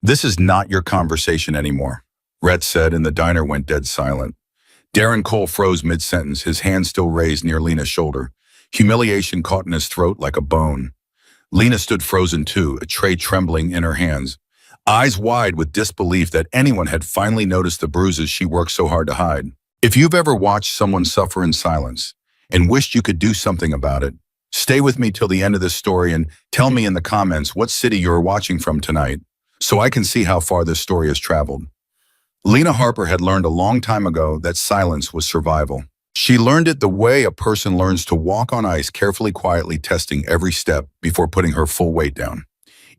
This is not your conversation anymore, Rhett said, and the diner went dead silent. Darren Cole froze mid-sentence, his hand still raised near Lena's shoulder. Humiliation caught in his throat like a bone. Lena stood frozen too, a tray trembling in her hands, eyes wide with disbelief that anyone had finally noticed the bruises she worked so hard to hide. If you've ever watched someone suffer in silence and wished you could do something about it, stay with me till the end of this story and tell me in the comments what city you're watching from tonight, so I can see how far this story has traveled. Lena Harper had learned a long time ago that silence was survival. She learned it the way a person learns to walk on ice, carefully, quietly testing every step before putting her full weight down.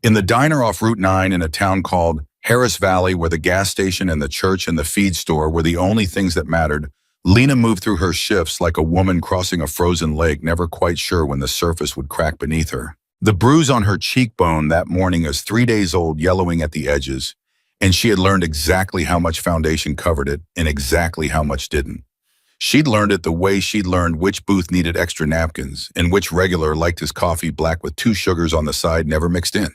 In the diner off Route 9 in a town called Harris Valley, where the gas station and the church and the feed store were the only things that mattered, Lena moved through her shifts like a woman crossing a frozen lake, never quite sure when the surface would crack beneath her. The bruise on her cheekbone that morning is 3 days old, yellowing at the edges, and she had learned exactly how much foundation covered it and exactly how much didn't. She'd learned it the way she'd learned which booth needed extra napkins and which regular liked his coffee black with 2 sugars on the side, never mixed in.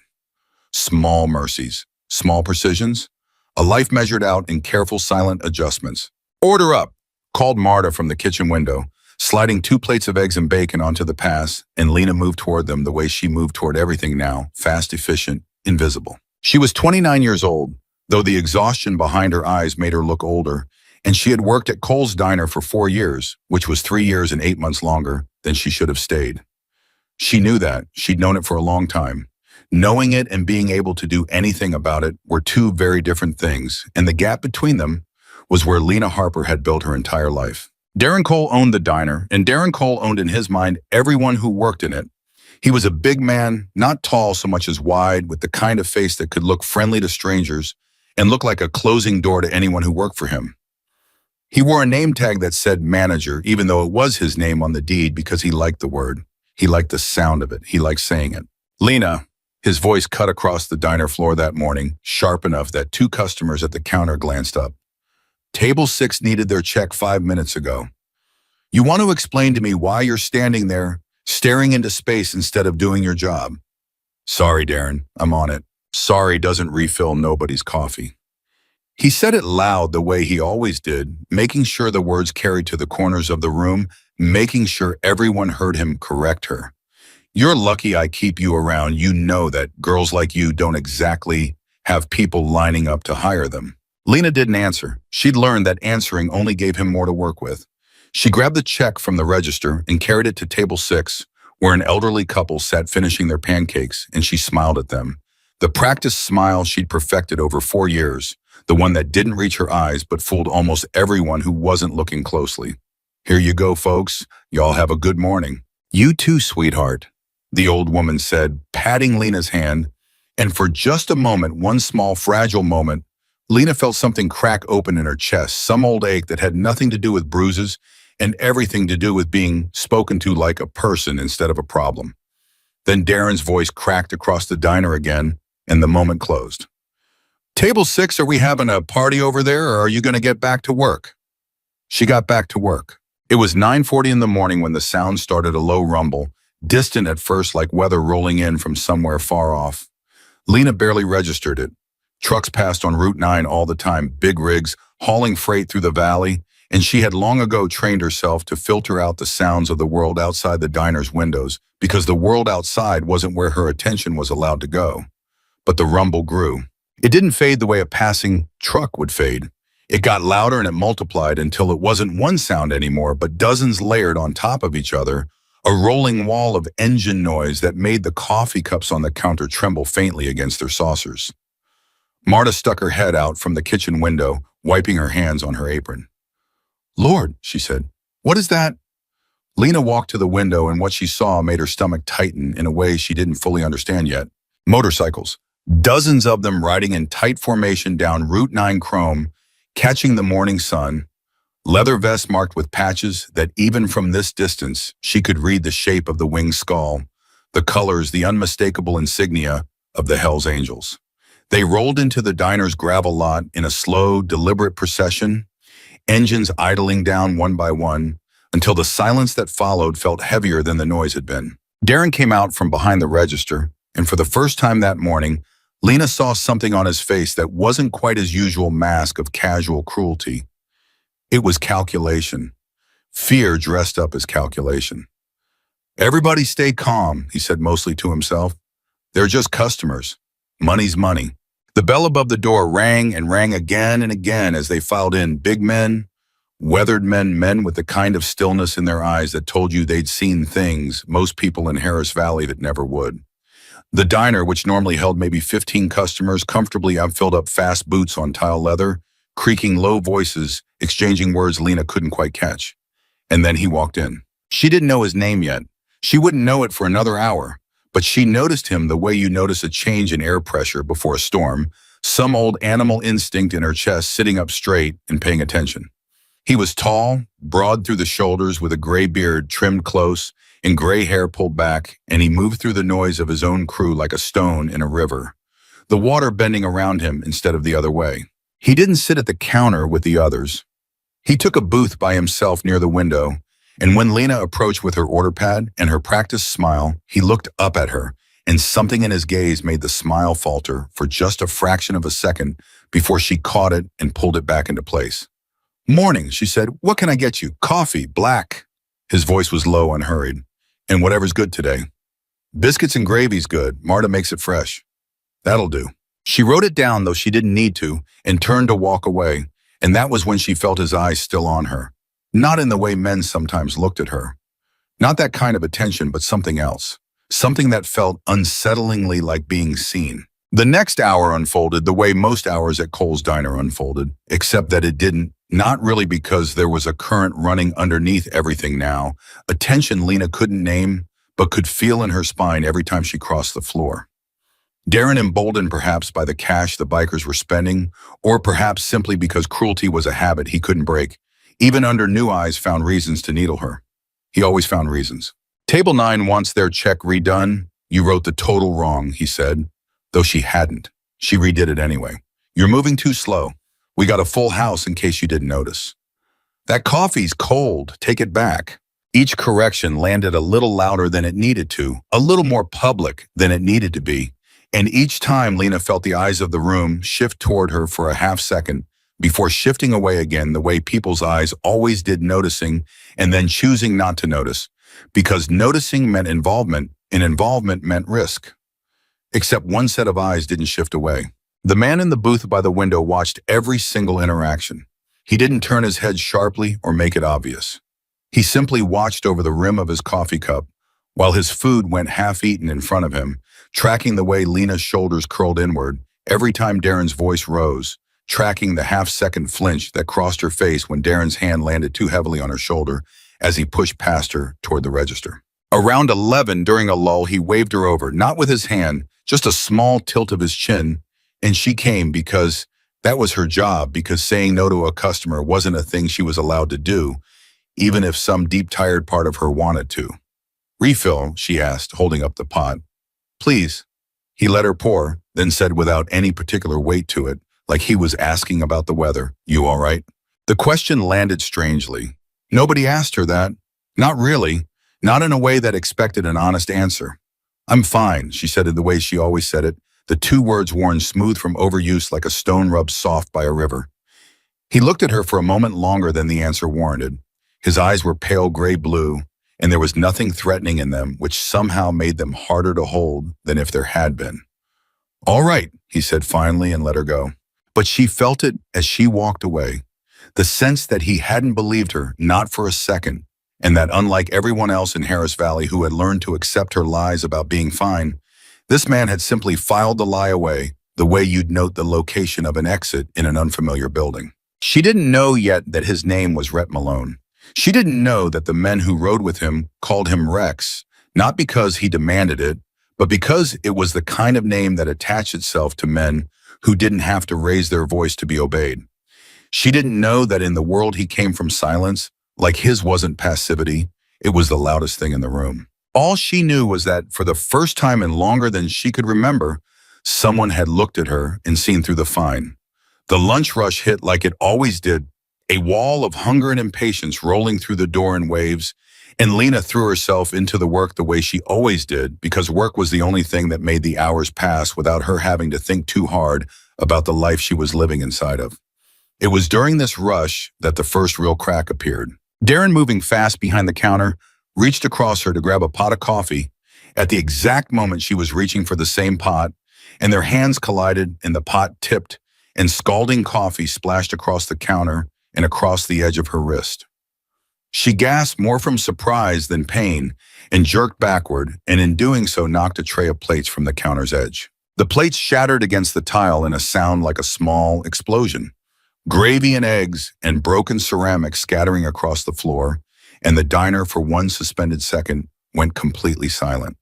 Small mercies, small precisions, a life measured out in careful, silent adjustments. "Order up," called Marta from the kitchen window, sliding 2 plates of eggs and bacon onto the pass, and Lena moved toward them the way she moved toward everything now, fast, efficient, invisible. She was 29 years old, though the exhaustion behind her eyes made her look older, and she had worked at Cole's Diner for 4 years, which was 3 years and 8 months longer than she should have stayed. She knew that. She'd known it for a long time. Knowing it and being able to do anything about it were 2 very different things, and the gap between them was where Lena Harper had built her entire life. Darren Cole owned the diner, and Darren Cole owned in his mind everyone who worked in it. He was a big man, not tall so much as wide, with the kind of face that could look friendly to strangers and look like a closing door to anyone who worked for him. He wore a name tag that said manager, even though it was his name on the deed, because he liked the word. He liked the sound of it. He liked saying it. "Lena," his voice cut across the diner floor that morning, sharp enough that 2 customers at the counter glanced up. "Table 6 needed their check 5 minutes ago. You want to explain to me why you're standing there, staring into space instead of doing your job?" "Sorry, Darren, I'm on it. Sorry doesn't refill nobody's coffee." He said it loud the way he always did, making sure the words carried to the corners of the room, making sure everyone heard him correct her. "You're lucky I keep you around. You know that girls like you don't exactly have people lining up to hire them." Lena didn't answer. She'd learned that answering only gave him more to work with. She grabbed the check from the register and carried it to table 6, where an elderly couple sat finishing their pancakes, and she smiled at them. The practiced smile she'd perfected over 4 years, the one that didn't reach her eyes but fooled almost everyone who wasn't looking closely. "Here you go, folks. Y'all have a good morning." "You too, sweetheart," the old woman said, patting Lena's hand, and for just a moment, one small, fragile moment, Lena felt something crack open in her chest, some old ache that had nothing to do with bruises and everything to do with being spoken to like a person instead of a problem. Then Darren's voice cracked across the diner again, and the moment closed. "Table 6, are we having a party over there, or are you going to get back to work?" She got back to work. It was 9:40 in the morning when the sound started, a low rumble, distant at first like weather rolling in from somewhere far off. Lena barely registered it. Trucks passed on Route 9 all the time, big rigs hauling freight through the valley, and she had long ago trained herself to filter out the sounds of the world outside the diner's windows, because the world outside wasn't where her attention was allowed to go. But the rumble grew. It didn't fade the way a passing truck would fade. It got louder and it multiplied until it wasn't one sound anymore, but dozens layered on top of each other, a rolling wall of engine noise that made the coffee cups on the counter tremble faintly against their saucers. Marta stuck her head out from the kitchen window, wiping her hands on her apron. "Lord," she said, "what is that?" Lena walked to the window, and what she saw made her stomach tighten in a way she didn't fully understand yet. Motorcycles, dozens of them riding in tight formation down Route 9 Chrome, catching the morning sun, leather vests marked with patches that even from this distance she could read the shape of the winged skull, the colors, the unmistakable insignia of the Hells Angels. They rolled into the diner's gravel lot in a slow, deliberate procession, engines idling down one by one, until the silence that followed felt heavier than the noise had been. Darren came out from behind the register, and for the first time that morning, Lena saw something on his face that wasn't quite his usual mask of casual cruelty. It was calculation. Fear dressed up as calculation. "Everybody stay calm," he said mostly to himself. "They're just customers. Money's money." The bell above the door rang and rang again and again as they filed in, big men, weathered men with the kind of stillness in their eyes that told you they'd seen things most people in Harris Valley that never would. The diner, which normally held maybe 15 customers, comfortably filled up fast boots on tile leather, creaking low voices, exchanging words Lena couldn't quite catch. And then he walked in. She didn't know his name yet. She wouldn't know it for another hour, but she noticed him the way you notice a change in air pressure before a storm, some old animal instinct in her chest sitting up straight and paying attention. He was tall, broad through the shoulders with a gray beard trimmed close and gray hair pulled back, and he moved through the noise of his own crew like a stone in a river, the water bending around him instead of the other way. He didn't sit at the counter with the others. He took a booth by himself near the window, and when Lena approached with her order pad and her practiced smile, he looked up at her, and something in his gaze made the smile falter for just a fraction of a second before she caught it and pulled it back into place. "Morning," she said. "What can I get you? Coffee, black?" His voice was low and hurried. "And whatever's good today." "Biscuits and gravy's good. Marta makes it fresh." "That'll do." She wrote it down, though she didn't need to, and turned to walk away, and that was when she felt his eyes still on her. Not in the way men sometimes looked at her. Not that kind of attention, but something else. Something that felt unsettlingly like being seen. The next hour unfolded the way most hours at Cole's Diner unfolded, except that it didn't. Not really, because there was a current running underneath everything now, a tension Lena couldn't name, but could feel in her spine every time she crossed the floor. Darren, emboldened perhaps by the cash the bikers were spending, or perhaps simply because cruelty was a habit he couldn't break, even under new eyes, found reasons to needle her. He always found reasons. "Table 9 wants their check redone. You wrote the total wrong," he said. Though she hadn't. She redid it anyway. "You're moving too slow. We got a full house in case you didn't notice." "That coffee's cold. Take it back." Each correction landed a little louder than it needed to, a little more public than it needed to be. And each time Lena felt the eyes of the room shift toward her for a half second before shifting away again the way people's eyes always did, noticing and then choosing not to notice, because noticing meant involvement and involvement meant risk. Except one set of eyes didn't shift away. The man in the booth by the window watched every single interaction. He didn't turn his head sharply or make it obvious. He simply watched over the rim of his coffee cup while his food went half-eaten in front of him, tracking the way Lena's shoulders curled inward every time Darren's voice rose, tracking the half-second flinch that crossed her face when Darren's hand landed too heavily on her shoulder as he pushed past her toward the register. Around 11, during a lull, he waved her over, not with his hand, just a small tilt of his chin, and she came because that was her job, because saying no to a customer wasn't a thing she was allowed to do, even if some deep tired part of her wanted to. "Refill?" she asked, holding up the pot. "Please." He let her pour, then said without any particular weight to it, like he was asking about the weather, "You all right?" The question landed strangely. Nobody asked her that. Not really. Not in a way that expected an honest answer. "I'm fine," she said in the way she always said it, the two words worn smooth from overuse like a stone rubbed soft by a river. He looked at her for a moment longer than the answer warranted. His eyes were pale gray-blue, and there was nothing threatening in them, which somehow made them harder to hold than if there had been. "All right," he said finally, and let her go. But she felt it as she walked away, the sense that he hadn't believed her, not for a second, and that unlike everyone else in Harris Valley who had learned to accept her lies about being fine, this man had simply filed the lie away the way you'd note the location of an exit in an unfamiliar building. She didn't know yet that his name was Rhett Malone. She didn't know that the men who rode with him called him Rex, not because he demanded it, but because it was the kind of name that attached itself to men who didn't have to raise their voice to be obeyed. She didn't know that in the world he came from silence, like his wasn't passivity, it was the loudest thing in the room. All she knew was that for the first time in longer than she could remember, someone had looked at her and seen through the fine. The lunch rush hit like it always did, a wall of hunger and impatience rolling through the door in waves, And Lena threw herself into the work the way she always did because work was the only thing that made the hours pass without her having to think too hard about the life she was living inside of. It was during this rush that the first real crack appeared. Darren, moving fast behind the counter, reached across her to grab a pot of coffee. At the exact moment she was reaching for the same pot, and their hands collided and the pot tipped, and scalding coffee splashed across the counter and across the edge of her wrist. She gasped more from surprise than pain and jerked backward, and in doing so knocked a tray of plates from the counter's edge. The plates shattered against the tile in a sound like a small explosion. Gravy and eggs and broken ceramic scattering across the floor, and the diner for one suspended second went completely silent.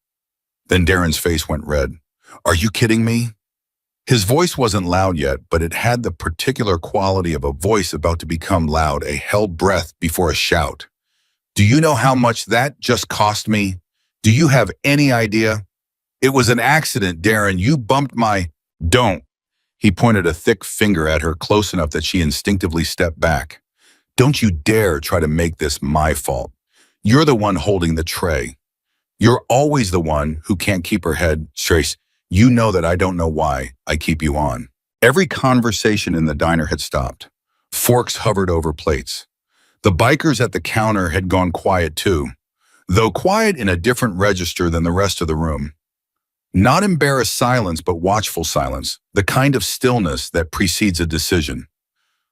Then Darren's face went red. "Are you kidding me?" His voice wasn't loud yet, but it had the particular quality of a voice about to become loud, a held breath before a shout. "Do you know how much that just cost me? Do you have any idea?" "It was an accident, Darren. You bumped my—" "Don't." He pointed a thick finger at her close enough that she instinctively stepped back. "Don't you dare try to make this my fault. You're the one holding the tray. You're always the one who can't keep her head straight. You know that I don't know why I keep you on." Every conversation in the diner had stopped. Forks hovered over plates. The bikers at the counter had gone quiet too, though quiet in a different register than the rest of the room. Not embarrassed silence, but watchful silence, the kind of stillness that precedes a decision.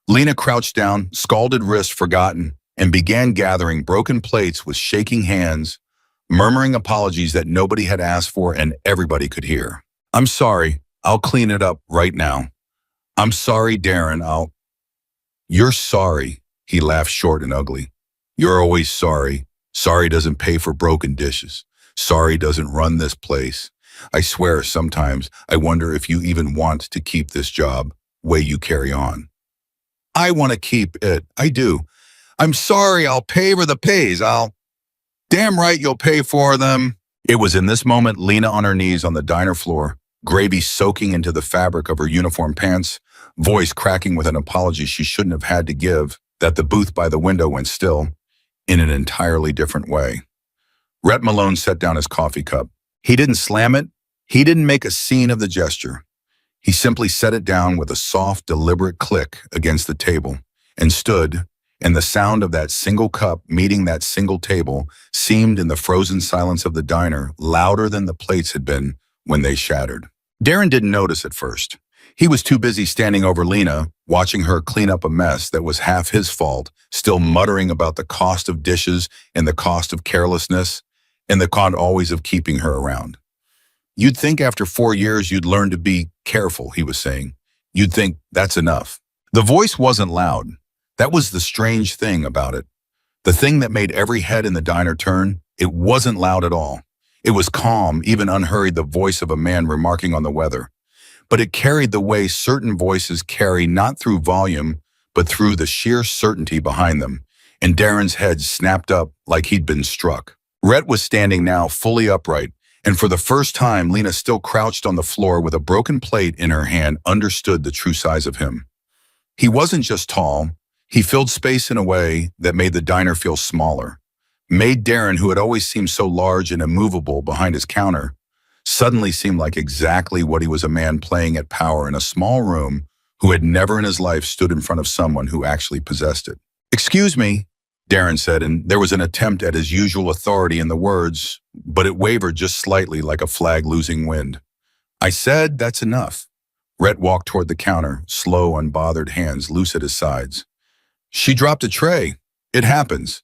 Lena crouched down, scalded wrist forgotten, and began gathering broken plates with shaking hands, murmuring apologies that nobody had asked for and everybody could hear. "I'm sorry. I'll clean it up right now. I'm sorry, Darren. You're sorry." He laughed short and ugly. "You're always sorry. Sorry doesn't pay for broken dishes. Sorry doesn't run this place. I swear sometimes I wonder if you even want to keep this job, way you carry on." "I want to keep it. I do. I'm sorry. I'll pay for the pays. Damn right you'll pay for them." It was in this moment Lena on her knees on the diner floor, gravy soaking into the fabric of her uniform pants, voice cracking with an apology she shouldn't have had to give, that the booth by the window went still, in an entirely different way. Rhett Malone set down his coffee cup. He didn't slam it. He didn't make a scene of the gesture. He simply set it down with a soft, deliberate click against the table and stood, and the sound of that single cup meeting that single table seemed in the frozen silence of the diner louder than the plates had been when they shattered. Darren didn't notice at first. He was too busy standing over Lena, watching her clean up a mess that was half his fault, still muttering about the cost of dishes and the cost of carelessness, and the cost always of keeping her around. "You'd think after 4 years you'd learn to be careful," he was saying. "You'd think that's enough." The voice wasn't loud. That was the strange thing about it. The thing that made every head in the diner turn, it wasn't loud at all. It was calm, even unhurried, the voice of a man remarking on the weather. But it carried the way certain voices carry, not through volume, but through the sheer certainty behind them, and Darren's head snapped up like he'd been struck. Rhett was standing now fully upright, and for the first time Lena, still crouched on the floor with a broken plate in her hand, understood the true size of him. He wasn't just tall, he filled space in a way that made the diner feel smaller, made Darren, who had always seemed so large and immovable behind his counter, suddenly seem like exactly what he was, a man playing at power in a small room who had never in his life stood in front of someone who actually possessed it. "Excuse me," Darren said, and there was an attempt at his usual authority in the words, but it wavered just slightly like a flag losing wind. "I said that's enough." Rhett walked toward the counter, slow, unbothered hands loose at his sides. "She dropped a tray. It happens.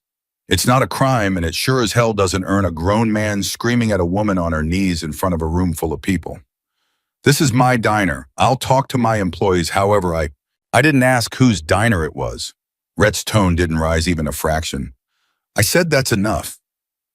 It's not a crime, and it sure as hell doesn't earn a grown man screaming at a woman on her knees in front of a room full of people. This is my diner. I'll talk to my employees however I didn't ask whose diner it was." Rhett's tone didn't rise even a fraction. "I said that's enough."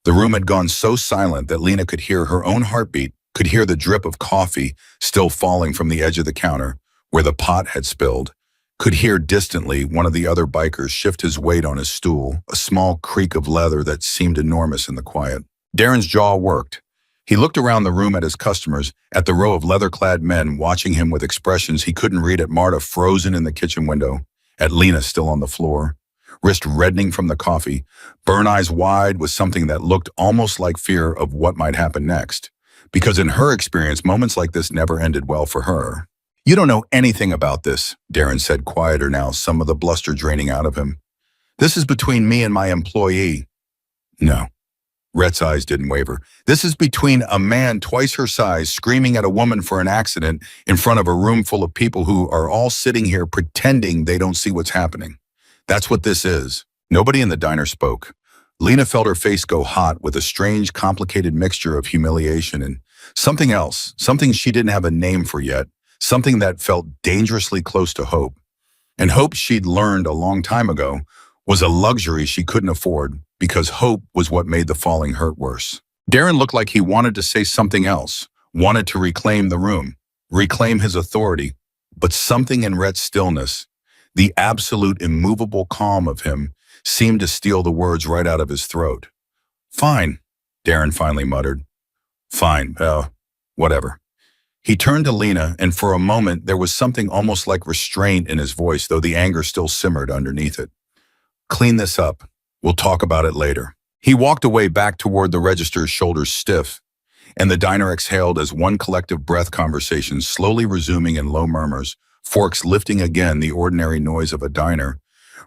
The room had gone so silent that Lena could hear her own heartbeat, could hear the drip of coffee still falling from the edge of the counter where the pot had spilled, could hear distantly one of the other bikers shift his weight on his stool, a small creak of leather that seemed enormous in the quiet. Darren's jaw worked. He looked around the room at his customers, at the row of leather-clad men watching him with expressions he couldn't read, at Marta frozen in the kitchen window, at Lena still on the floor. wrist reddening from the coffee, burn eyes wide with something that looked almost like fear of what might happen next. Because in her experience, moments like this never ended well for her. "You don't know anything about this," Darren said, quieter now, some of the bluster draining out of him. "This is between me and my employee." "No." Rhett's eyes didn't waver. "This is between a man twice her size screaming at a woman for an accident in front of a room full of people who are all sitting here pretending they don't see what's happening. That's what this is." Nobody in the diner spoke. Lena felt her face go hot with a strange, complicated mixture of humiliation and something else, something she didn't have a name for yet, something that felt dangerously close to hope. And hope, she'd learned a long time ago, was a luxury she couldn't afford because hope was what made the falling hurt worse. Darren looked like he wanted to say something else, wanted to reclaim the room, reclaim his authority, but something in Rhett's stillness, the absolute immovable calm of him, seemed to steal the words right out of his throat. "Fine," Darren finally muttered. "Fine, whatever." He turned to Lena, and for a moment there was something almost like restraint in his voice, though the anger still simmered underneath it. "Clean this up. We'll talk about it later." He walked away back toward the register, shoulders stiff, and the diner exhaled as one collective breath, conversation slowly resuming in low murmurs, forks lifting again, the ordinary noise of a diner,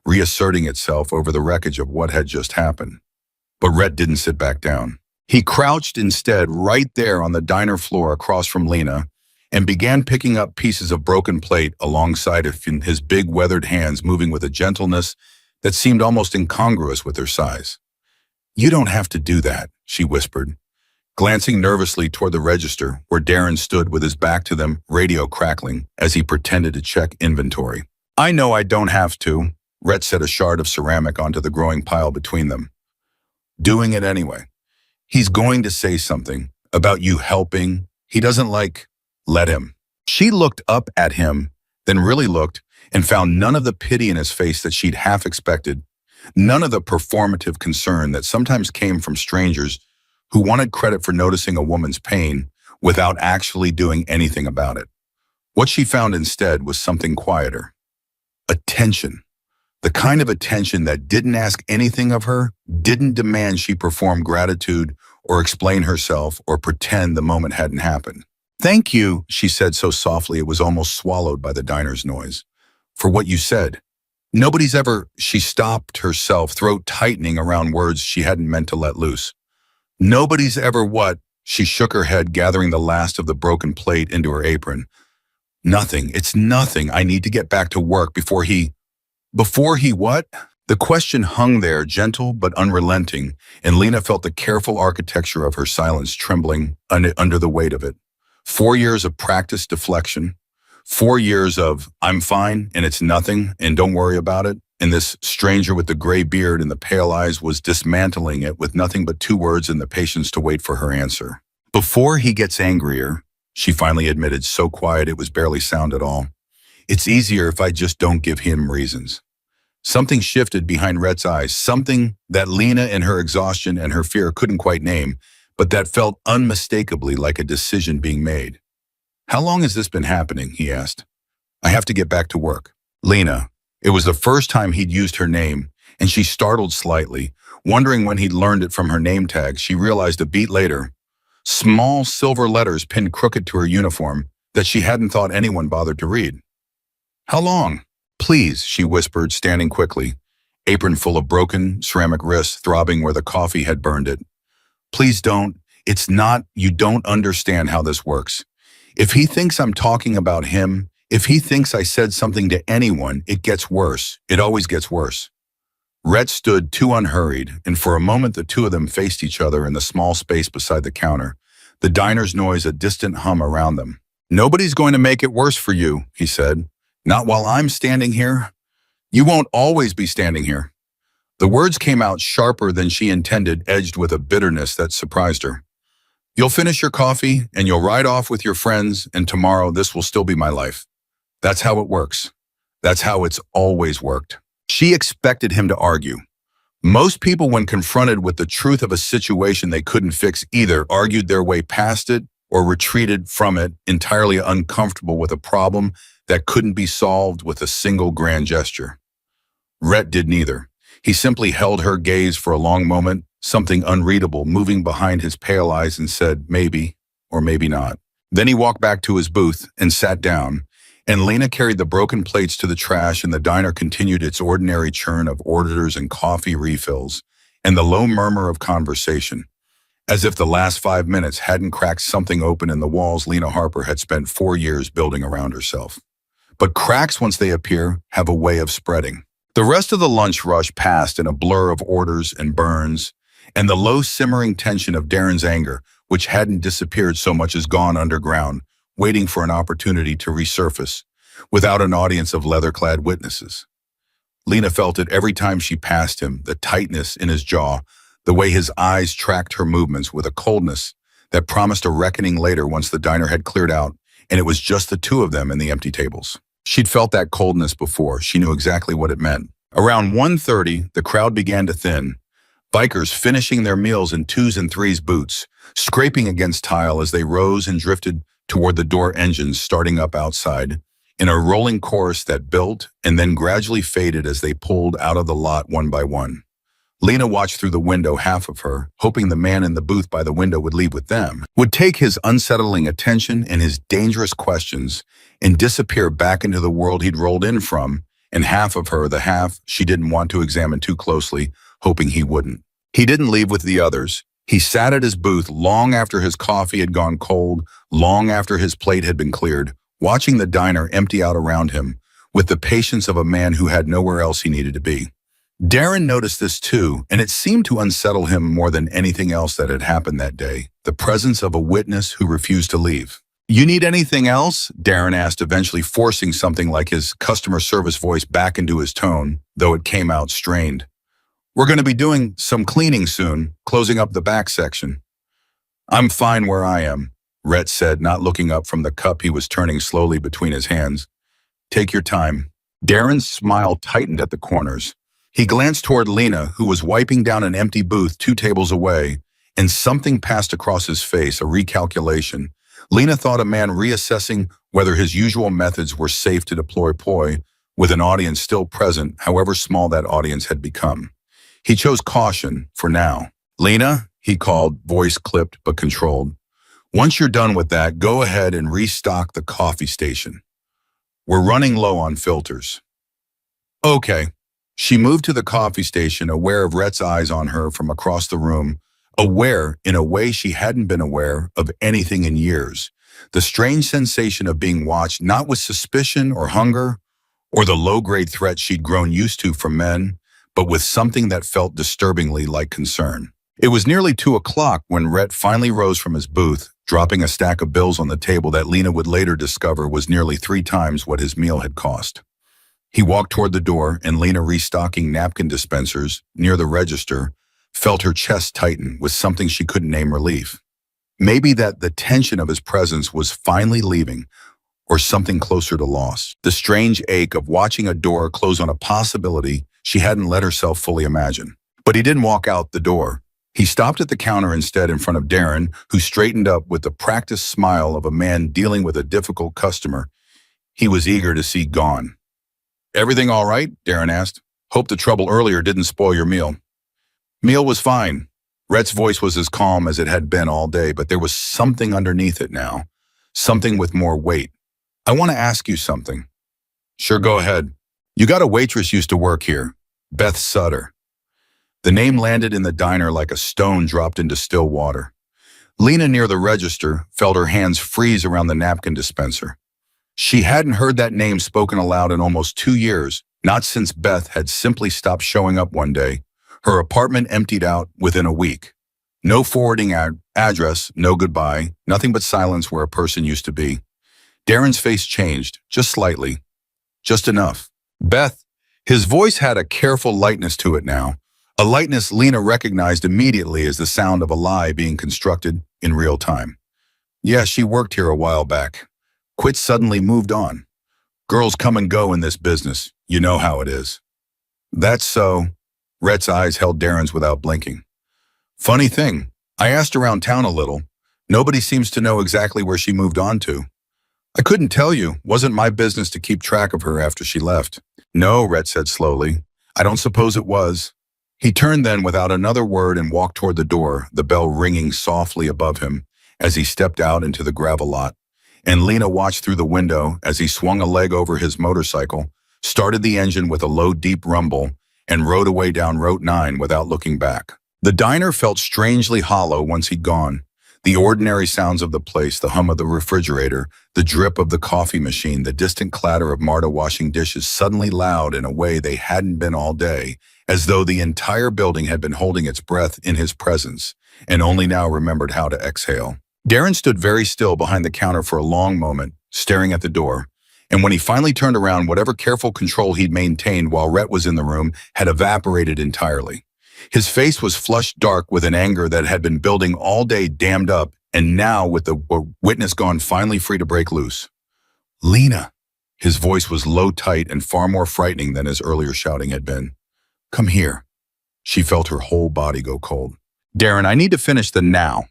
reasserting itself over the wreckage of what had just happened. But Rhett didn't sit back down. He crouched instead right there on the diner floor across from Lena and began picking up pieces of broken plate alongside of his big weathered hands, moving with a gentleness that seemed almost incongruous with her size. "You don't have to do that," she whispered, glancing nervously toward the register where Darren stood with his back to them, radio crackling as he pretended to check inventory. "I know I don't have to," Rhett set a shard of ceramic onto the growing pile between them. "Doing it anyway. He's going to say something about you helping. He doesn't let him." She looked up at him, then really looked, and found none of the pity in his face that she'd half expected, none of the performative concern that sometimes came from strangers who wanted credit for noticing a woman's pain without actually doing anything about it. What she found instead was something quieter. Attention. The kind of attention that didn't ask anything of her, didn't demand she perform gratitude or explain herself or pretend the moment hadn't happened. "Thank you," she said so softly it was almost swallowed by the diner's noise, "for what you said. Nobody's ever—" She stopped herself, throat tightening around words she hadn't meant to let loose. "Nobody's ever what?" She shook her head, gathering the last of the broken plate into her apron. "Nothing. It's nothing. I need to get back to work before he—" "Before he what?" The question hung there, gentle but unrelenting, and Lena felt the careful architecture of her silence trembling under the weight of it. 4 years of practiced deflection, 4 years of "I'm fine and it's nothing and don't worry about it," and this stranger with the gray beard and the pale eyes was dismantling it with nothing but 2 words and the patience to wait for her answer. "Before he gets angrier," she finally admitted, so quiet it was barely sound at all. "It's easier if I just don't give him reasons." Something shifted behind Rhett's eyes, something that Lena in her exhaustion and her fear couldn't quite name, but that felt unmistakably like a decision being made. "How long has this been happening?" he asked. "I have to get back to work." Lena. It was the first time he'd used her name, and she startled slightly, wondering when he'd learned it from her name tag. She realized a beat later, small silver letters pinned crooked to her uniform, that she hadn't thought anyone bothered to read. "How long?" "Please," she whispered, standing quickly, apron full of broken ceramic wrists throbbing where the coffee had burned it. "Please don't. It's not, you don't understand how this works. If he thinks I'm talking about him, if he thinks I said something to anyone, it gets worse. It always gets worse." Rhett stood too unhurried, and for a moment the two of them faced each other in the small space beside the counter, the diner's noise a distant hum around them. "Nobody's going to make it worse for you," he said. "Not while I'm standing here. You won't always be standing here." The words came out sharper than she intended, edged with a bitterness that surprised her. "You'll finish your coffee, and you'll ride off with your friends, and tomorrow this will still be my life. That's how it works. That's how it's always worked." She expected him to argue. Most people, when confronted with the truth of a situation they couldn't fix, either argued their way past it or retreated from it, entirely uncomfortable with a problem that couldn't be solved with a single grand gesture. Rhett did neither. He simply held her gaze for a long moment, something unreadable moving behind his pale eyes, and said, maybe, or maybe not. Then he walked back to his booth and sat down, and Lena carried the broken plates to the trash, and the diner continued its ordinary churn of orders and coffee refills, and the low murmur of conversation. As if the last 5 minutes hadn't cracked something open in the walls Lena Harper had spent 4 years building around herself. But cracks, once they appear, have a way of spreading. The rest of the lunch rush passed in a blur of orders and burns, and the low simmering tension of Darren's anger, which hadn't disappeared so much as gone underground, waiting for an opportunity to resurface, without an audience of leather-clad witnesses. Lena felt it every time she passed him, the tightness in his jaw, the way his eyes tracked her movements with a coldness that promised a reckoning later once the diner had cleared out and it was just the two of them and the empty tables. She'd felt that coldness before. She knew exactly what it meant. Around 1:30, the crowd began to thin. Bikers finishing their meals in 2s and 3s boots, scraping against tile as they rose and drifted toward the door engines starting up outside, in a rolling chorus that built and then gradually faded as they pulled out of the lot one by one. Lena watched through the window, half of her, hoping the man in the booth by the window would leave with them, would take his unsettling attention and his dangerous questions and disappear back into the world he'd rolled in from, and half of her, the half she didn't want to examine too closely, hoping he wouldn't. He didn't leave with the others. He sat at his booth long after his coffee had gone cold, long after his plate had been cleared, watching the diner empty out around him, with the patience of a man who had nowhere else he needed to be. Darren noticed this too, and it seemed to unsettle him more than anything else that had happened that day, the presence of a witness who refused to leave. "You need anything else?" Darren asked, eventually forcing something like his customer service voice back into his tone, though it came out strained. "We're going to be doing some cleaning soon, closing up the back section." "I'm fine where I am," Rhett said, not looking up from the cup he was turning slowly between his hands. "Take your time." Darren's smile tightened at the corners. He glanced toward Lena, who was wiping down an empty booth 2 tables away, and something passed across his face, a recalculation. Lena thought a man reassessing whether his usual methods were safe to deploy with an audience still present, however small that audience had become. He chose caution for now. "Lena," he called, voice clipped but controlled. "Once you're done with that, go ahead and restock the coffee station. We're running low on filters." "Okay." She moved to the coffee station, aware of Rhett's eyes on her from across the room, aware in a way she hadn't been aware of anything in years. The strange sensation of being watched, not with suspicion or hunger, or the low-grade threat she'd grown used to from men, but with something that felt disturbingly like concern. It was nearly 2 o'clock when Rhett finally rose from his booth, dropping a stack of bills on the table that Lena would later discover was nearly 3 times what his meal had cost. He walked toward the door, and Lena, restocking napkin dispensers near the register, felt her chest tighten with something she couldn't name relief. Maybe that the tension of his presence was finally leaving, or something closer to loss. The strange ache of watching a door close on a possibility she hadn't let herself fully imagine. But he didn't walk out the door. He stopped at the counter instead, in front of Darren, who straightened up with the practiced smile of a man dealing with a difficult customer he was eager to see gone. "Everything all right?" Darren asked. "Hope the trouble earlier didn't spoil your meal." "Meal was fine." Rhett's voice was as calm as it had been all day, but there was something underneath it now, something with more weight. "I want to ask you something." "Sure, go ahead." "You got a waitress used to work here, Beth Sutter." The name landed in the diner like a stone dropped into still water. Lena, near the register, felt her hands freeze around the napkin dispenser. She hadn't heard that name spoken aloud in almost 2 years, not since Beth had simply stopped showing up one day. Her apartment emptied out within a week. No forwarding address, no goodbye, nothing but silence where a person used to be. Darren's face changed, just slightly, just enough. "Beth," his voice had a careful lightness to it now, a lightness Lena recognized immediately as the sound of a lie being constructed in real time. "Yeah, she worked here a while back. Quit suddenly, moved on. Girls come and go in this business. You know how it is." "That's so." Rhett's eyes held Darren's without blinking. "Funny thing, I asked around town a little. Nobody seems to know exactly where she moved on to. I couldn't tell you. Wasn't my business to keep track of her after she left." "No," Rhett said slowly. I don't suppose it was. He turned then without another word and walked toward the door, the bell ringing softly above him as he stepped out into the gravel lot. And Lena watched through the window as he swung a leg over his motorcycle, started the engine with a low, deep rumble, and rode away down Route 9 without looking back. The diner felt strangely hollow once he'd gone. The ordinary sounds of the place, the hum of the refrigerator, the drip of the coffee machine, the distant clatter of Marta washing dishes suddenly loud in a way they hadn't been all day, as though the entire building had been holding its breath in his presence, and only now remembered how to exhale. Darren stood very still behind the counter for a long moment, staring at the door, and when he finally turned around, whatever careful control he'd maintained while Rhett was in the room had evaporated entirely. His face was flushed dark with an anger that had been building all day dammed up, and now, with the witness gone, finally free to break loose. "Lena!" His voice was low, tight, and far more frightening than his earlier shouting had been. "Come here." She felt her whole body go cold. "Darren, I need to finish the now."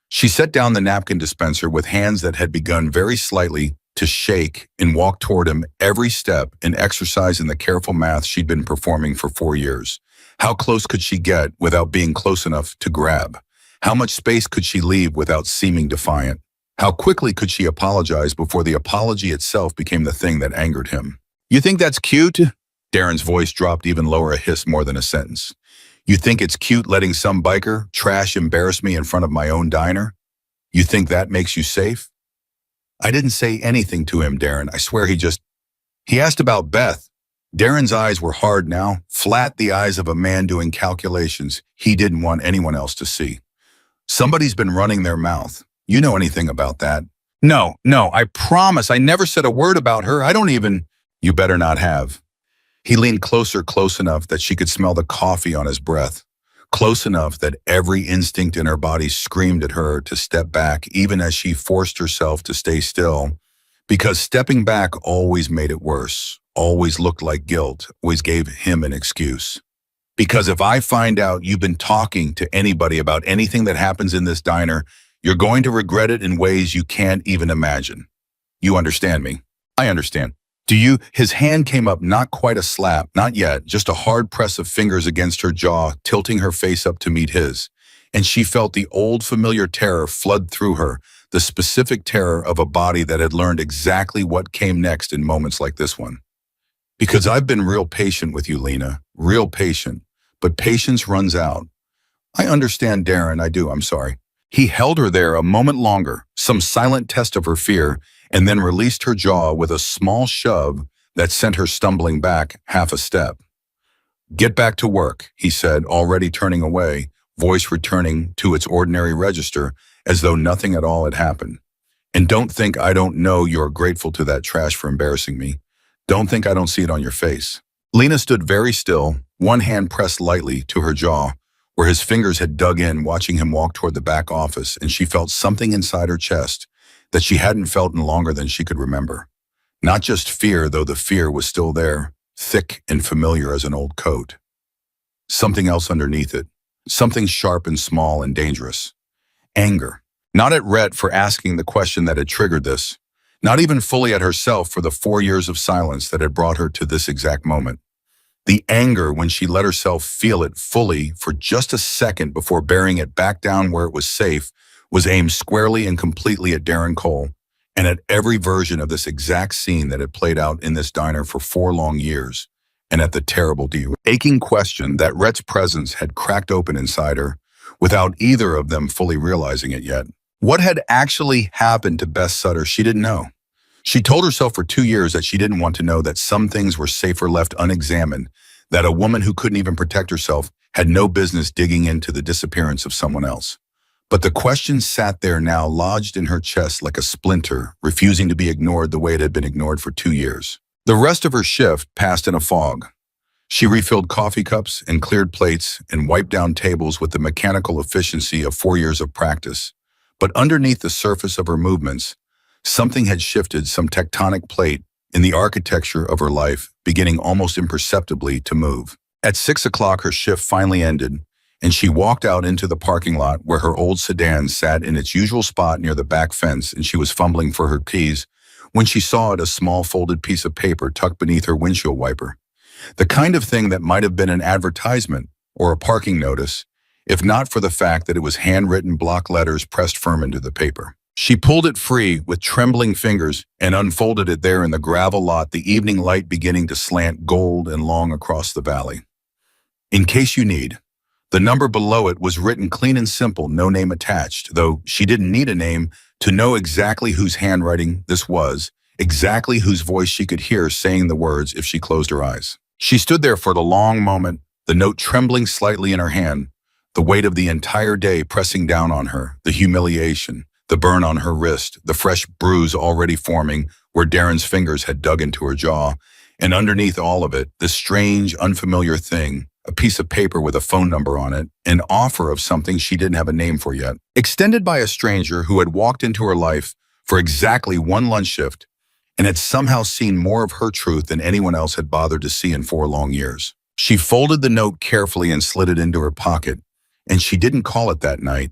She set down the napkin dispenser with hands that had begun very slightly to shake and walked toward him every step, an exercise in the careful math she'd been performing for 4 years. How close could she get without being close enough to grab? How much space could she leave without seeming defiant? How quickly could she apologize before the apology itself became the thing that angered him? "You think that's cute?" Darren's voice dropped even lower, a hiss more than a sentence. "You think it's cute letting some biker trash embarrass me in front of my own diner? You think that makes you safe?" I didn't say anything to him, Darren. I swear he asked about Beth. Darren's eyes were hard now, flat, the eyes of a man doing calculations he didn't want anyone else to see. "Somebody's been running their mouth. You know anything about that?" No, I promise I never said a word about her. I don't even..." "You better not have." He leaned closer, close enough that she could smell the coffee on his breath, close enough that every instinct in her body screamed at her to step back, even as she forced herself to stay still, because stepping back always made it worse, always looked like guilt, always gave him an excuse. "Because if I find out you've been talking to anybody about anything that happens in this diner, you're going to regret it in ways you can't even imagine. You understand me?" "I understand." "Do you..." His hand came up, not quite a slap, not yet, just a hard press of fingers against her jaw, tilting her face up to meet his. And she felt the old familiar terror flood through her, the specific terror of a body that had learned exactly what came next in moments like this one. "Because I've been real patient with you, Lena, real patient. But patience runs out." "I understand, Darren, I do, I'm sorry." He held her there a moment longer, some silent test of her fear, and then released her jaw with a small shove that sent her stumbling back half a step. "Get back to work," he said, already turning away, voice returning to its ordinary register as though nothing at all had happened. "And don't think I don't know you're grateful to that trash for embarrassing me. Don't think I don't see it on your face." Lena stood very still, one hand pressed lightly to her jaw, where his fingers had dug in, watching him walk toward the back office, and she felt something inside her chest that she hadn't felt in longer than she could remember. Not just fear, though the fear was still there, thick and familiar as an old coat. Something else underneath it, something sharp and small and dangerous. Anger. Not at Rhett for asking the question that had triggered this, not even fully at herself for the 4 years of silence that had brought her to this exact moment. The anger when she let herself feel it fully for just a second before burying it back down where it was safe was aimed squarely and completely at Darren Cole, and at every version of this exact scene that had played out in this diner for 4 long years, and at the terrible aching question that Rhett's presence had cracked open inside her, without either of them fully realizing it yet. What had actually happened to Beth Sutter she didn't know. She told herself for 2 years that she didn't want to know, that some things were safer left unexamined, that a woman who couldn't even protect herself had no business digging into the disappearance of someone else. But the question sat there now, lodged in her chest like a splinter, refusing to be ignored the way it had been ignored for 2 years. The rest of her shift passed in a fog. She refilled coffee cups and cleared plates and wiped down tables with the mechanical efficiency of 4 years of practice. But underneath the surface of her movements, something had shifted, some tectonic plate in the architecture of her life, beginning almost imperceptibly to move. At 6 o'clock, her shift finally ended, and she walked out into the parking lot where her old sedan sat in its usual spot near the back fence, and she was fumbling for her keys when she saw it, a small folded piece of paper tucked beneath her windshield wiper. The kind of thing that might have been an advertisement or a parking notice, if not for the fact that it was handwritten block letters pressed firm into the paper. She pulled it free with trembling fingers and unfolded it there in the gravel lot, the evening light beginning to slant gold and long across the valley. In case you need. The number below it was written clean and simple, no name attached, though she didn't need a name to know exactly whose handwriting this was, exactly whose voice she could hear saying the words if she closed her eyes. She stood there for the long moment, the note trembling slightly in her hand, the weight of the entire day pressing down on her, the humiliation, the burn on her wrist, the fresh bruise already forming where Darren's fingers had dug into her jaw, and underneath all of it, this strange, unfamiliar thing, a piece of paper with a phone number on it, an offer of something she didn't have a name for yet, extended by a stranger who had walked into her life for exactly one lunch shift and had somehow seen more of her truth than anyone else had bothered to see in 4 long years. She folded the note carefully and slid it into her pocket, and she didn't call it that night,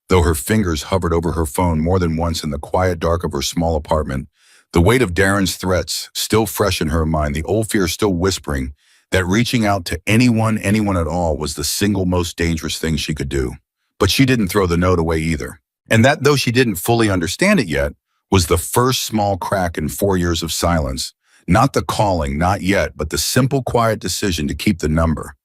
though her fingers hovered over her phone more than once in the quiet dark of her small apartment, the weight of Darren's threats still fresh in her mind, the old fear still whispering that reaching out to anyone at all was the single most dangerous thing she could do. But she didn't throw the note away either. And that, though she didn't fully understand it yet, was the first small crack in 4 years of silence. Not the calling, not yet, but the simple, quiet decision to keep the number.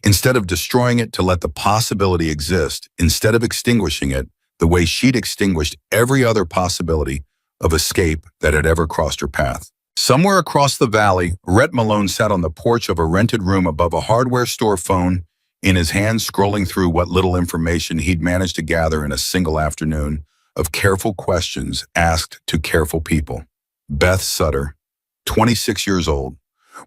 Instead of destroying it, to let the possibility exist, instead of extinguishing it, the way she'd extinguished every other possibility of escape that had ever crossed her path. Somewhere across the valley, Rhett Malone sat on the porch of a rented room above a hardware store, phone in his hand, scrolling through what little information he'd managed to gather in a single afternoon of careful questions asked to careful people. Beth Sutter, 26 years old,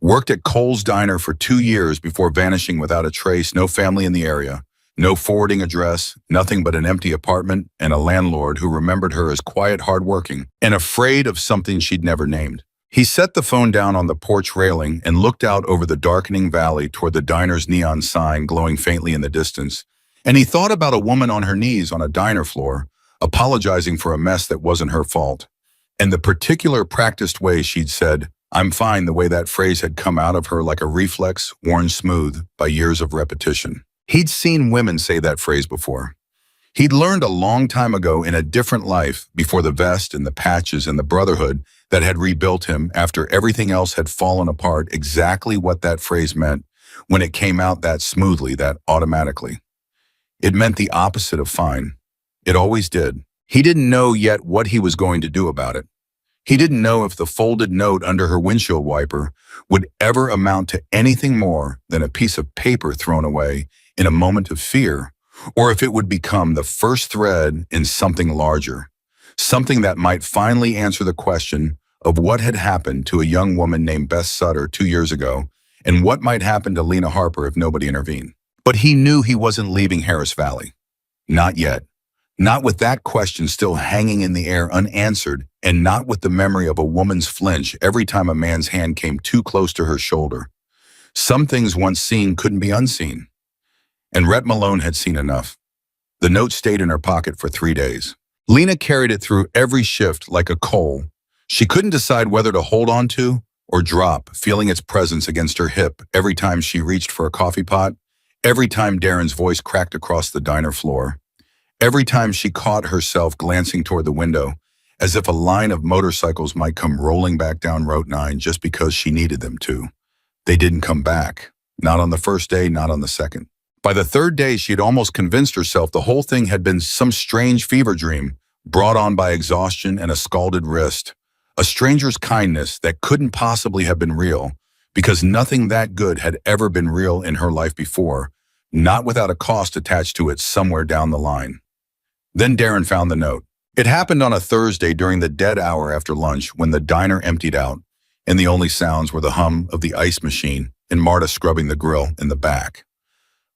worked at Cole's Diner for 2 years before vanishing without a trace, no family in the area, no forwarding address, nothing but an empty apartment and a landlord who remembered her as quiet, hardworking, and afraid of something she'd never named. He set the phone down on the porch railing and looked out over the darkening valley toward the diner's neon sign glowing faintly in the distance, and he thought about a woman on her knees on a diner floor, apologizing for a mess that wasn't her fault, and the particular practiced way she'd said, "I'm fine," the way that phrase had come out of her like a reflex worn smooth by years of repetition. He'd seen women say that phrase before. He'd learned a long time ago in a different life, before the vest and the patches and the brotherhood that had rebuilt him after everything else had fallen apart, exactly what that phrase meant when it came out that smoothly, that automatically. It meant the opposite of fine. It always did. He didn't know yet what he was going to do about it. He didn't know if the folded note under her windshield wiper would ever amount to anything more than a piece of paper thrown away in a moment of fear, or if it would become the first thread in something larger, something that might finally answer the question of what had happened to a young woman named Beth Sutter 2 years ago, and what might happen to Lena Harper if nobody intervened. But he knew he wasn't leaving Harris Valley. Not yet. Not with that question still hanging in the air unanswered, and not with the memory of a woman's flinch every time a man's hand came too close to her shoulder. Some things once seen couldn't be unseen. And Rhett Malone had seen enough. The note stayed in her pocket for 3 days. Lena carried it through every shift like a coal. She couldn't decide whether to hold on to or drop, feeling its presence against her hip every time she reached for a coffee pot, every time Darren's voice cracked across the diner floor, every time she caught herself glancing toward the window, as if a line of motorcycles might come rolling back down Route 9 just because she needed them to. They didn't come back. Not on the first day, not on the second. By the 3rd day, she had almost convinced herself the whole thing had been some strange fever dream, brought on by exhaustion and a scalded wrist, a stranger's kindness that couldn't possibly have been real, because nothing that good had ever been real in her life before, not without a cost attached to it somewhere down the line. Then Darren found the note. It happened on a Thursday during the dead hour after lunch when the diner emptied out, and the only sounds were the hum of the ice machine and Marta scrubbing the grill in the back.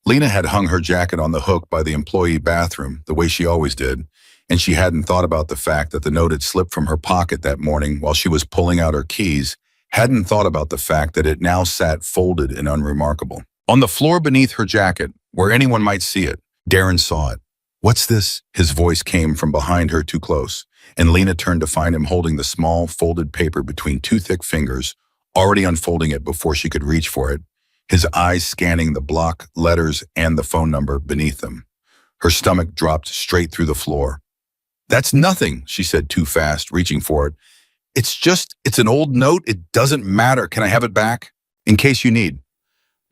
Lena had hung her jacket on the hook by the employee bathroom, the way she always did, and she hadn't thought about the fact that the note had slipped from her pocket that morning while she was pulling out her keys, hadn't thought about the fact that it now sat folded and unremarkable. On the floor beneath her jacket, where anyone might see it, Darren saw it. "What's this?" His voice came from behind her too close, and Lena turned to find him holding the small, folded paper between 2 thick fingers, already unfolding it before she could reach for it, his eyes scanning the block letters and the phone number beneath them. Her stomach dropped straight through the floor. "That's nothing," she said too fast, reaching for it. It's an old note. It doesn't matter. Can I have it back? In case you need."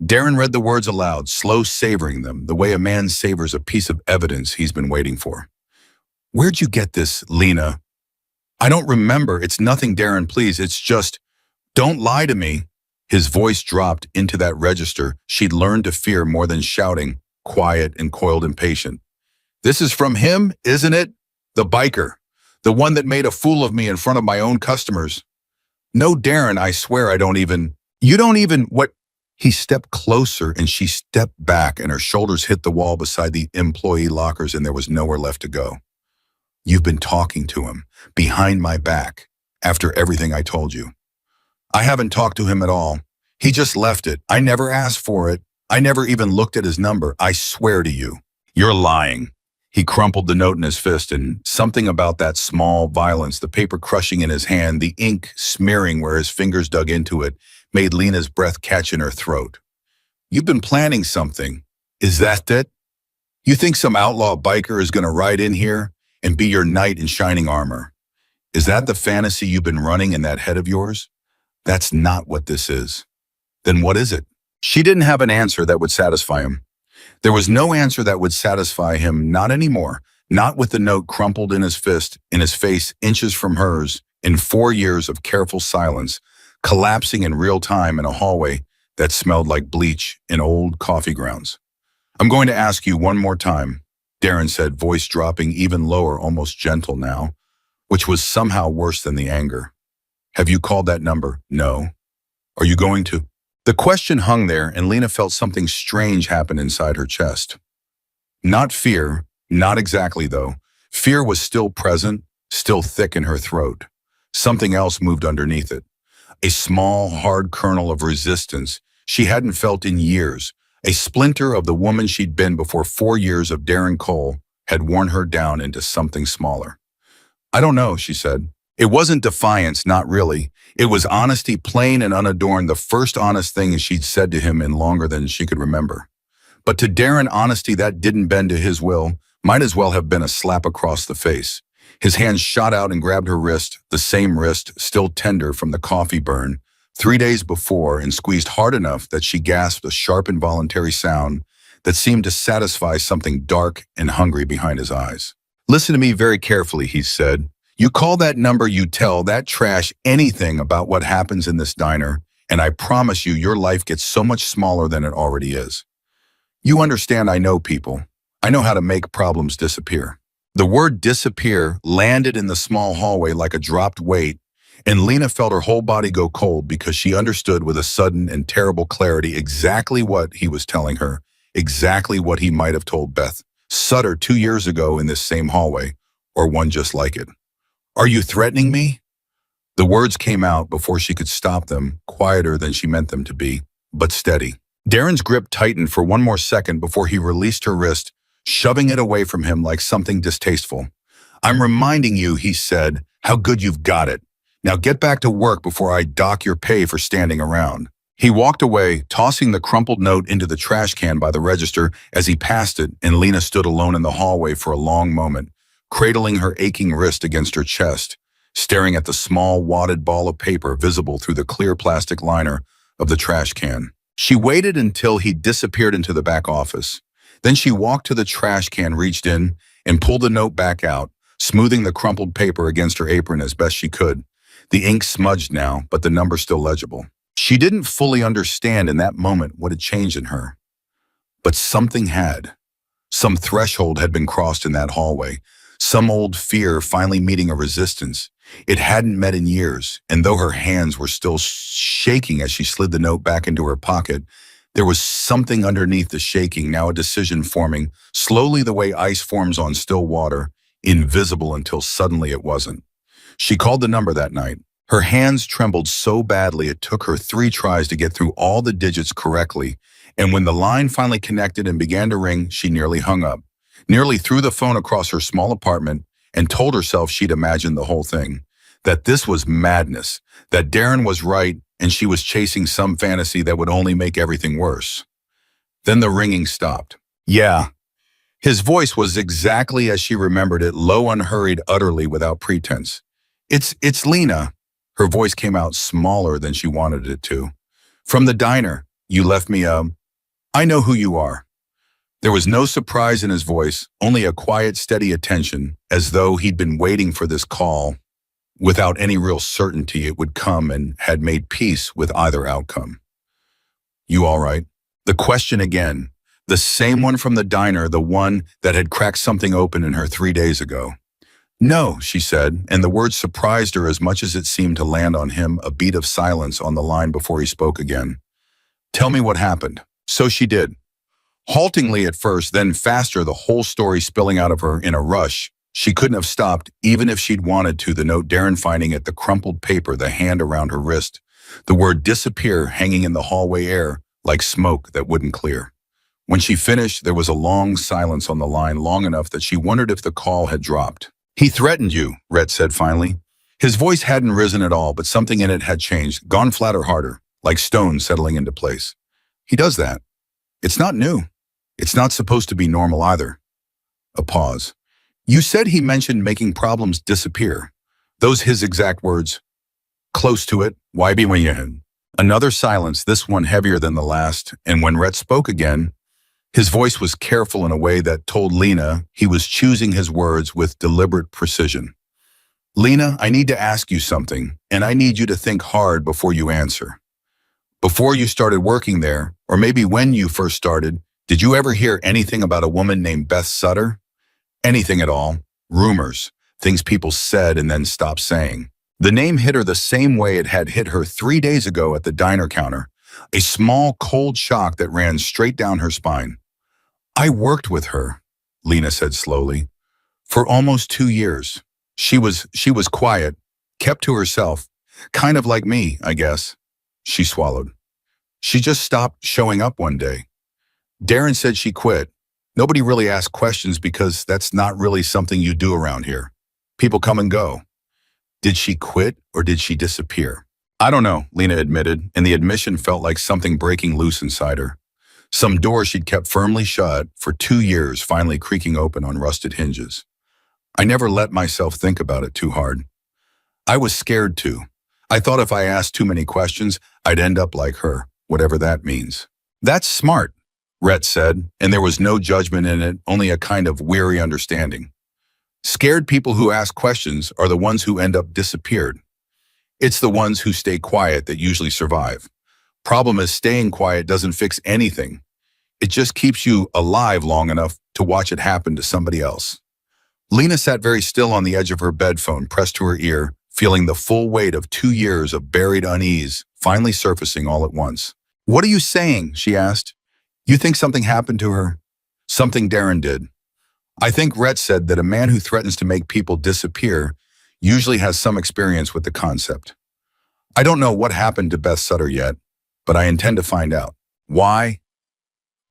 Darren read the words aloud, slow savoring them, the way a man savors a piece of evidence he's been waiting for. "Where'd you get this, Lena?" "I don't remember. It's nothing, Darren, please. It's just, don't lie to me." His voice dropped into that register she'd learned to fear more than shouting, quiet and coiled and patient. "This is from him, isn't it? The biker. The one that made a fool of me in front of my own customers." "No, Darren, I swear I don't even..." "You don't even what?" He stepped closer and she stepped back and her shoulders hit the wall beside the employee lockers and there was nowhere left to go. "You've been talking to him, behind my back, after everything I told you." "I haven't talked to him at all. He just left it. I never asked for it. I never even looked at his number. I swear to you." "You're lying." He crumpled the note in his fist, and something about that small violence, the paper crushing in his hand, the ink smearing where his fingers dug into it, made Lena's breath catch in her throat. "You've been planning something. Is that it? You think some outlaw biker is going to ride in here and be your knight in shining armor? Is that the fantasy you've been running in that head of yours? That's not what this is." "Then what is it?" She didn't have an answer that would satisfy him. There was no answer that would satisfy him, not anymore, not with the note crumpled in his fist, in his face, inches from hers, in 4 years of careful silence, collapsing in real time in a hallway that smelled like bleach and old coffee grounds. "I'm going to ask you one more time," Darren said, voice dropping even lower, almost gentle now, which was somehow worse than the anger. "Have you called that number?" "No." "Are you going to?" The question hung there, and Lena felt something strange happen inside her chest. Not fear, not exactly though. Fear was still present, still thick in her throat. Something else moved underneath it. A small, hard kernel of resistance she hadn't felt in years, a splinter of the woman she'd been before 4 years of Darren Cole had worn her down into something smaller. "I don't know," she said. It wasn't defiance, not really. It was honesty, plain and unadorned, the first honest thing she'd said to him in longer than she could remember. But to Darren, honesty that didn't bend to his will might as well have been a slap across the face. His hand shot out and grabbed her wrist, the same wrist, still tender from the coffee burn, 3 days before, and squeezed hard enough that she gasped a sharp involuntary sound that seemed to satisfy something dark and hungry behind his eyes. "Listen to me very carefully," he said. "You call that number, you tell that trash anything about what happens in this diner, and I promise you your life gets so much smaller than it already is. You understand I know people. I know how to make problems disappear." The word disappear landed in the small hallway like a dropped weight, and Lena felt her whole body go cold because she understood with a sudden and terrible clarity exactly what he was telling her, exactly what he might have told Beth Sutter 2 years ago in this same hallway, or one just like it. "Are you threatening me?" The words came out before she could stop them, quieter than she meant them to be, but steady. Darren's grip tightened for one more second before he released her wrist, shoving it away from him like something distasteful. "I'm reminding you," he said, "how good you've got it. Now get back to work before I dock your pay for standing around." He walked away, tossing the crumpled note into the trash can by the register as he passed it, and Lena stood alone in the hallway for a long moment, cradling her aching wrist against her chest, staring at the small wadded ball of paper visible through the clear plastic liner of the trash can. She waited until he disappeared into the back office. Then she walked to the trash can, reached in, and pulled the note back out, smoothing the crumpled paper against her apron as best she could. The ink smudged now, but the number still legible. She didn't fully understand in that moment what had changed in her. But something had. Some threshold had been crossed in that hallway. Some old fear finally meeting a resistance it hadn't met in years, and though her hands were still shaking as she slid the note back into her pocket, there was something underneath the shaking, now a decision forming, slowly the way ice forms on still water, invisible until suddenly it wasn't. She called the number that night. Her hands trembled so badly it took her 3 tries to get through all the digits correctly, and when the line finally connected and began to ring, she nearly hung up. Nearly threw the phone across her small apartment and told herself she'd imagined the whole thing, that this was madness, that Darren was right and she was chasing some fantasy that would only make everything worse. Then the ringing stopped. Yeah. His voice was exactly as she remembered it, low, unhurried, utterly without pretense. It's Lena. Her voice came out smaller than she wanted it to. From the diner. You left me I know who you are. There was no surprise in his voice, only a quiet, steady attention, as though he'd been waiting for this call, without any real certainty it would come, and had made peace with either outcome. You all right? The question again, the same one from the diner, the one that had cracked something open in her 3 days ago. No, she said, and the words surprised her as much as it seemed to land on him, a beat of silence on the line before he spoke again. Tell me what happened. So she did. Haltingly at first, then faster, the whole story spilling out of her in a rush. She couldn't have stopped, even if she'd wanted to, the note Darren finding it, the crumpled paper, the hand around her wrist, the word disappear hanging in the hallway air like smoke that wouldn't clear. When she finished, there was a long silence on the line, long enough that she wondered if the call had dropped. He threatened you, Rhett said finally. His voice hadn't risen at all, but something in it had changed, gone flatter, harder, like stone settling into place. He does that. It's not new. It's not supposed to be normal either. A pause. You said he mentioned making problems disappear. Those his exact words. Close to it. Why be when you had? Another silence, this one heavier than the last, and when Rhett spoke again, his voice was careful in a way that told Lena he was choosing his words with deliberate precision. Lena, I need to ask you something, and I need you to think hard before you answer. Before you started working there, or maybe when you first started, did you ever hear anything about a woman named Beth Sutter? Anything at all? Rumors, things people said and then stopped saying. The name hit her the same way it had hit her 3 days ago at the diner counter, a small, cold shock that ran straight down her spine. I worked with her, Lena said slowly, for almost 2 years. She was quiet, kept to herself, kind of like me, I guess. She swallowed. She just stopped showing up one day. Darren said she quit. Nobody really asked questions because that's not really something you do around here. People come and go. Did she quit or did she disappear? I don't know, Lena admitted, and the admission felt like something breaking loose inside her. Some door she'd kept firmly shut for 2 years finally creaking open on rusted hinges. I never let myself think about it too hard. I was scared to. I thought if I asked too many questions, I'd end up like her, whatever that means. That's smart, Rhett said, and there was no judgment in it, only a kind of weary understanding. Scared people who ask questions are the ones who end up disappeared. It's the ones who stay quiet that usually survive. Problem is, staying quiet doesn't fix anything. It just keeps you alive long enough to watch it happen to somebody else. Lena sat very still on the edge of her bed, phone pressed to her ear, feeling the full weight of 2 years of buried unease finally surfacing all at once. What are you saying? She asked. You think something happened to her? Something Darren did. I think Rhett said that a man who threatens to make people disappear usually has some experience with the concept. I don't know what happened to Beth Sutter yet, but I intend to find out. Why?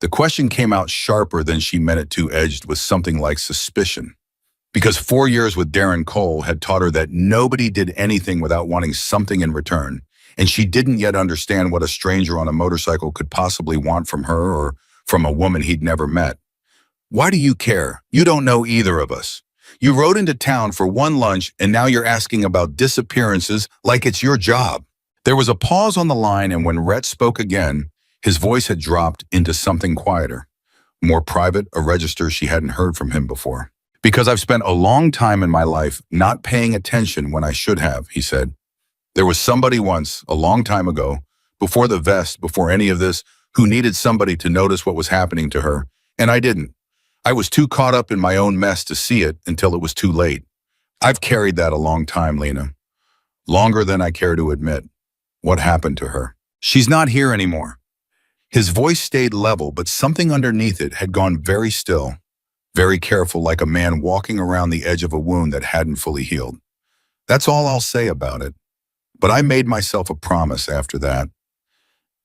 The question came out sharper than she meant it to, edged with something like suspicion. Because 4 years with Darren Cole had taught her that nobody did anything without wanting something in return, and she didn't yet understand what a stranger on a motorcycle could possibly want from her or from a woman he'd never met. Why do you care? You don't know either of us. You rode into town for one lunch and now you're asking about disappearances like it's your job. There was a pause on the line, and when Rhett spoke again, his voice had dropped into something quieter, more private, a register she hadn't heard from him before. Because I've spent a long time in my life not paying attention when I should have, he said. There was somebody once, a long time ago, before the vest, before any of this, who needed somebody to notice what was happening to her, and I didn't. I was too caught up in my own mess to see it until it was too late. I've carried that a long time, Lena. Longer than I care to admit. What happened to her? She's not here anymore. His voice stayed level, but something underneath it had gone very still, very careful, like a man walking around the edge of a wound that hadn't fully healed. That's all I'll say about it. But I made myself a promise after that.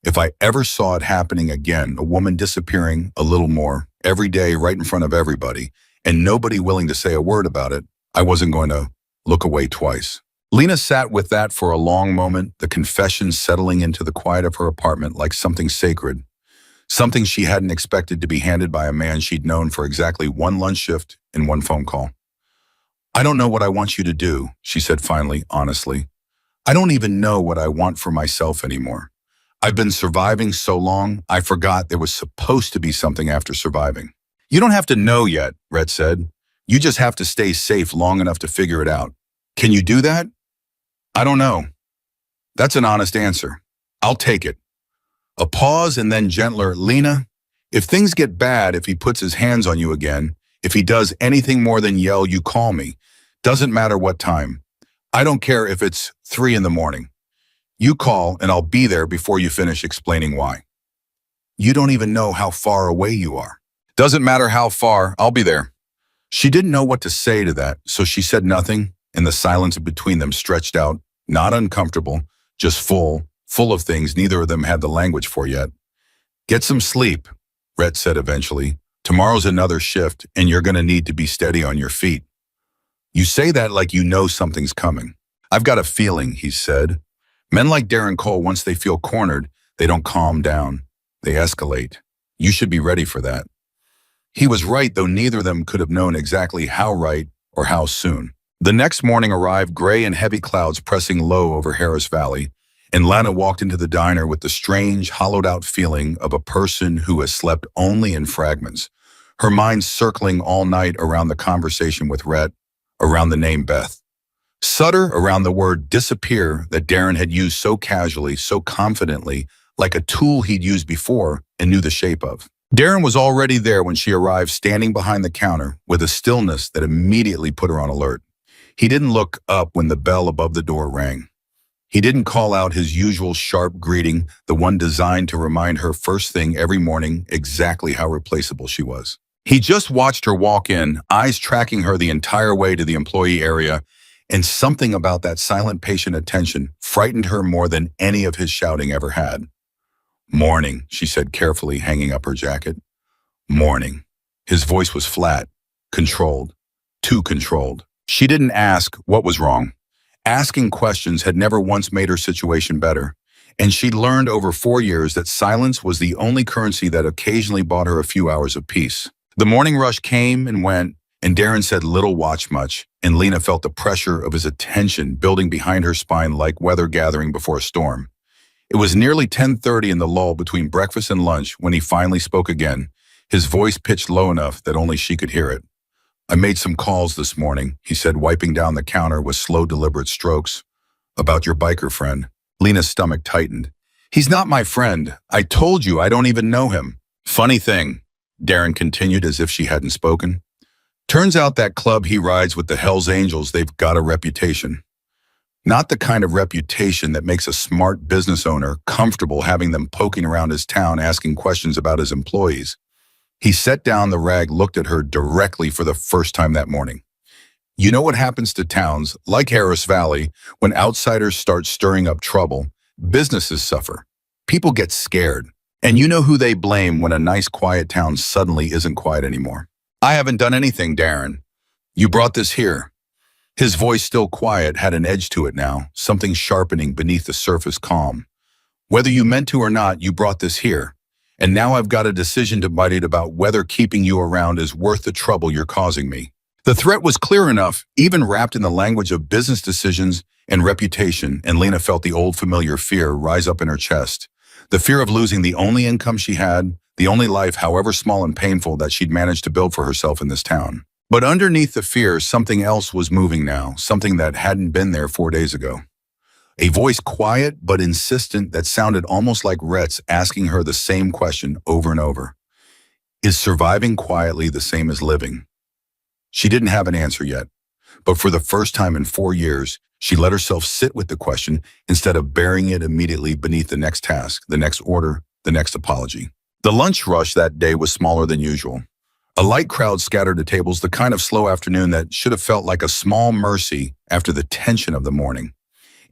If I ever saw it happening again, a woman disappearing a little more, every day right in front of everybody, and nobody willing to say a word about it, I wasn't going to look away twice. Lena sat with that for a long moment, the confession settling into the quiet of her apartment like something sacred, something she hadn't expected to be handed by a man she'd known for exactly one lunch shift and one phone call. "I don't know what I want you to do," she said finally, honestly. "I don't even know what I want for myself anymore. I've been surviving so long, I forgot there was supposed to be something after surviving." "You don't have to know yet," Rhett said. "You just have to stay safe long enough to figure it out. Can you do that?" "I don't know." That's an honest answer. I'll take it. A pause and then gentler, "Lena, if things get bad, if he puts his hands on you again, if he does anything more than yell, you call me. Doesn't matter what time. I don't care if it's 3 in the morning. You call and I'll be there before you finish explaining why. You don't even know how far away you are." "Doesn't matter how far, I'll be there." She didn't know what to say to that, so she said nothing, and the silence between them stretched out, not uncomfortable, just full of things neither of them had the language for yet. "Get some sleep," Rhett said eventually. "Tomorrow's another shift, and you're going to need to be steady on your feet." "You say that like you know something's coming." "I've got a feeling," he said. "Men like Darren Cole, once they feel cornered, they don't calm down. They escalate. You should be ready for that." He was right, though neither of them could have known exactly how right or how soon. The next morning arrived, gray and heavy clouds pressing low over Harris Valley, and Lana walked into the diner with the strange, hollowed-out feeling of a person who has slept only in fragments, her mind circling all night around the conversation with Rhett, around the name Beth. Sutter around the word disappear that Darren had used so casually, so confidently, like a tool he'd used before and knew the shape of. Darren was already there when she arrived, standing behind the counter with a stillness that immediately put her on alert. He didn't look up when the bell above the door rang. He didn't call out his usual sharp greeting, the one designed to remind her first thing every morning exactly how replaceable she was. He just watched her walk in, eyes tracking her the entire way to the employee area, and something about that silent, patient attention frightened her more than any of his shouting ever had. "Morning," she said carefully, hanging up her jacket. "Morning." His voice was flat, controlled, too controlled. She didn't ask what was wrong. Asking questions had never once made her situation better, and she'd learned over 4 years that silence was the only currency that occasionally bought her a few hours of peace. The morning rush came and went, and Darren said little, watch much, and Lena felt the pressure of his attention building behind her spine like weather gathering before a storm. It was nearly 10:30 in the lull between breakfast and lunch when he finally spoke again, his voice pitched low enough that only she could hear it. "I made some calls this morning," he said, wiping down the counter with slow, deliberate strokes. "About your biker friend." Lena's stomach tightened. "He's not my friend. I told you I don't even know him." "Funny thing," Darren continued as if she hadn't spoken. "Turns out that club he rides with the Hells Angels, they've got a reputation. Not the kind of reputation that makes a smart business owner comfortable having them poking around his town asking questions about his employees." He set down the rag, looked at her directly for the first time that morning. "You know what happens to towns, like Harris Valley, when outsiders start stirring up trouble? Businesses suffer. People get scared. And you know who they blame when a nice, quiet town suddenly isn't quiet anymore." "I haven't done anything, Darren. You brought this here." His voice, still quiet, had an edge to it now, something sharpening beneath the surface calm. "Whether you meant to or not, you brought this here. And now I've got a decision to make about whether keeping you around is worth the trouble you're causing me." The threat was clear enough, even wrapped in the language of business decisions and reputation, and Lena felt the old familiar fear rise up in her chest. The fear of losing the only income she had, the only life, however small and painful, that she'd managed to build for herself in this town. But underneath the fear, something else was moving now, something that hadn't been there 4 days ago. A voice, quiet but insistent, that sounded almost like Rhett's, asking her the same question over and over. Is surviving quietly the same as living? She didn't have an answer yet, but for the first time in 4 years, she let herself sit with the question instead of burying it immediately beneath the next task, the next order, the next apology. The lunch rush that day was smaller than usual. A light crowd scattered at tables, the kind of slow afternoon that should have felt like a small mercy after the tension of the morning.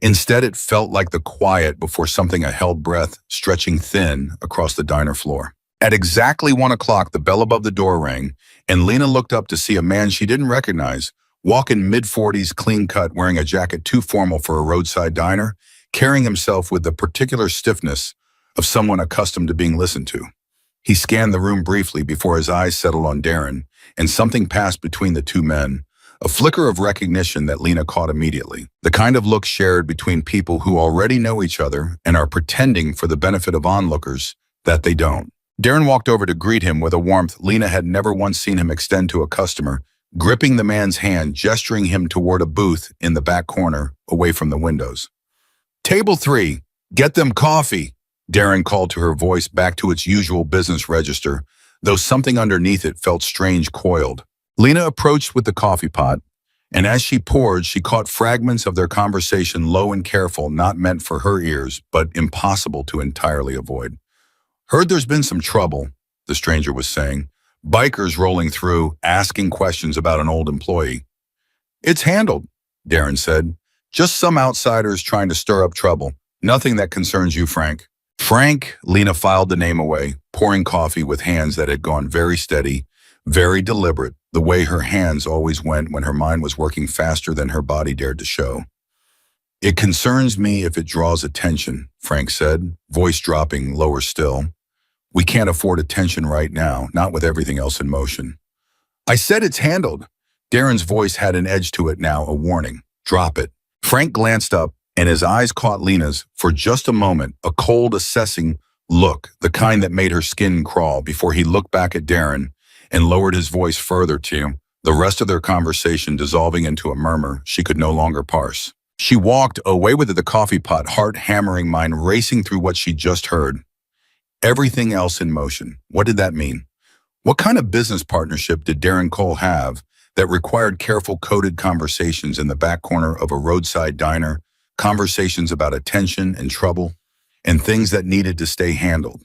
Instead, it felt like the quiet before something, a held breath, stretching thin across the diner floor. At exactly 1 o'clock, the bell above the door rang, and Lena looked up to see a man she didn't recognize, Walking mid-40s, clean-cut, wearing a jacket too formal for a roadside diner, carrying himself with the particular stiffness of someone accustomed to being listened to. He scanned the room briefly before his eyes settled on Darren, and something passed between the two men, a flicker of recognition that Lena caught immediately. The kind of look shared between people who already know each other and are pretending for the benefit of onlookers that they don't. Darren walked over to greet him with a warmth Lena had never once seen him extend to a customer, gripping the man's hand, gesturing him toward a booth in the back corner, away from the windows. "Table 3, get them coffee," Darren called to her voice back to its usual business register, though something underneath it felt strange, coiled. Lena approached with the coffee pot, and as she poured, she caught fragments of their conversation, low and careful, not meant for her ears, but impossible to entirely avoid. "Heard there's been some trouble," the stranger was saying. "Bikers rolling through, asking questions about an old employee." "It's handled," Darren said. "Just some outsiders trying to stir up trouble. Nothing that concerns you, Frank." Frank, Lena filed the name away, pouring coffee with hands that had gone very steady, very deliberate, the way her hands always went when her mind was working faster than her body dared to show. "It concerns me if it draws attention," Frank said, voice dropping lower still. "We can't afford attention right now, not with everything else in motion." "I said it's handled." Darren's voice had an edge to it now, a warning. "Drop it." Frank glanced up, and his eyes caught Lena's for just a moment, a cold, assessing look, the kind that made her skin crawl, before he looked back at Darren and lowered his voice further to the rest of their conversation dissolving into a murmur she could no longer parse. She walked away with the coffee pot, heart hammering, mind racing through what she'd just heard. Everything else in motion. What did that mean? What kind of business partnership did Darren Cole have that required careful coded conversations in the back corner of a roadside diner, conversations about attention and trouble, and things that needed to stay handled?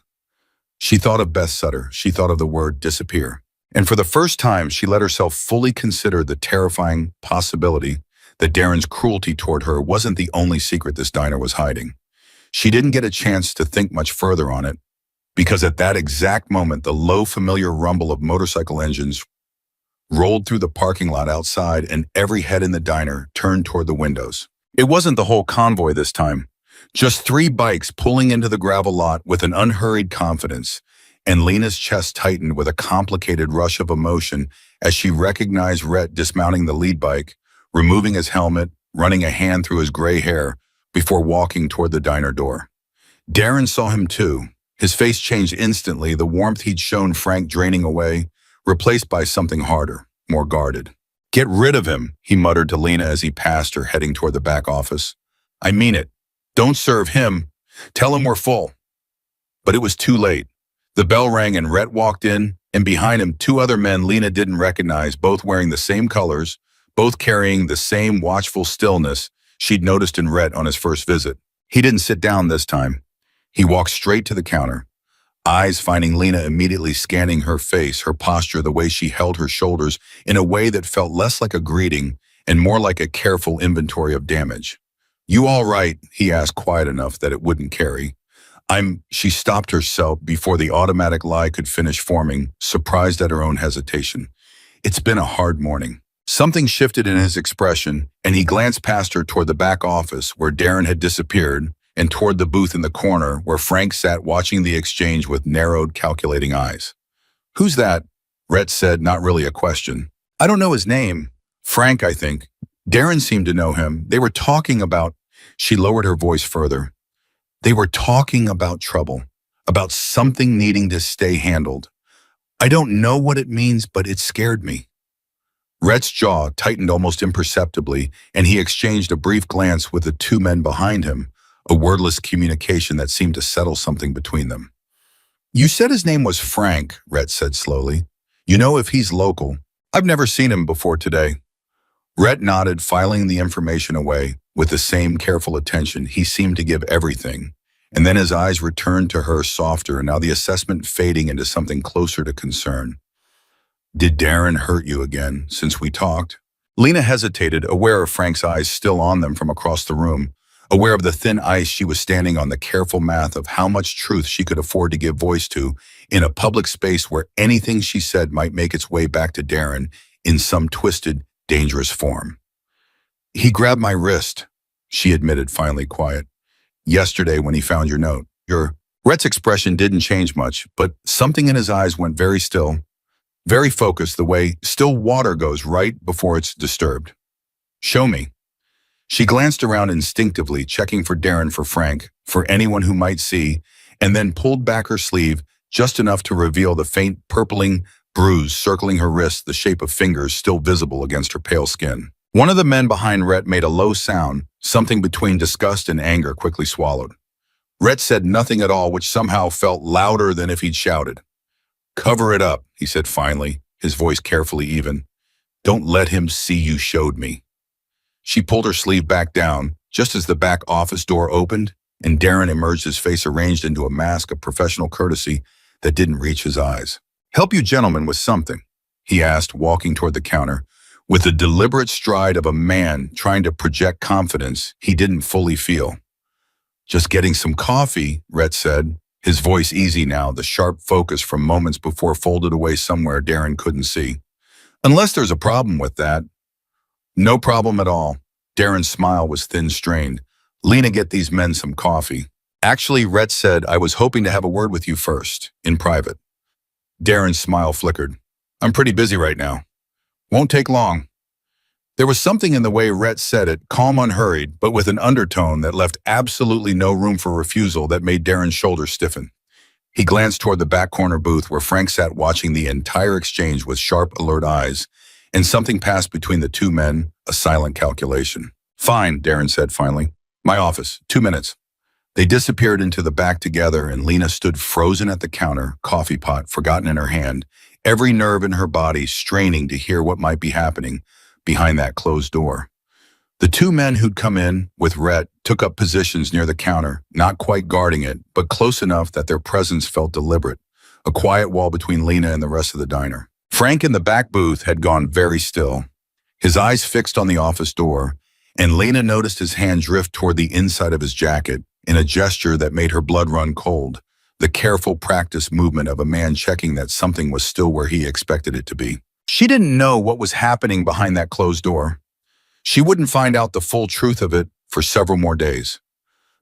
She thought of Beth Sutter. She thought of the word disappear. And for the first time, she let herself fully consider the terrifying possibility that Darren's cruelty toward her wasn't the only secret this diner was hiding. She didn't get a chance to think much further on it, because at that exact moment, the low, familiar rumble of motorcycle engines rolled through the parking lot outside, and every head in the diner turned toward the windows. It wasn't the whole convoy this time. Just 3 bikes pulling into the gravel lot with an unhurried confidence, and Lena's chest tightened with a complicated rush of emotion as she recognized Rhett dismounting the lead bike, removing his helmet, running a hand through his gray hair before walking toward the diner door. Darren saw him too. His face changed instantly, the warmth he'd shown Frank draining away, replaced by something harder, more guarded. "Get rid of him," he muttered to Lena as he passed her, heading toward the back office. "I mean it. Don't serve him. Tell him we're full." But it was too late. The bell rang and Rhett walked in, and behind him 2 other men Lena didn't recognize, both wearing the same colors, both carrying the same watchful stillness she'd noticed in Rhett on his first visit. He didn't sit down this time. He walked straight to the counter, eyes finding Lena, immediately scanning her face, her posture, the way she held her shoulders in a way that felt less like a greeting and more like a careful inventory of damage. "You all right?" he asked, quiet enough that it wouldn't carry. She stopped herself before the automatic lie could finish forming, surprised at her own hesitation. "It's been a hard morning." Something shifted in his expression, and he glanced past her toward the back office where Darren had disappeared, and toward the booth in the corner where Frank sat watching the exchange with narrowed, calculating eyes. "Who's that?" Rhett said, not really a question. "I don't know his name. Frank, I think." Darren seemed to know him. They were talking about... She lowered her voice further. "They were talking about trouble, about something needing to stay handled. I don't know what it means, but it scared me." Rhett's jaw tightened almost imperceptibly, and he exchanged a brief glance with the 2 men behind him, a wordless communication that seemed to settle something between them. "You said his name was Frank," Rhett said slowly. "You know if he's local?" "I've never seen him before today." Rhett nodded, filing the information away. With the same careful attention he seemed to give everything, and then his eyes returned to her, softer, now the assessment fading into something closer to concern. "Did Darren hurt you again since we talked?" Lena hesitated, aware of Frank's eyes still on them from across the room, aware of the thin ice she was standing on, the careful math of how much truth she could afford to give voice to in a public space where anything she said might make its way back to Darren in some twisted, dangerous form. He grabbed my wrist, she admitted, finally quiet. Yesterday when he found your note. Rhett's expression didn't change much, but something in his eyes went very still, very focused, the way still water goes right before it's disturbed. Show me. She glanced around instinctively, checking for Darren, for Frank, for anyone who might see, and then pulled back her sleeve just enough to reveal the faint purpling bruise circling her wrist, the shape of fingers still visible against her pale skin. One of the men behind Rhett made a low sound, something between disgust and anger, quickly swallowed. Rhett said nothing at all, which somehow felt louder than if he'd shouted. Cover it up, he said finally, his voice carefully even. Don't let him see you showed me. She pulled her sleeve back down, just as the back office door opened, and Darren emerged, his face arranged into a mask of professional courtesy that didn't reach his eyes. Help you gentlemen with something, he asked, walking toward the counter, with the deliberate stride of a man trying to project confidence he didn't fully feel. Just getting some coffee, Rhett said, his voice easy now, the sharp focus from moments before folded away somewhere Darren couldn't see. Unless there's a problem with that. No problem at all. Darren's smile was thin-strained. Lena, get these men some coffee. Actually, Rhett said, I was hoping to have a word with you first, in private. Darren's smile flickered. I'm pretty busy right now. Won't take long. There was something in the way Rhett said it, calm, unhurried, but with an undertone that left absolutely no room for refusal, that made Darren's shoulders stiffen. He glanced toward the back corner booth where Frank sat watching the entire exchange with sharp, alert eyes, and something passed between the two men, a silent calculation. Fine, Darren said finally. My office, 2 minutes. They disappeared into the back together, and Lena stood frozen at the counter, coffee pot forgotten in her hand, every nerve in her body straining to hear what might be happening behind that closed door. The two men who'd come in with Rhett took up positions near the counter, not quite guarding it, but close enough that their presence felt deliberate, a quiet wall between Lena and the rest of the diner. Frank in the back booth had gone very still, his eyes fixed on the office door, and Lena noticed his hand drift toward the inside of his jacket in a gesture that made her blood run cold, the careful, practiced movement of a man checking that something was still where he expected it to be. She didn't know what was happening behind that closed door. She wouldn't find out the full truth of it for several more days.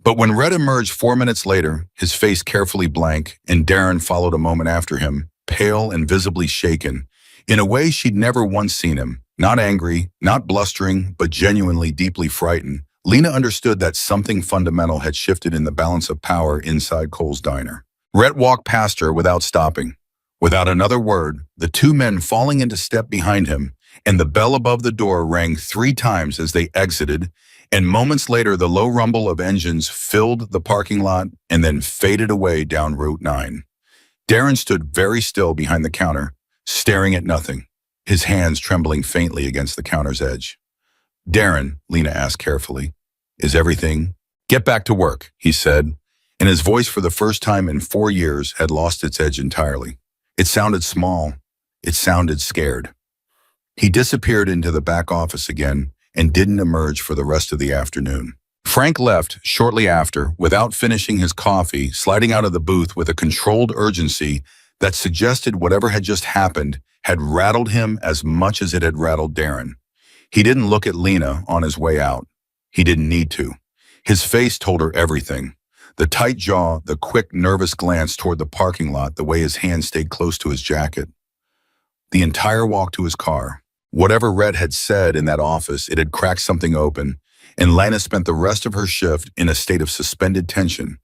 But when Rhett emerged 4 minutes later, his face carefully blank, and Darren followed a moment after him, pale and visibly shaken, in a way she'd never once seen him, not angry, not blustering, but genuinely deeply frightened, Lena understood that something fundamental had shifted in the balance of power inside Cole's diner. Rhett walked past her without stopping. Without another word, the two men falling into step behind him, and the bell above the door rang 3 times as they exited, and moments later the low rumble of engines filled the parking lot and then faded away down Route 9. Darren stood very still behind the counter, staring at nothing, his hands trembling faintly against the counter's edge. Darren, Lena asked carefully, is everything? Get back to work, he said, and his voice for the first time in 4 years had lost its edge entirely. It sounded small. It sounded scared. He disappeared into the back office again and didn't emerge for the rest of the afternoon. Frank left shortly after, without finishing his coffee, sliding out of the booth with a controlled urgency that suggested whatever had just happened had rattled him as much as it had rattled Darren. He didn't look at Lena on his way out. He didn't need to. His face told her everything. The tight jaw, the quick, nervous glance toward the parking lot, the way his hand stayed close to his jacket. The entire walk to his car. Whatever Rhett had said in that office, it had cracked something open, and Lena spent the rest of her shift in a state of suspended tension,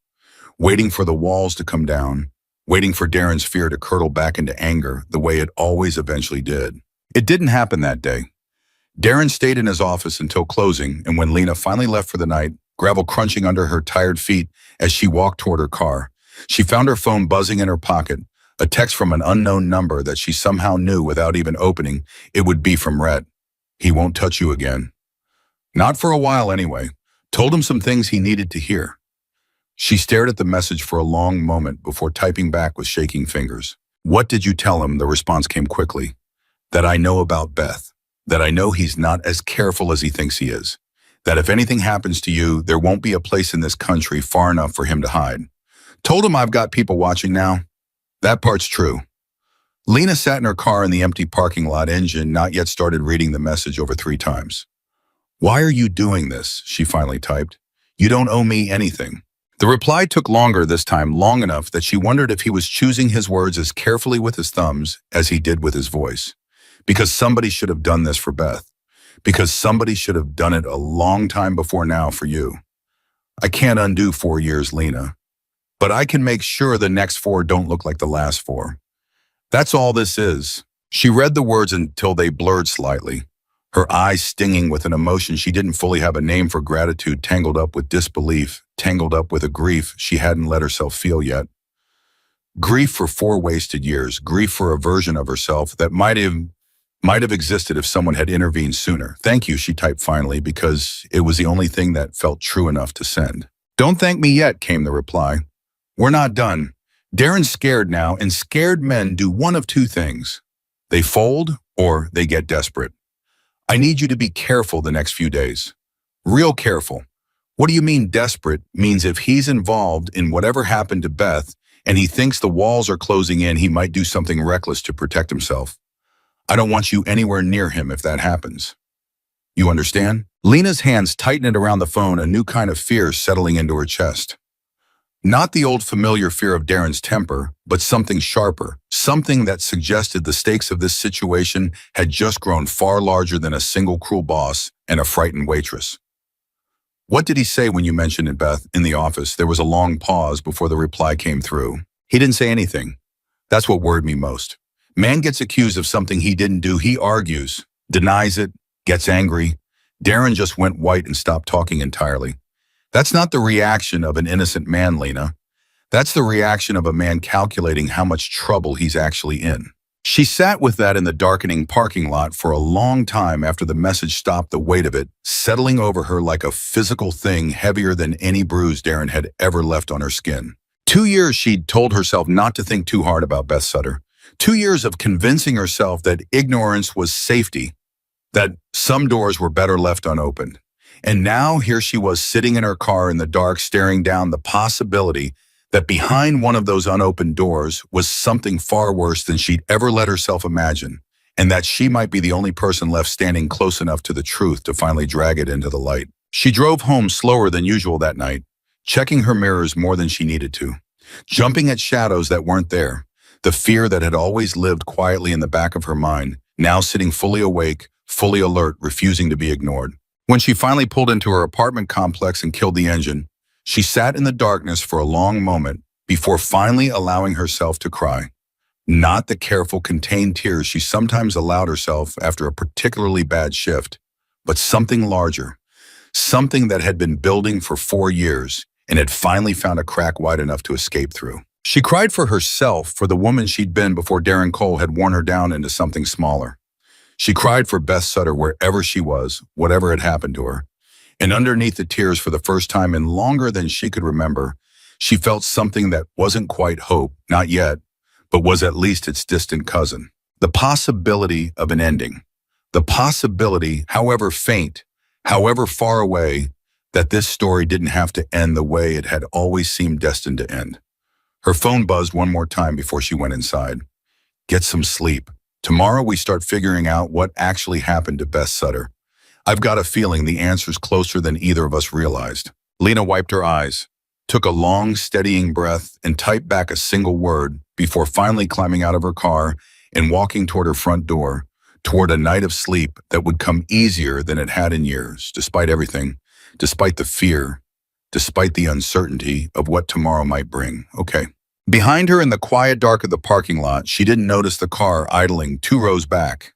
waiting for the walls to come down, waiting for Darren's fear to curdle back into anger the way it always eventually did. It didn't happen that day. Darren stayed in his office until closing, and when Lena finally left for the night, gravel crunching under her tired feet as she walked toward her car, she found her phone buzzing in her pocket, a text from an unknown number that she somehow knew without even opening it would be from Rhett. He won't touch you again. Not for a while anyway. Told him some things he needed to hear. She stared at the message for a long moment before typing back with shaking fingers. What did you tell him? The response came quickly. That I know about Beth. That I know he's not as careful as he thinks he is. That if anything happens to you, there won't be a place in this country far enough for him to hide. Told him I've got people watching now. That part's true. Lena sat in her car in the empty parking lot, engine not yet started, reading the message over 3 times. "Why are you doing this?" she finally typed. "You don't owe me anything." The reply took longer this time, long enough that she wondered if he was choosing his words as carefully with his thumbs as he did with his voice. Because somebody should have done this for Beth. Because somebody should have done it a long time before now for you. I can't undo 4 years, Lena. But I can make sure the next 4 don't look like the last 4. That's all this is. She read the words until they blurred slightly, her eyes stinging with an emotion she didn't fully have a name for: gratitude tangled up with disbelief, tangled up with a grief she hadn't let herself feel yet. Grief for 4 wasted years, grief for a version of herself that might have existed if someone had intervened sooner. "Thank you," she typed finally, because it was the only thing that felt true enough to send. "Don't thank me yet," came the reply. "We're not done." Darren's scared now, and scared men do one of 2 things. They fold or they get desperate. "I need you to be careful the next few days. Real careful." "What do you mean desperate?" Means if he's involved in whatever happened to Beth and he thinks the walls are closing in, he might do something reckless to protect himself. "I don't want you anywhere near him if that happens. You understand?" Lena's hands tightened around the phone, a new kind of fear settling into her chest. Not the old familiar fear of Darren's temper, but something sharper, something that suggested the stakes of this situation had just grown far larger than a single cruel boss and a frightened waitress. "What did he say when you mentioned it, Beth, in the office?" There was a long pause before the reply came through. "He didn't say anything. That's what worried me most. Man gets accused of something he didn't do. He argues, denies it, gets angry. Darren just went white and stopped talking entirely. That's not the reaction of an innocent man, Lena. That's the reaction of a man calculating how much trouble he's actually in." She sat with that in the darkening parking lot for a long time after the message stopped, the weight of it settling over her like a physical thing heavier than any bruise Darren had ever left on her skin. 2 years she'd told herself not to think too hard about Beth Sutter. 2 years of convincing herself that ignorance was safety, that some doors were better left unopened. And now here she was sitting in her car in the dark, staring down the possibility that behind one of those unopened doors was something far worse than she'd ever let herself imagine, and that she might be the only person left standing close enough to the truth to finally drag it into the light. She drove home slower than usual that night, checking her mirrors more than she needed to, jumping at shadows that weren't there, the fear that had always lived quietly in the back of her mind, now sitting fully awake, fully alert, refusing to be ignored. When she finally pulled into her apartment complex and killed the engine, she sat in the darkness for a long moment before finally allowing herself to cry. Not the careful, contained tears she sometimes allowed herself after a particularly bad shift, but something larger, something that had been building for 4 years and had finally found a crack wide enough to escape through. She cried for herself, for the woman she'd been before Darren Cole had worn her down into something smaller. She cried for Beth Sutter wherever she was, whatever had happened to her. And underneath the tears, for the first time in longer than she could remember, she felt something that wasn't quite hope, not yet, but was at least its distant cousin. The possibility of an ending. The possibility, however faint, however far away, that this story didn't have to end the way it had always seemed destined to end. Her phone buzzed one more time before she went inside. "Get some sleep. Tomorrow we start figuring out what actually happened to Beth Sutter. I've got a feeling the answer's closer than either of us realized." Lena wiped her eyes, took a long, steadying breath, and typed back a single word before finally climbing out of her car and walking toward her front door, toward a night of sleep that would come easier than it had in years, despite everything, despite the fear, despite the uncertainty of what tomorrow might bring. Okay. Behind her in the quiet dark of the parking lot, she didn't notice the car idling 2 rows back.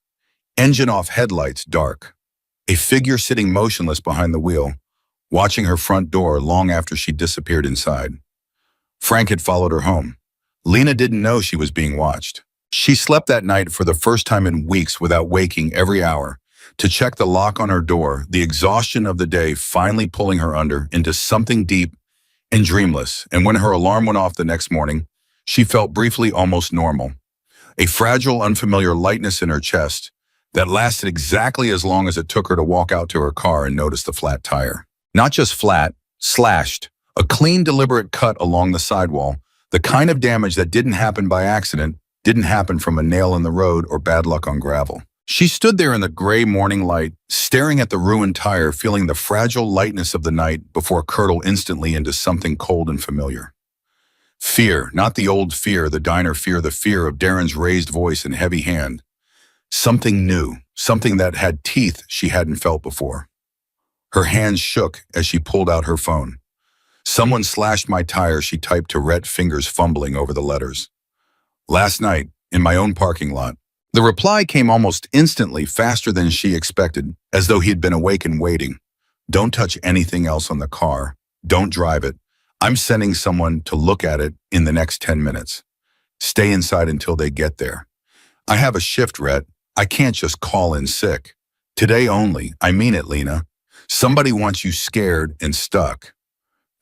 Engine off, headlights dark. A figure sitting motionless behind the wheel, watching her front door long after she disappeared inside. Frank had followed her home. Lena didn't know she was being watched. She slept that night for the first time in weeks without waking every hour to check the lock on her door, the exhaustion of the day finally pulling her under into something deep and dreamless, and when her alarm went off the next morning, she felt briefly almost normal. A fragile, unfamiliar lightness in her chest that lasted exactly as long as it took her to walk out to her car and notice the flat tire. Not just flat, slashed, a clean, deliberate cut along the sidewall, the kind of damage that didn't happen by accident, didn't happen from a nail in the road or bad luck on gravel. She stood there in the gray morning light, staring at the ruined tire, feeling the fragile lightness of the night before curdle instantly into something cold and familiar. Fear, not the old fear, the diner fear, the fear of Darren's raised voice and heavy hand. Something new, something that had teeth she hadn't felt before. Her hands shook as she pulled out her phone. "Someone slashed my tire," she typed to Rhett, fingers fumbling over the letters. "Last night, in my own parking lot." The reply came almost instantly, faster than she expected, as though he'd been awake and waiting. "Don't touch anything else on the car. Don't drive it. I'm sending someone to look at it in the next 10 minutes. Stay inside until they get there. I have a shift, Rhett. I can't just call in sick. Today only. I mean it, Lena. Somebody wants you scared and stuck.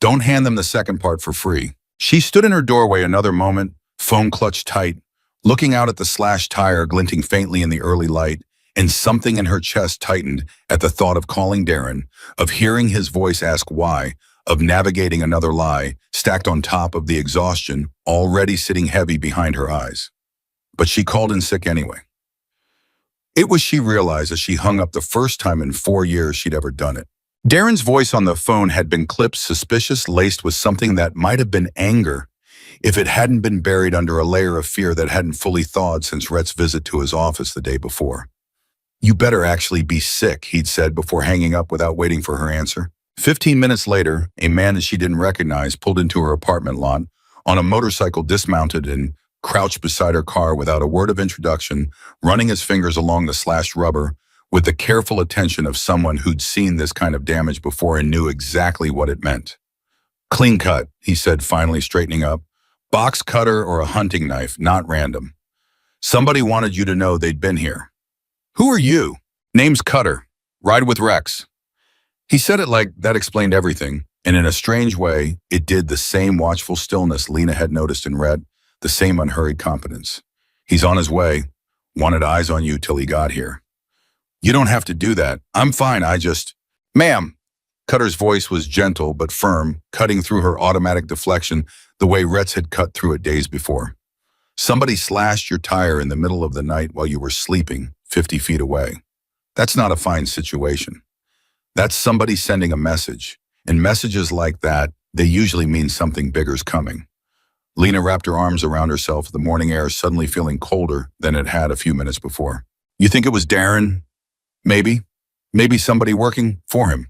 Don't hand them the second part for free." She stood in her doorway another moment, phone clutched tight, looking out at the slashed tire glinting faintly in the early light, and something in her chest tightened at the thought of calling Darren, of hearing his voice ask why, of navigating another lie stacked on top of the exhaustion already sitting heavy behind her eyes. But she called in sick anyway. It was, she realized, as she hung up, the first time in 4 years she'd ever done it. Darren's voice on the phone had been clipped, suspicious, laced with something that might have been anger, if it hadn't been buried under a layer of fear that hadn't fully thawed since Rhett's visit to his office the day before. "You better actually be sick," he'd said before hanging up without waiting for her answer. 15 minutes later, a man that she didn't recognize pulled into her apartment lot on a motorcycle, dismounted and crouched beside her car without a word of introduction, running his fingers along the slashed rubber with the careful attention of someone who'd seen this kind of damage before and knew exactly what it meant. "Clean cut," he said, finally straightening up. "Box cutter or a hunting knife, not random. Somebody wanted you to know they'd been here." "Who are you?" "Name's Cutter. Ride with Rex." He said it like that explained everything, and in a strange way, it did. The same watchful stillness Lena had noticed in Rhett, the same unhurried competence. "He's on his way. Wanted eyes on you till he got here." "You don't have to do that. I'm fine, I just—" "Ma'am." Cutter's voice was gentle but firm, cutting through her automatic deflection the way Rhett's had cut through it days before. "Somebody slashed your tire in the middle of the night while you were sleeping 50 feet away. That's not a fine situation. That's somebody sending a message, and messages like that, they usually mean something bigger's coming." Lena wrapped her arms around herself, the morning air suddenly feeling colder than it had a few minutes before. "You think it was Darren? Maybe. Maybe somebody working for him."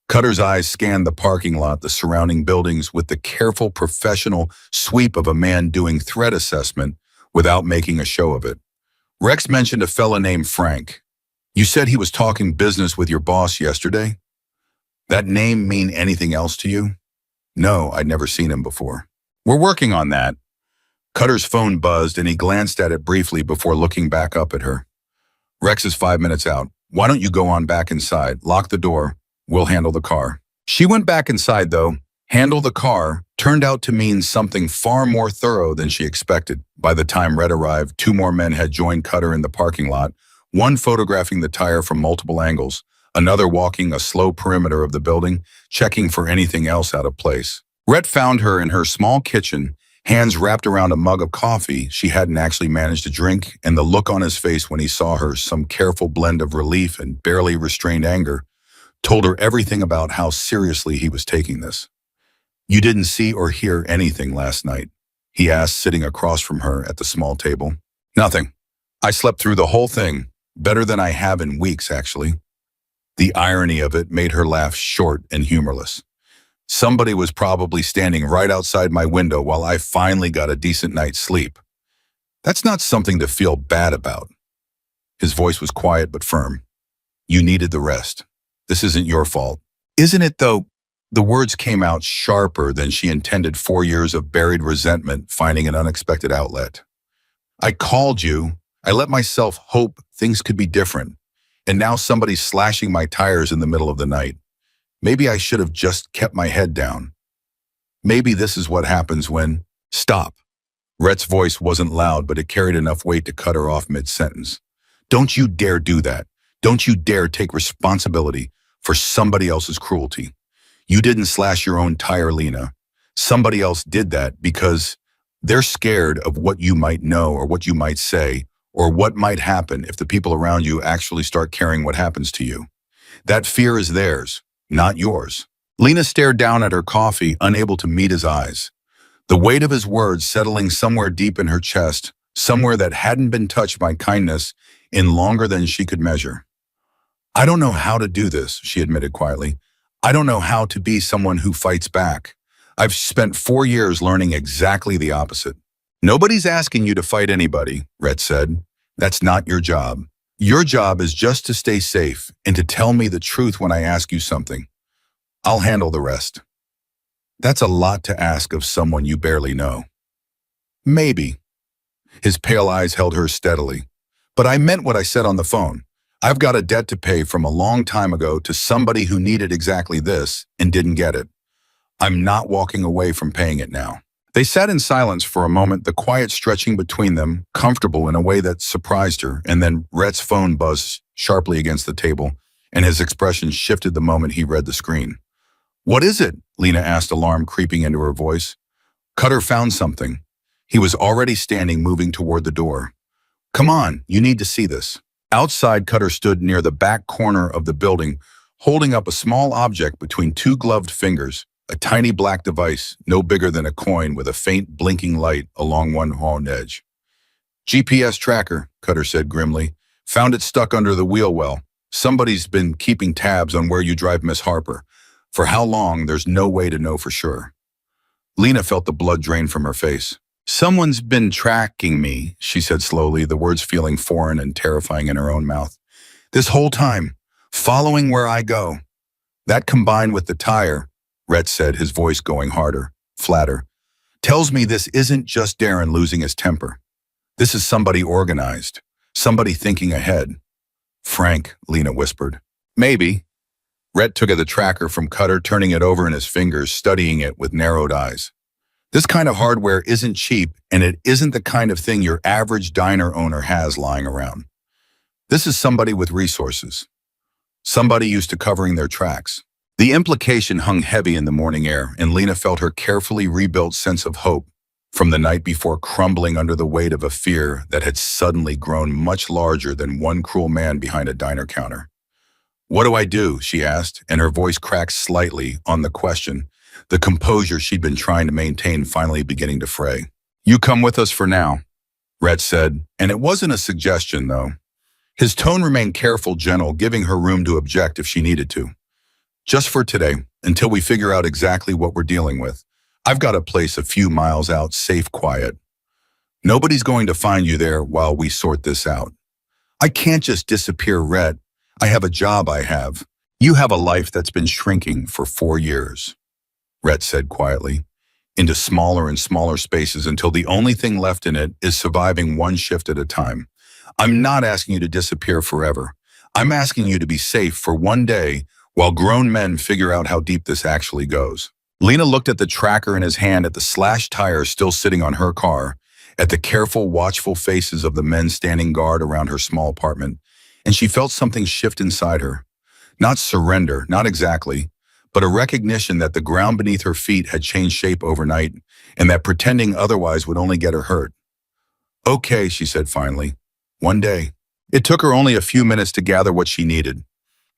Cutter's eyes scanned the parking lot, the surrounding buildings, with the careful, professional sweep of a man doing threat assessment without making a show of it. "Rex mentioned a fella named Frank. You said he was talking business with your boss yesterday? That name mean anything else to you?" "No, I'd never seen him before." "We're working on that." Cutter's phone buzzed and he glanced at it briefly before looking back up at her. "Rex is 5 minutes out. Why don't you go on back inside, lock the door, we'll handle the car." She went back inside though. Handle the car turned out to mean something far more thorough than she expected. By the time Red arrived, 2 more men had joined Cutter in the parking lot, one photographing the tire from multiple angles, another walking a slow perimeter of the building, checking for anything else out of place. Rhett found her in her small kitchen, hands wrapped around a mug of coffee she hadn't actually managed to drink, and the look on his face when he saw her, some careful blend of relief and barely restrained anger, told her everything about how seriously he was taking this. "You didn't see or hear anything last night?" he asked, sitting across from her at the small table. "Nothing. I slept through the whole thing, better than I have in weeks, actually." The irony of it made her laugh short and humorless. "Somebody was probably standing right outside my window while I finally got a decent night's sleep. That's not something to feel bad about." His voice was quiet but firm. "You needed the rest. This isn't your fault." "Isn't it, though?" The words came out sharper than she intended, 4 years of buried resentment finding an unexpected outlet. "I called you. I let myself hope things could be different. And now somebody's slashing my tires in the middle of the night. Maybe I should have just kept my head down. Maybe this is what happens when—" "Stop." Rhett's voice wasn't loud, but it carried enough weight to cut her off mid-sentence. "Don't you dare do that. Don't you dare take responsibility for somebody else's cruelty. You didn't slash your own tire, Lena. Somebody else did that because They're scared of what you might know or what you might say or what might happen if the people around you actually start caring what happens to you. That fear is theirs, not yours. Lena stared down at her coffee, unable to meet his eyes. The weight of his words settling somewhere deep in her chest, somewhere that hadn't been touched by kindness in longer than she could measure. I don't know how to do this, she admitted quietly. I don't know how to be someone who fights back. I've spent 4 years learning exactly the opposite. Nobody's asking you to fight anybody, Rhett said. That's not your job. Your job is just to stay safe and to tell me the truth when I ask you something. I'll handle the rest. That's a lot to ask of someone you barely know. Maybe. His pale eyes held hers steadily. But I meant what I said on the phone. I've got a debt to pay from a long time ago to somebody who needed exactly this and didn't get it. I'm not walking away from paying it now. They sat in silence for a moment, the quiet stretching between them, comfortable in a way that surprised her, and then Rhett's phone buzzed sharply against the table, and his expression shifted the moment he read the screen. What is it? Lena asked, alarm creeping into her voice. Cutter found something. He was already standing, moving toward the door. Come on, you need to see this. Outside, Cutter stood near the back corner of the building, holding up a small object between two gloved fingers, a tiny black device, no bigger than a coin with a faint blinking light along one horn edge. GPS tracker, Cutter said grimly. Found it stuck under the wheel well. Somebody's been keeping tabs on where you drive Miss Harper. For how long, there's no way to know for sure. Lena felt the blood drain from her face. Someone's been tracking me, she said slowly, the words feeling foreign and terrifying in her own mouth. This whole time, following where I go. That combined with the tire, Rhett said, his voice going harder, flatter, tells me this isn't just Darren losing his temper. This is somebody organized, somebody thinking ahead. Frank, Lena whispered. Maybe. Rhett took the tracker from Cutter, turning it over in his fingers, studying it with narrowed eyes. This kind of hardware isn't cheap, and it isn't the kind of thing your average diner owner has lying around. This is somebody with resources. Somebody used to covering their tracks. The implication hung heavy in the morning air, and Lena felt her carefully rebuilt sense of hope from the night before crumbling under the weight of a fear that had suddenly grown much larger than one cruel man behind a diner counter. What do I do? She asked, and her voice cracked slightly on the question, the composure she'd been trying to maintain finally beginning to fray. You come with us for now, Rhett said, and it wasn't a suggestion, though. His tone remained careful, gentle, giving her room to object if she needed to. Just for today, until we figure out exactly what we're dealing with. I've got a place a few miles out, safe, quiet. Nobody's going to find you there while we sort this out. I can't just disappear, Rhett. I have a job I have. You have a life that's been shrinking for 4 years, Rhett said quietly, into smaller and smaller spaces until the only thing left in it is surviving one shift at a time. I'm not asking you to disappear forever. I'm asking you to be safe for one day while grown men figure out how deep this actually goes. Lena looked at the tracker in his hand, at the slashed tire still sitting on her car, at the careful, watchful faces of the men standing guard around her small apartment, and she felt something shift inside her. Not surrender, not exactly, but a recognition that the ground beneath her feet had changed shape overnight and that pretending otherwise would only get her hurt. Okay, she said finally. One day. It took her only a few minutes to gather what she needed.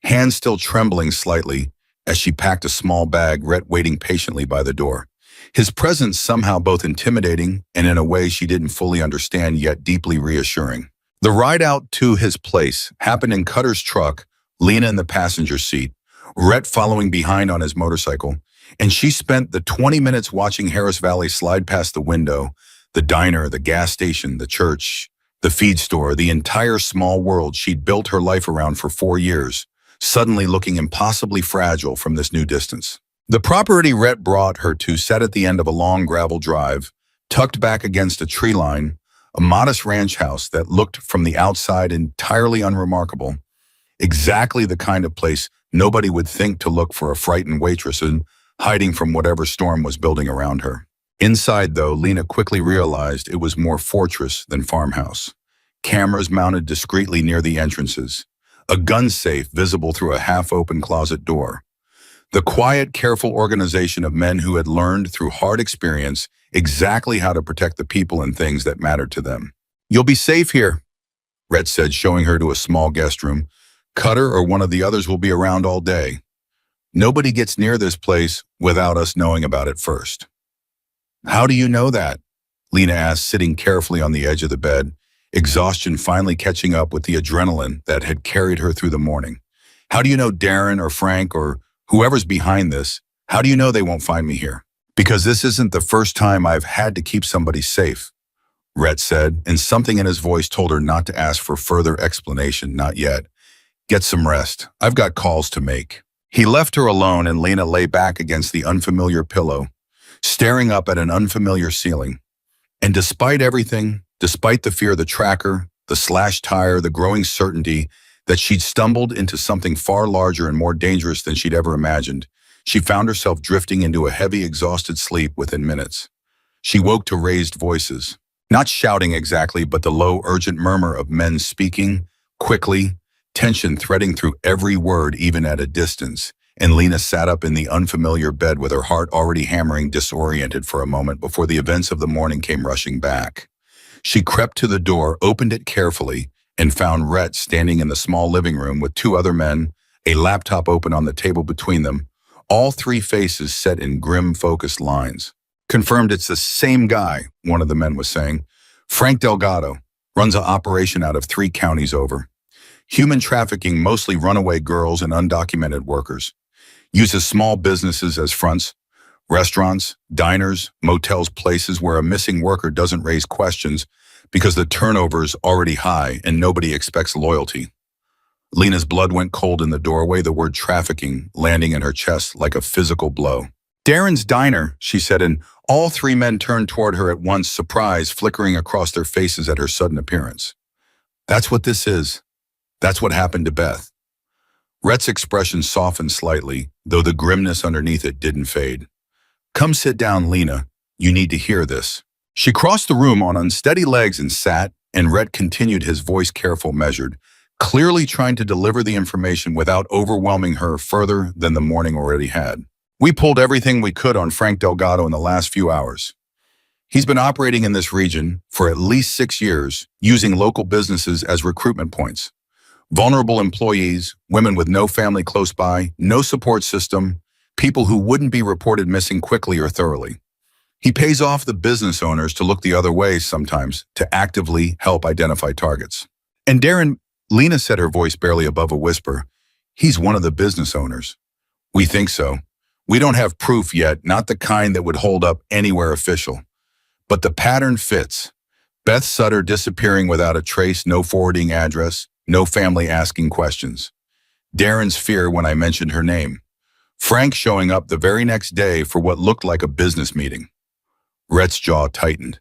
Hands still trembling slightly as she packed a small bag, Rhett waiting patiently by the door. His presence somehow both intimidating and in a way she didn't fully understand yet deeply reassuring. The ride out to his place happened in Cutter's truck, Lena in the passenger seat, Rhett following behind on his motorcycle, and she spent the 20 minutes watching Harris Valley slide past the window, the diner, the gas station, the church, the feed store, the entire small world she'd built her life around for 4 years, suddenly looking impossibly fragile from this new distance. The property Rhett brought her to sat at the end of a long gravel drive, tucked back against a tree line, a modest ranch house that looked from the outside entirely unremarkable, exactly the kind of place nobody would think to look for a frightened waitress in, hiding from whatever storm was building around her. Inside, though, Lena quickly realized it was more fortress than farmhouse. Cameras mounted discreetly near the entrances, a gun safe visible through a half-open closet door. The quiet, careful organization of men who had learned through hard experience exactly how to protect the people and things that matter to them. "You'll be safe here," Rhett said, showing her to a small guest room. "Cutter or one of the others will be around all day. Nobody gets near this place without us knowing about it first." "How do you know that?" Lena asked, sitting carefully on the edge of the bed, exhaustion finally catching up with the adrenaline that had carried her through the morning. "How do you know Darren or Frank or whoever's behind this? How do you know they won't find me here?" "Because this isn't the first time I've had to keep somebody safe," Rhett said, and something in his voice told her not to ask for further explanation, not yet. "Get some rest. I've got calls to make." He left her alone and Lena lay back against the unfamiliar pillow, staring up at an unfamiliar ceiling. And despite everything, despite the fear of the tracker, the slashed tire, the growing certainty that she'd stumbled into something far larger and more dangerous than she'd ever imagined, she found herself drifting into a heavy, exhausted sleep within minutes. She woke to raised voices. Not shouting exactly, but the low, urgent murmur of men speaking, quickly, tension threading through every word even at a distance, and Lena sat up in the unfamiliar bed with her heart already hammering, disoriented for a moment before the events of the morning came rushing back. She crept to the door, opened it carefully, and found Rhett standing in the small living room with two other men, a laptop open on the table between them, all three faces set in grim, focused lines. "Confirmed it's the same guy," one of the men was saying. "Frank Delgado, runs an operation out of 3 counties over. Human trafficking, mostly runaway girls and undocumented workers. Uses small businesses as fronts, restaurants, diners, motels, places where a missing worker doesn't raise questions because the turnover's already high and nobody expects loyalty." Lena's blood went cold in the doorway, the word trafficking landing in her chest like a physical blow. "Darren's Diner," she said, and all 3 men turned toward her at once, surprise flickering across their faces at her sudden appearance. "That's what this is. That's what happened to Beth." Rhett's expression softened slightly, though the grimness underneath it didn't fade. "Come sit down, Lena. You need to hear this." She crossed the room on unsteady legs and sat, and Rhett continued, his voice careful, measured, clearly trying to deliver the information without overwhelming her further than the morning already had. "We pulled everything we could on Frank Delgado in the last few hours. He's been operating in this region for at least 6 years, using local businesses as recruitment points. Vulnerable employees, women with no family close by, no support system, people who wouldn't be reported missing quickly or thoroughly. He pays off the business owners to look the other way sometimes, to actively help identify targets. And Darren," Lena said, her voice barely above a whisper, "he's one of the business owners." "We think so. We don't have proof yet, not the kind that would hold up anywhere official. But the pattern fits. Beth Sutter disappearing without a trace, no forwarding address, no family asking questions. Darren's fear when I mentioned her name. Frank showing up the very next day for what looked like a business meeting." Rhett's jaw tightened.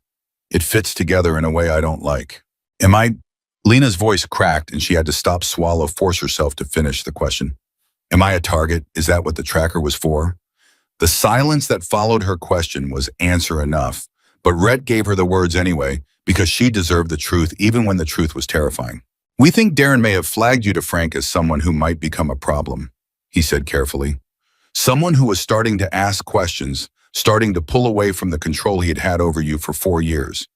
"It fits together in a way I don't like." "Am I—" Lena's voice cracked and she had to stop, swallow, force herself to finish the question. "Am I a target? Is that what the tracker was for?" The silence that followed her question was answer enough, but Rhett gave her the words anyway because she deserved the truth even when the truth was terrifying. "We think Darren may have flagged you to Frank as someone who might become a problem," he said carefully. "Someone who was starting to ask questions, starting to pull away from the control he had had over you for 4 years.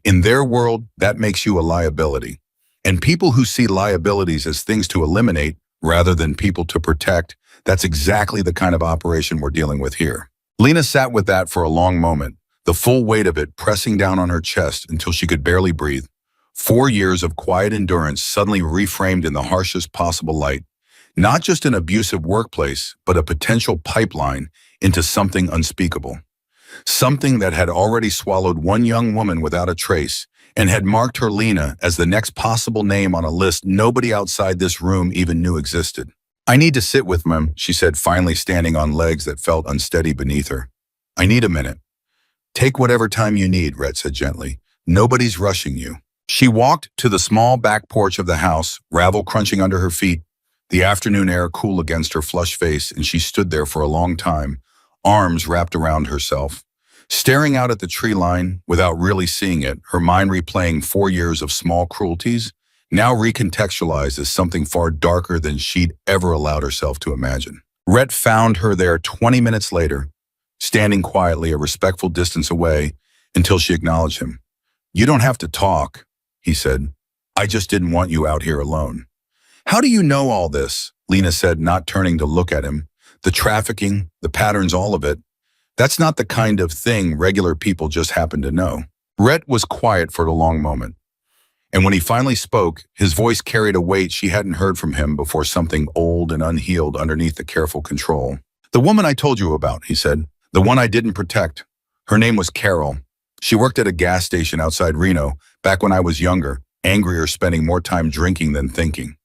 In their world, that makes you a liability. And people who see liabilities as things to eliminate rather than people to protect, that's exactly the kind of operation we're dealing with here." Lena sat with that for a long moment, the full weight of it pressing down on her chest until she could barely breathe. 4 years of quiet endurance suddenly reframed in the harshest possible light. Not just an abusive workplace, but a potential pipeline into something unspeakable. Something that had already swallowed one young woman without a trace and had marked her, Lena, as the next possible name on a list nobody outside this room even knew existed. "I need to sit with him," she said, finally standing on legs that felt unsteady beneath her. "I need a minute." "Take whatever time you need," Rhett said gently. "Nobody's rushing you." She walked to the small back porch of the house, gravel crunching under her feet, the afternoon air cool against her flushed face, and she stood there for a long time, arms wrapped around herself, staring out at the tree line without really seeing it, her mind replaying 4 years of small cruelties, now recontextualized as something far darker than she'd ever allowed herself to imagine. Rhett found her there 20 minutes later, standing quietly a respectful distance away, until she acknowledged him. "You don't have to talk," he said. "I just didn't want you out here alone." "How do you know all this?" Lena said, not turning to look at him. "The trafficking, the patterns, all of it. That's not the kind of thing regular people just happen to know." Rhett was quiet for a long moment. And when he finally spoke, his voice carried a weight she hadn't heard from him before, something old and unhealed underneath the careful control. "The woman I told you about," he said. "The one I didn't protect. Her name was Carol. She worked at a gas station outside Reno back when I was younger, angrier, spending more time drinking than thinking.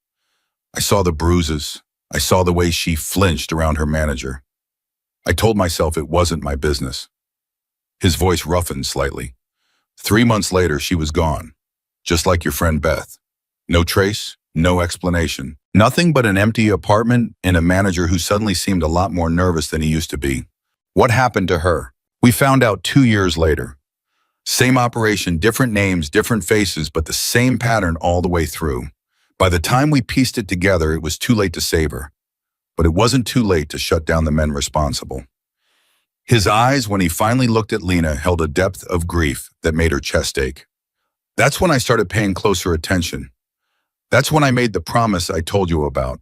I saw the bruises. I saw the way she flinched around her manager. I told myself it wasn't my business." His voice roughened slightly. 3 months later, she was gone. Just like your friend Beth. No trace, no explanation. Nothing but an empty apartment and a manager who suddenly seemed a lot more nervous than he used to be. What happened to her? We found out 2 years later. Same operation, different names, different faces, but the same pattern all the way through. By the time we pieced it together, it was too late to save her. But it wasn't too late to shut down the men responsible. His eyes, when he finally looked at Lena, held a depth of grief that made her chest ache. "That's when I started paying closer attention. That's when I made the promise I told you about.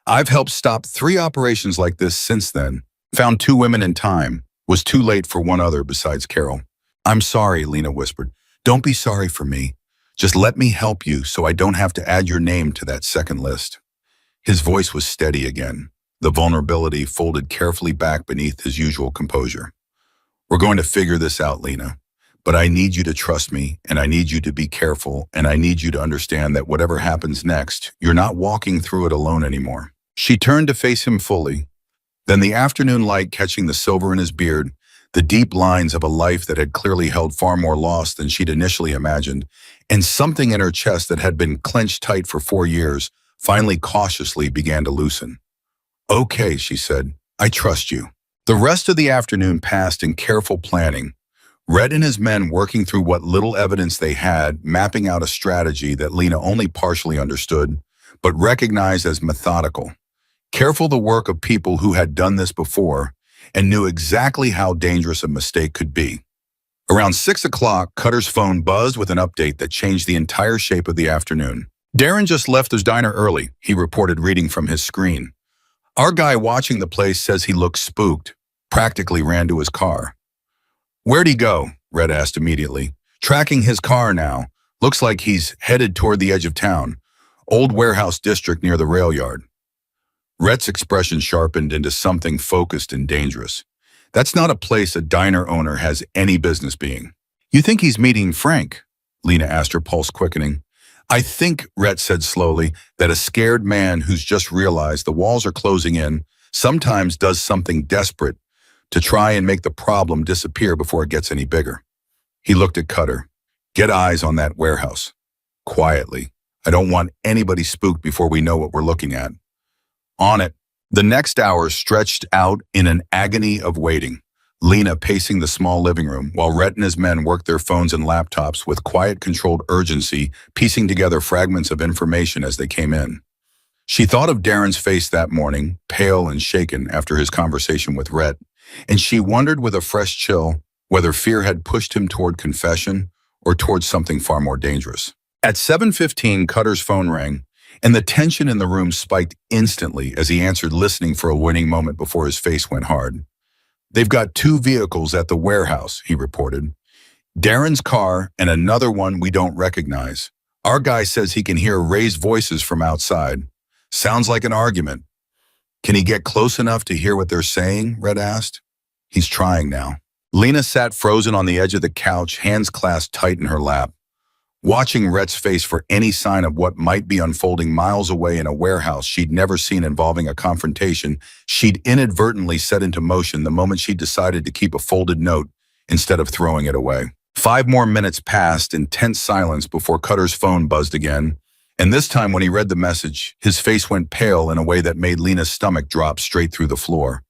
I've helped stop 3 operations like this since then. Found 2 women in time. Was too late for one other besides Carol." "I'm sorry," Lena whispered. "Don't be sorry for me. Just let me help you so I don't have to add your name to that second list." His voice was steady again, the vulnerability folded carefully back beneath his usual composure. "We're going to figure this out, Lena. But I need you to trust me, and I need you to be careful, and I need you to understand that whatever happens next, you're not walking through it alone anymore." She turned to face him fully. Then the afternoon light catching the silver in his beard, the deep lines of a life that had clearly held far more loss than she'd initially imagined, and something in her chest that had been clenched tight for 4 years, finally cautiously began to loosen. "Okay," she said, "I trust you." The rest of the afternoon passed in careful planning. Red and his men working through what little evidence they had, mapping out a strategy that Lena only partially understood, but recognized as methodical. Careful, the work of people who had done this before and knew exactly how dangerous a mistake could be. Around 6 o'clock, Cutter's phone buzzed with an update that changed the entire shape of the afternoon. "Darren just left his diner early," he reported, reading from his screen. "Our guy watching the place says he looked spooked, practically ran to his car." "Where'd he go?" Red asked immediately. "Tracking his car now. Looks like he's headed toward the edge of town. Old warehouse district near the rail yard." Red's expression sharpened into something focused and dangerous. "That's not a place a diner owner has any business being." "You think he's meeting Frank?" Lena asked, her pulse quickening. "I think," Rhett said slowly, "that a scared man who's just realized the walls are closing in sometimes does something desperate to try and make the problem disappear before it gets any bigger." He looked at Cutter. "Get eyes on that warehouse. Quietly. I don't want anybody spooked before we know what we're looking at." "On it." The next hour stretched out in an agony of waiting, Lena pacing the small living room while Rhett and his men worked their phones and laptops with quiet, controlled urgency, piecing together fragments of information as they came in. She thought of Darren's face that morning, pale and shaken after his conversation with Rhett, and she wondered with a fresh chill whether fear had pushed him toward confession or toward something far more dangerous. At 7:15, Cutter's phone rang, and the tension in the room spiked instantly as he answered, listening for a winning moment before his face went hard. "They've got 2 vehicles at the warehouse," he reported. "Darren's car and another one we don't recognize. Our guy says he can hear raised voices from outside. Sounds like an argument." "Can he get close enough to hear what they're saying?" Red asked. "He's trying now." Lena sat frozen on the edge of the couch, hands clasped tight in her lap, watching Rhett's face for any sign of what might be unfolding miles away in a warehouse she'd never seen, involving a confrontation she'd inadvertently set into motion the moment she decided to keep a folded note instead of throwing it away. 5 more minutes passed in tense silence before Cutter's phone buzzed again, and this time when he read the message, his face went pale in a way that made Lena's stomach drop straight through the floor.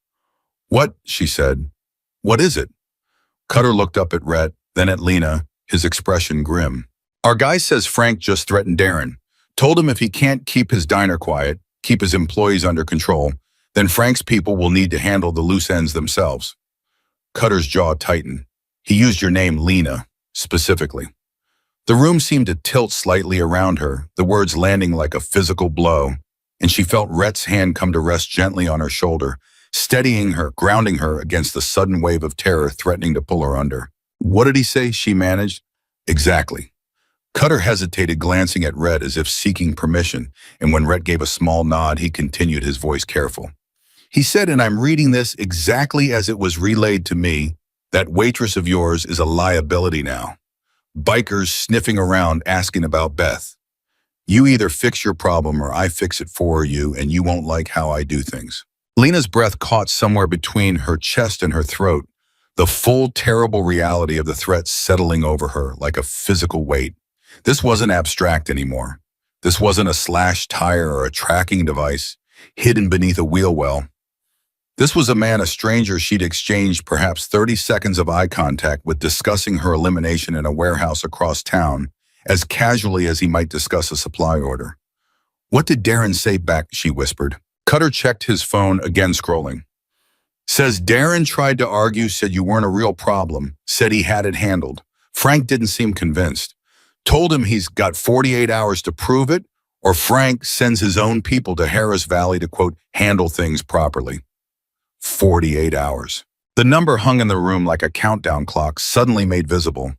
"What?" she said. "What is it?" Cutter looked up at Rhett, then at Lena, his expression grim. "Our guy says Frank just threatened Darren. Told him if he can't keep his diner quiet, keep his employees under control, then Frank's people will need to handle the loose ends themselves." Cutter's jaw tightened. He used your name, Lena, specifically. The room seemed to tilt slightly around her, the words landing like a physical blow, and she felt Rhett's hand come to rest gently on her shoulder, steadying her, grounding her against the sudden wave of terror threatening to pull her under. What did he say? She managed. Exactly. Cutter hesitated, glancing at Rhett as if seeking permission, and when Rhett gave a small nod, he continued, his voice careful. He said, and I'm reading this exactly as it was relayed to me, that waitress of yours is a liability now. Bikers sniffing around asking about Beth. You either fix your problem or I fix it for you, and you won't like how I do things. Lena's breath caught somewhere between her chest and her throat, the full, terrible reality of the threat settling over her like a physical weight. This wasn't abstract anymore. This wasn't a slashed tire or a tracking device hidden beneath a wheel well. This was a man, a stranger she'd exchanged perhaps 30 seconds of eye contact with, discussing her elimination in a warehouse across town as casually as he might discuss a supply order. What did Darren say back? She whispered. Cutter checked his phone, again scrolling. Says Darren tried to argue, said you weren't a real problem, said he had it handled. Frank didn't seem convinced. Told him he's got 48 hours to prove it, or Frank sends his own people to Harris Valley to, quote, handle things properly. 48 hours. The number hung in the room like a countdown clock, suddenly made visible,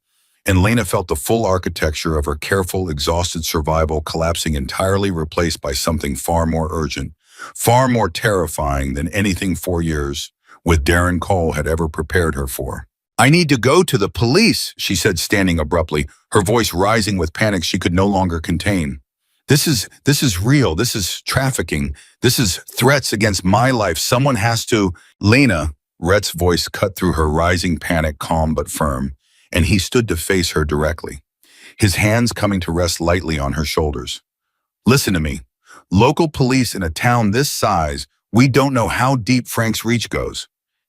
and Lena felt the full architecture of her careful, exhausted survival collapsing, entirely replaced by something far more urgent, far more terrifying than anything 4 years with Darren Cole had ever prepared her for. I need to go to the police, she said, standing abruptly, her voice rising with panic she could no longer contain. This is real. This is trafficking. This is threats against my life. Someone has to. Lena, Rhett's voice cut through her rising panic, calm but firm, and he stood to face her directly, his hands coming to rest lightly on her shoulders. Listen to me. Local police in a town this size, we don't know how deep Frank's reach goes.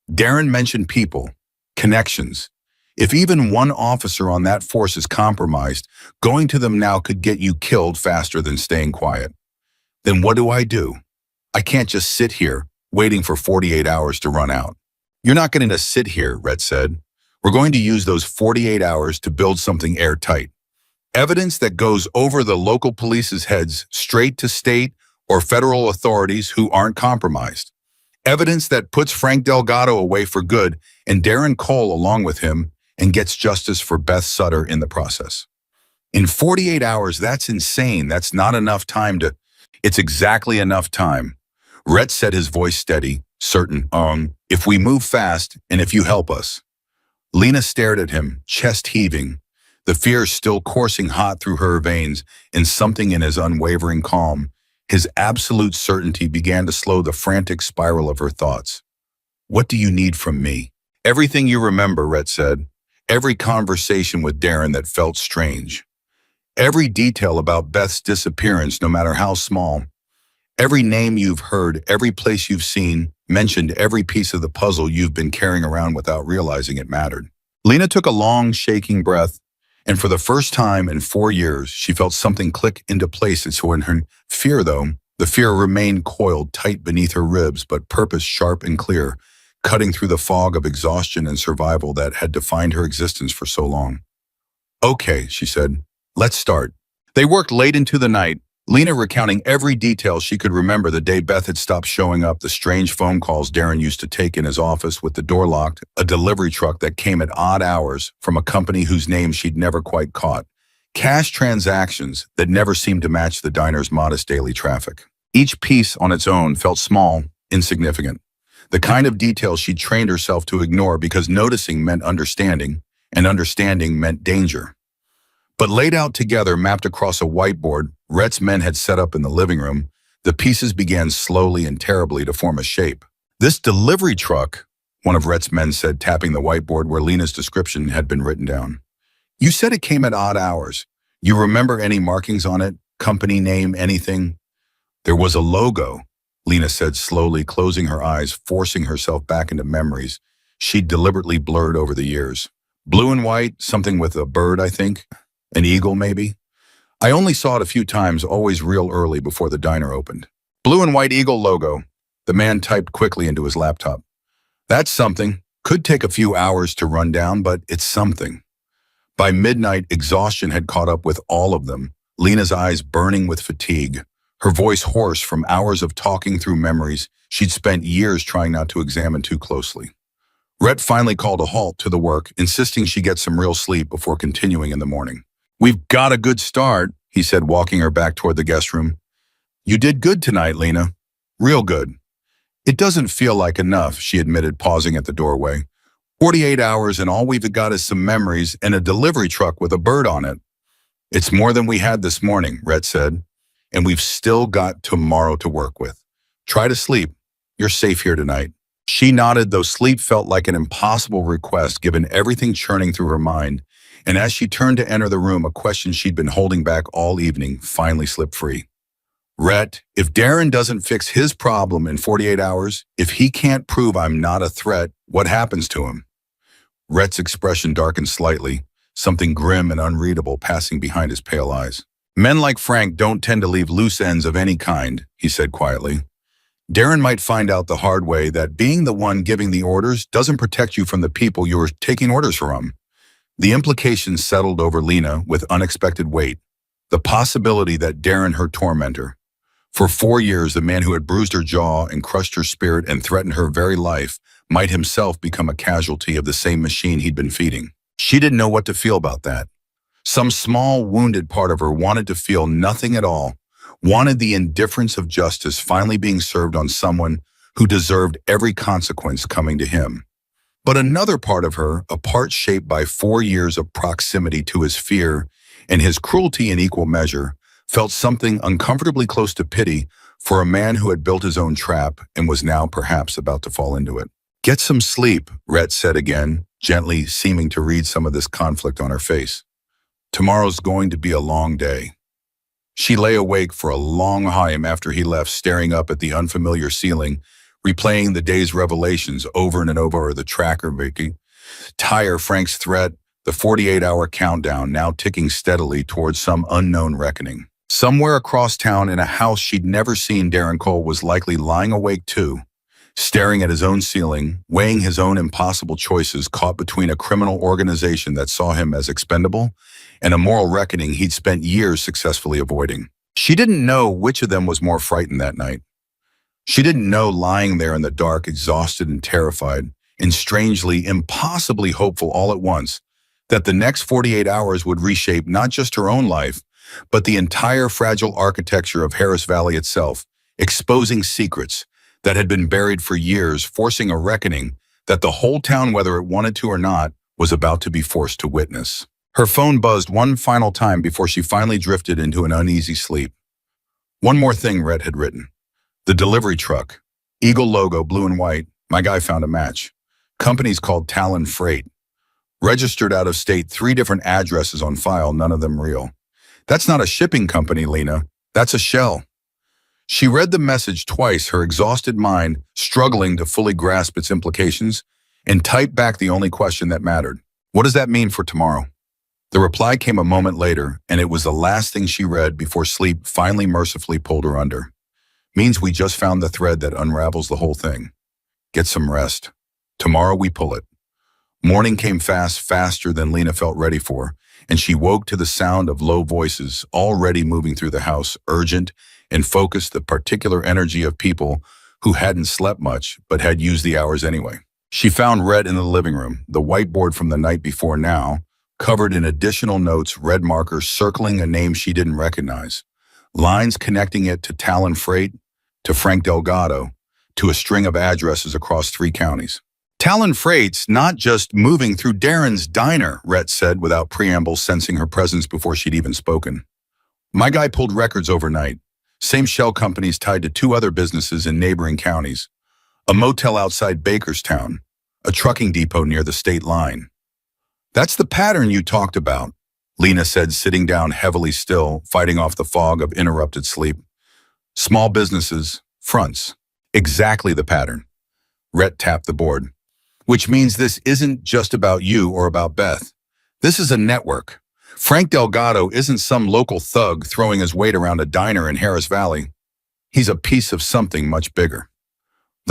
Darren mentioned people, connections. If even one officer on that force is compromised, going to them now could get you killed faster than staying quiet. Then what do? I can't just sit here waiting for 48 hours to run out. You're not going to sit here, Rhett said. We're going to use those 48 hours to build something airtight. Evidence that goes over the local police's heads straight to state or federal authorities who aren't compromised. Evidence that puts Frank Delgado away for good and Darren Cole along with him, and gets justice for Beth Sutter in the process. In 48 hours, that's insane. That's not enough time to... It's exactly enough time. Rhett said, his voice steady, certain, if we move fast and if you help us. Lena stared at him, chest heaving, the fear still coursing hot through her veins, and something in his unwavering calm, his absolute certainty, began to slow the frantic spiral of her thoughts. What do you need from me? Everything you remember, Rhett said. Every conversation with Darren that felt strange. Every detail about Beth's disappearance, no matter how small. Every name you've heard, every place you've seen, mentioned, every piece of the puzzle you've been carrying around without realizing it mattered. Lena took a long, shaking breath, and for the first time in 4 years, she felt something click into place. And so in her fear, though, the fear remained coiled tight beneath her ribs, but purpose sharp and clear, cutting through the fog of exhaustion and survival that had defined her existence for so long. Okay, she said, let's start. They worked late into the night, Lena recounting every detail she could remember: the day Beth had stopped showing up, the strange phone calls Darren used to take in his office with the door locked, a delivery truck that came at odd hours from a company whose name she'd never quite caught, cash transactions that never seemed to match the diner's modest daily traffic. Each piece on its own felt small, insignificant. The kind of details she'd trained herself to ignore because noticing meant understanding, and understanding meant danger. But laid out together, mapped across a whiteboard Rhett's men had set up in the living room, the pieces began slowly and terribly to form a shape. This delivery truck, one of Rhett's men said, tapping the whiteboard where Lena's description had been written down. You said it came at odd hours. You remember any markings on it? Company name, anything? There was a logo, Lena said slowly, closing her eyes, forcing herself back into memories she'd deliberately blurred over the years. Blue and white, something with a bird, I think. An eagle, maybe? I only saw it a few times, always real early before the diner opened. Blue and white eagle logo. The man typed quickly into his laptop. That's something. Could take a few hours to run down, but it's something. By midnight, exhaustion had caught up with all of them, Lena's eyes burning with fatigue, her voice hoarse from hours of talking through memories she'd spent years trying not to examine too closely. Rhett finally called a halt to the work, insisting she get some real sleep before continuing in the morning. "We've got a good start," he said, walking her back toward the guest room. "You did good tonight, Lena. Real good." "It doesn't feel like enough," she admitted, pausing at the doorway. 48 hours and all we've got is some memories and a delivery truck with a bird on it." "It's more than we had this morning," Rhett said, "and we've still got tomorrow to work with. Try to sleep. You're safe here tonight." She nodded, though sleep felt like an impossible request given everything churning through her mind, and as she turned to enter the room, a question she'd been holding back all evening finally slipped free. "Rhett, if Darren doesn't fix his problem in 48 hours, if he can't prove I'm not a threat, what happens to him?" Rhett's expression darkened slightly, something grim and unreadable passing behind his pale eyes. "Men like Frank don't tend to leave loose ends of any kind," he said quietly. "Darren might find out the hard way that being the one giving the orders doesn't protect you from the people you are taking orders from." The implications settled over Lena with unexpected weight. The possibility that Darren, her tormentor, for 4 years the man who had bruised her jaw and crushed her spirit and threatened her very life, might himself become a casualty of the same machine he'd been feeding. She didn't know what to feel about that. Some small, wounded part of her wanted to feel nothing at all, wanted the indifference of justice finally being served on someone who deserved every consequence coming to him. But another part of her, a part shaped by 4 years of proximity to his fear and his cruelty in equal measure, felt something uncomfortably close to pity for a man who had built his own trap and was now perhaps about to fall into it. "Get some sleep," Rhett said again, gently, seeming to read some of this conflict on her face. "Tomorrow's going to be a long day." She lay awake for a long time after he left, staring up at the unfamiliar ceiling, replaying the day's revelations over and over, the tracker making tire Frank's threat, the 48-hour countdown now ticking steadily towards some unknown reckoning. Somewhere across town in a house she'd never seen, Darren Cole was likely lying awake too, staring at his own ceiling, weighing his own impossible choices, caught between a criminal organization that saw him as expendable and a moral reckoning he'd spent years successfully avoiding. She didn't know which of them was more frightened that night. She didn't know, lying there in the dark, exhausted and terrified, and strangely, impossibly hopeful all at once, that the next 48 hours would reshape not just her own life, but the entire fragile architecture of Harris Valley itself, exposing secrets that had been buried for years, forcing a reckoning that the whole town, whether it wanted to or not, was about to be forced to witness. Her phone buzzed one final time before she finally drifted into an uneasy sleep. "One more thing," Rhett had written. "The delivery truck. Eagle logo, blue and white. My guy found a match. Company's called Talon Freight. Registered out of state, 3 different addresses on file, none of them real. That's not a shipping company, Lena. That's a shell." She read the message twice, her exhausted mind struggling to fully grasp its implications, and typed back the only question that mattered. "What does that mean for tomorrow?" The reply came a moment later, and it was the last thing she read before sleep finally mercifully pulled her under. "Means we just found the thread that unravels the whole thing. Get some rest. Tomorrow we pull it." Morning came fast, faster than Lena felt ready for, and she woke to the sound of low voices already moving through the house, urgent and focused, the particular energy of people who hadn't slept much but had used the hours anyway. She found Rhett in the living room, the whiteboard from the night before now, covered in additional notes, red markers circling a name she didn't recognize, lines connecting it to Talon Freight, to Frank Delgado, to a string of addresses across 3 counties. "Talon Freight's not just moving through Darren's diner," Rhett said without preamble, sensing her presence before she'd even spoken. "My guy pulled records overnight. Same shell companies tied to 2 other businesses in neighboring counties. A motel outside Bakerstown, a trucking depot near the state line." "That's the pattern you talked about," Lena said, sitting down heavily still, fighting off the fog of interrupted sleep. "Small businesses, fronts. Exactly the pattern." Rhett tapped the board. "Which means this isn't just about you or about Beth. This is a network. Frank Delgado isn't some local thug throwing his weight around a diner in Harris Valley. He's a piece of something much bigger."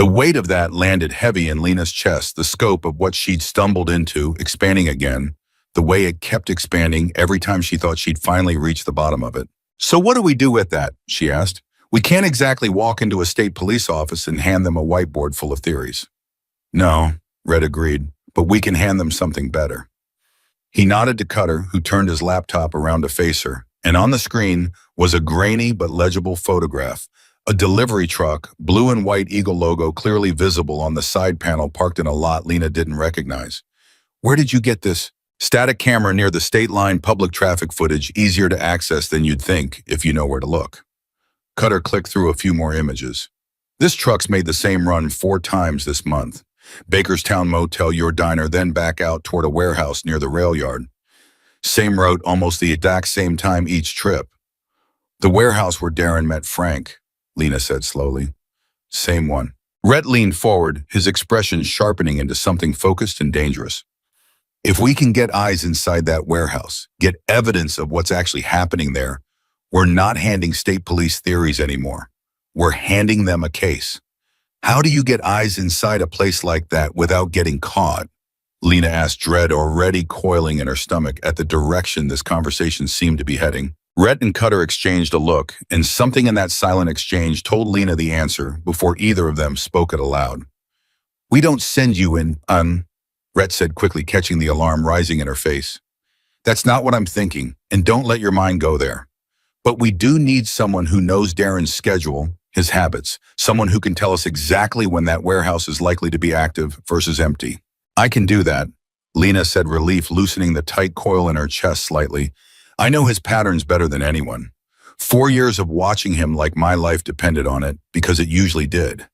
The weight of that landed heavy in Lena's chest, the scope of what she'd stumbled into, expanding again, the way it kept expanding every time she thought she'd finally reached the bottom of it. "So what do we do with that?" she asked. "We can't exactly walk into a state police office and hand them a whiteboard full of theories." "No," Red agreed, "but we can hand them something better." He nodded to Cutter, who turned his laptop around to face her, and on the screen was a grainy but legible photograph. A delivery truck, blue and white Eagle logo clearly visible on the side panel, parked in a lot Lena didn't recognize. "Where did you get this?" "Static camera near the state line, public traffic footage, easier to access than you'd think if you know where to look." Cutter clicked through a few more images. "This truck's made the same run 4 times this month. Bakerstown Motel, your diner, then back out toward a warehouse near the rail yard. Same route, almost the exact same time each trip." "The warehouse where Darren met Frank," Lena said slowly. "Same one." Rhett leaned forward, his expression sharpening into something focused and dangerous. "If we can get eyes inside that warehouse, get evidence of what's actually happening there, we're not handing state police theories anymore. We're handing them a case." "How do you get eyes inside a place like that without getting caught?" Lena asked, dread already coiling in her stomach at the direction this conversation seemed to be heading. Rhett and Cutter exchanged a look, and something in that silent exchange told Lena the answer before either of them spoke it aloud. "We don't send you in, Rhett said quickly, catching the alarm rising in her face. "That's not what I'm thinking, and don't let your mind go there. But we do need someone who knows Darren's schedule, his habits, someone who can tell us exactly when that warehouse is likely to be active versus empty." "I can do that," Lena said, relief loosening the tight coil in her chest slightly. "I know his patterns better than anyone. 4 years of watching him like my life depended on it, because it usually did."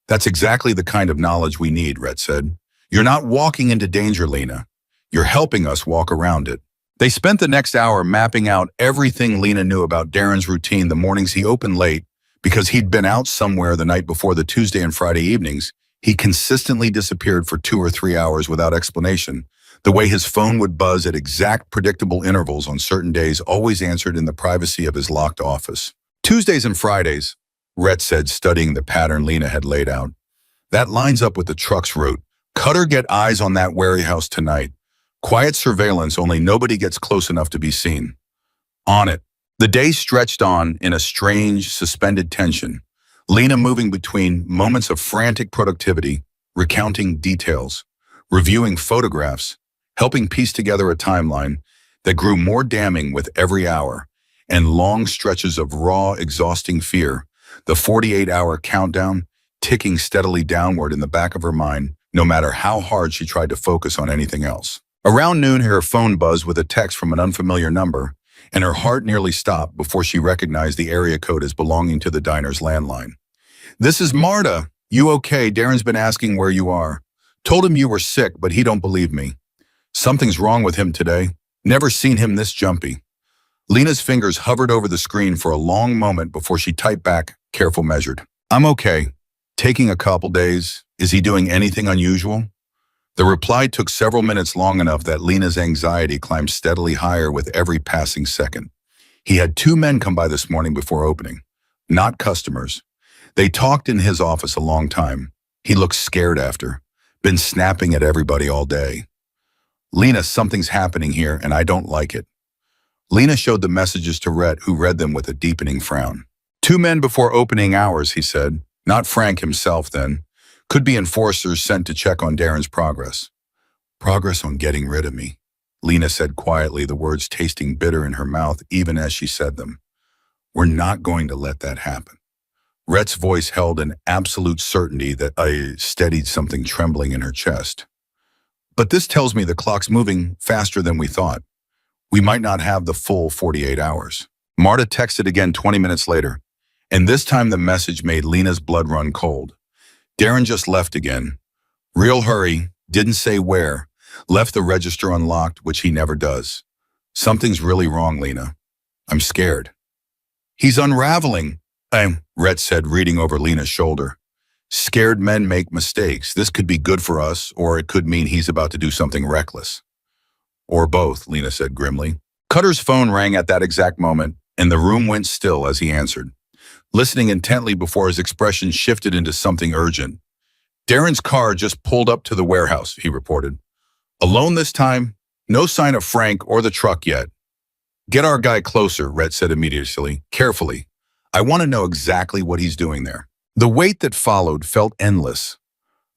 "That's exactly the kind of knowledge we need," Rhett said. "You're not walking into danger, Lena. You're helping us walk around it." They spent the next hour mapping out everything Lena knew about Darren's routine the mornings he opened late. Because he'd been out somewhere the night before, the Tuesday and Friday evenings, he consistently disappeared for 2 or 3 hours without explanation. The way his phone would buzz at exact predictable intervals on certain days, always answered in the privacy of his locked office. "Tuesdays and Fridays," Rhett said, studying the pattern Lena had laid out. "That lines up with the truck's route. Cutter, get eyes on that warehouse tonight. Quiet surveillance, only nobody gets close enough to be seen." "On it." The day stretched on in a strange, suspended tension, Lena moving between moments of frantic productivity, recounting details, reviewing photographs, helping piece together a timeline that grew more damning with every hour, and long stretches of raw, exhausting fear, the 48-hour countdown ticking steadily downward in the back of her mind, no matter how hard she tried to focus on anything else. Around noon, her phone buzzed with a text from an unfamiliar number, and her heart nearly stopped before she recognized the area code as belonging to the diner's landline. "This is Marta. You okay? Darren's been asking where you are. Told him you were sick, but he don't believe me. Something's wrong with him today. Never seen him this jumpy." Lena's fingers hovered over the screen for a long moment before she typed back, careful measured. "I'm okay. Taking a couple days. Is he doing anything unusual?" The reply took several minutes, long enough that Lena's anxiety climbed steadily higher with every passing second. "He had 2 men come by this morning before opening. Not customers. They talked in his office a long time. He looked scared after. Been snapping at everybody all day." "Lena, something's happening here, and I don't like it." Lena showed the messages to Rhett, who read them with a deepening frown. 2 men before opening hours," he said. "Not Frank himself, then. Could be enforcers sent to check on Darren's progress." "Progress on getting rid of me," Lena said quietly, the words tasting bitter in her mouth even as she said them. "We're not going to let that happen." Rhett's voice held an absolute certainty that I steadied something trembling in her chest. "But this tells me the clock's moving faster than we thought. We might not have the full 48 hours. Marta texted again 20 minutes later, and this time the message made Lena's blood run cold. "Darren just left again. Real hurry, didn't say where. Left the register unlocked, which he never does. Something's really wrong, Lena. I'm scared." "He's unraveling," Rhett said, reading over Lena's shoulder. "Scared men make mistakes. This could be good for us, or it could mean he's about to do something reckless." "Or both," Lena said grimly. Cutter's phone rang at that exact moment, and the room went still as he answered. listening intently before his expression shifted into something urgent. Darren's car just pulled up to the warehouse, he reported. Alone this time? No sign of Frank or the truck yet. Get our guy closer, Rhett said immediately, carefully. I want to know exactly what he's doing there. The wait that followed felt endless.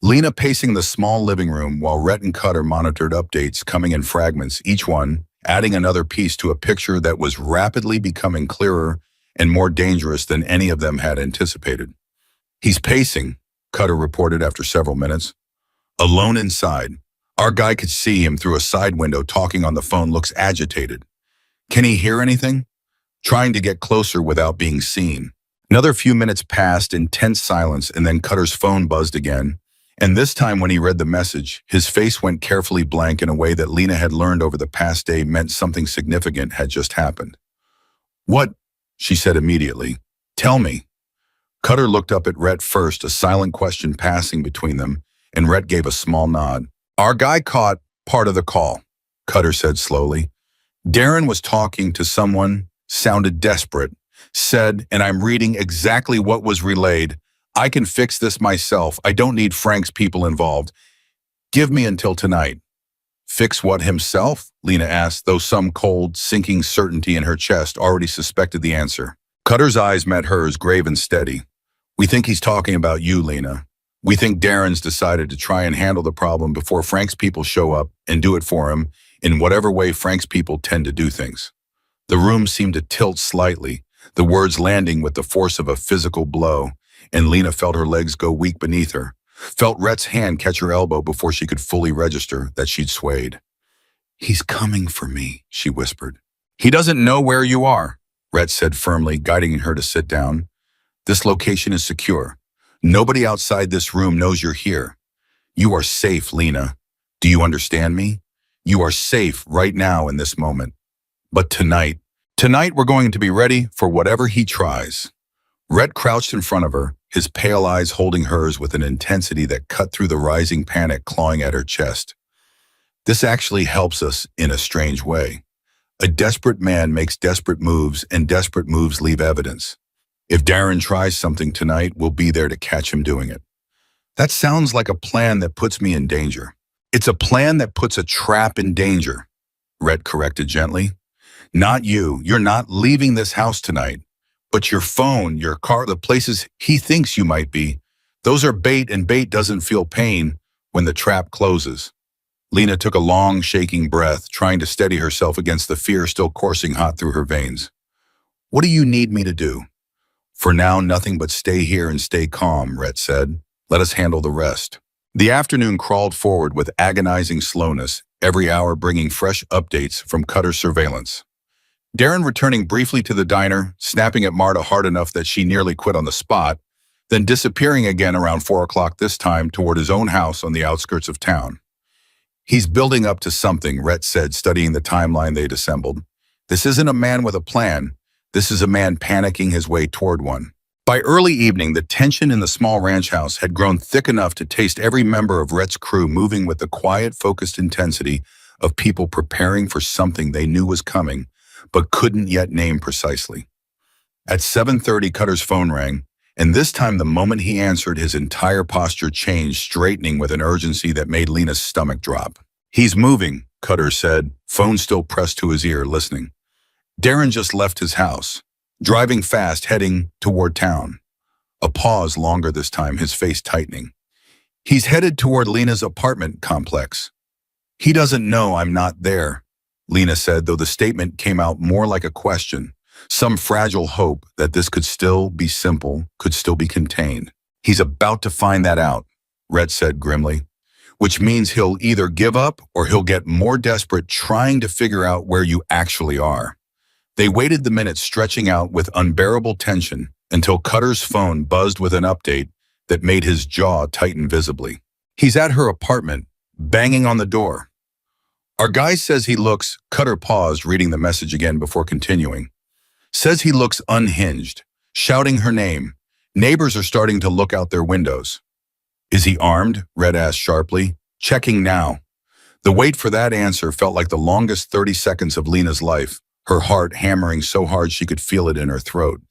Lena pacing the small living room while Rhett and Cutter monitored updates coming in fragments, each one adding another piece to a picture that was rapidly becoming clearer and more dangerous than any of them had anticipated. He's pacing, Cutter reported after several minutes. Alone inside. Our guy could see him through a side window talking on the phone, looks agitated. Can he hear anything? Trying to get closer without being seen. Another few minutes passed in tense silence, and then Cutter's phone buzzed again. And this time when he read the message, his face went carefully blank in a way that Lena had learned over the past day meant something significant had just happened. What? She said immediately. Tell me. Cutter looked up at Rhett first, a silent question passing between them, and Rhett gave a small nod. Our guy caught part of the call, Cutter said slowly. Darren was talking to someone, sounded desperate, said, and I'm reading exactly what was relayed. I can fix this myself. I don't need Frank's people involved. Give me until tonight. Fix what himself? Lena asked, though some cold, sinking certainty in her chest already suspected the answer. Cutter's eyes met hers, grave and steady. We think he's talking about you, Lena. We think Darren's decided to try and handle the problem before Frank's people show up and do it for him in whatever way Frank's people tend to do things. The room seemed to tilt slightly, the words landing with the force of a physical blow, and Lena felt her legs go weak beneath her, felt Rhett's hand catch her elbow before she could fully register that she'd swayed. He's coming for me, she whispered. He doesn't know where you are, Rhett said firmly, guiding her to sit down. This location is secure. Nobody outside this room knows you're here. You are safe, Lena. Do you understand me? You are safe right now in this moment. But tonight we're going to be ready for whatever he tries. Rhett crouched in front of her, his pale eyes holding hers with an intensity that cut through the rising panic clawing at her chest. This actually helps us in a strange way. A desperate man makes desperate moves, and desperate moves leave evidence. If Darren tries something tonight, we'll be there to catch him doing it. That sounds like a plan that puts me in danger. It's a plan that puts a trap in danger, Rhett corrected gently. Not you. You're not leaving this house tonight. But your phone, your car, the places he thinks you might be, those are bait, and bait doesn't feel pain when the trap closes. Lena took a long, shaking breath, trying to steady herself against the fear still coursing hot through her veins. What do you need me to do? For now, nothing but stay here and stay calm, Rhett said. Let us handle the rest. The afternoon crawled forward with agonizing slowness, every hour bringing fresh updates from Cutter's surveillance. Darren returning briefly to the diner, snapping at Marta hard enough that she nearly quit on the spot, then disappearing again around 4 o'clock this time toward his own house on the outskirts of town. He's building up to something, Rhett said, studying the timeline they'd assembled. This isn't a man with a plan. This is a man panicking his way toward one. By early evening, the tension in the small ranch house had grown thick enough to taste every member of Rhett's crew moving with the quiet, focused intensity of people preparing for something they knew was coming, but couldn't yet name precisely. At 7:30, Cutter's phone rang, and this time the moment he answered, his entire posture changed, straightening with an urgency that made Lena's stomach drop. He's moving, Cutter said, phone still pressed to his ear, listening. Darren just left his house, driving fast, heading toward town. A pause longer this time, his face tightening. He's headed toward Lena's apartment complex. He doesn't know I'm not there, Lena said, though the statement came out more like a question, some fragile hope that this could still be simple, could still be contained. He's about to find that out, Rhett said grimly, which means he'll either give up or he'll get more desperate trying to figure out where you actually are. They waited the minutes, stretching out with unbearable tension until Cutter's phone buzzed with an update that made his jaw tighten visibly. He's at her apartment, banging on the door. Our guy says he looks, Cutter paused, reading the message again before continuing. Says he looks unhinged, shouting her name. Neighbors are starting to look out their windows. Is he armed? Red asked sharply. Checking now. The wait for that answer felt like the longest 30 seconds of Lena's life, her heart hammering so hard she could feel it in her throat.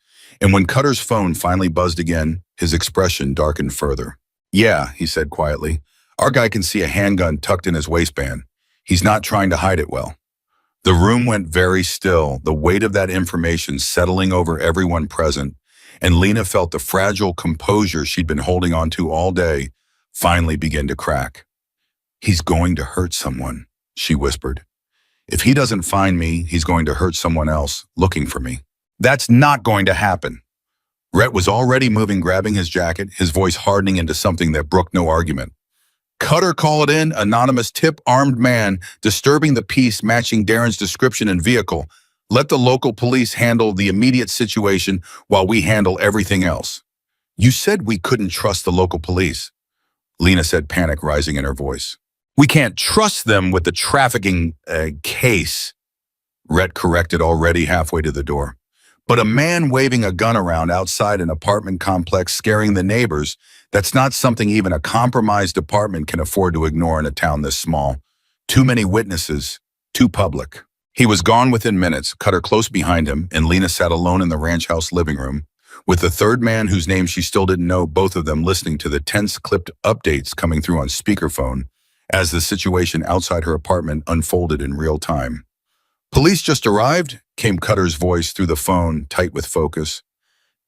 And when Cutter's phone finally buzzed again, his expression darkened further. "Yeah," he said quietly. "Our guy can see a handgun tucked in his waistband. He's not trying to hide it well." The room went very still, the weight of that information settling over everyone present, and Lena felt the fragile composure she'd been holding on to all day finally begin to crack. "He's going to hurt someone," she whispered. "If he doesn't find me, he's going to hurt someone else looking for me." "That's not going to happen." Rhett was already moving, grabbing his jacket, his voice hardening into something that brooked no argument. "Cutter, call it in. Anonymous tip, armed man, disturbing the peace, matching Darren's description and vehicle. Let the local police handle the immediate situation while we handle everything else." "You said we couldn't trust the local police," Lena said, panic rising in her voice. "We can't trust them with the trafficking case," Rhett corrected, already halfway to the door. "But a man waving a gun around outside an apartment complex scaring the neighbors, that's not something even a compromised department can afford to ignore in a town this small. Too many witnesses, too public." He was gone within minutes, Cutter close behind him, and Lena sat alone in the ranch house living room, with the third man whose name she still didn't know, both of them listening to the tense clipped updates coming through on speakerphone as the situation outside her apartment unfolded in real time. "Police just arrived," came Cutter's voice through the phone, tight with focus.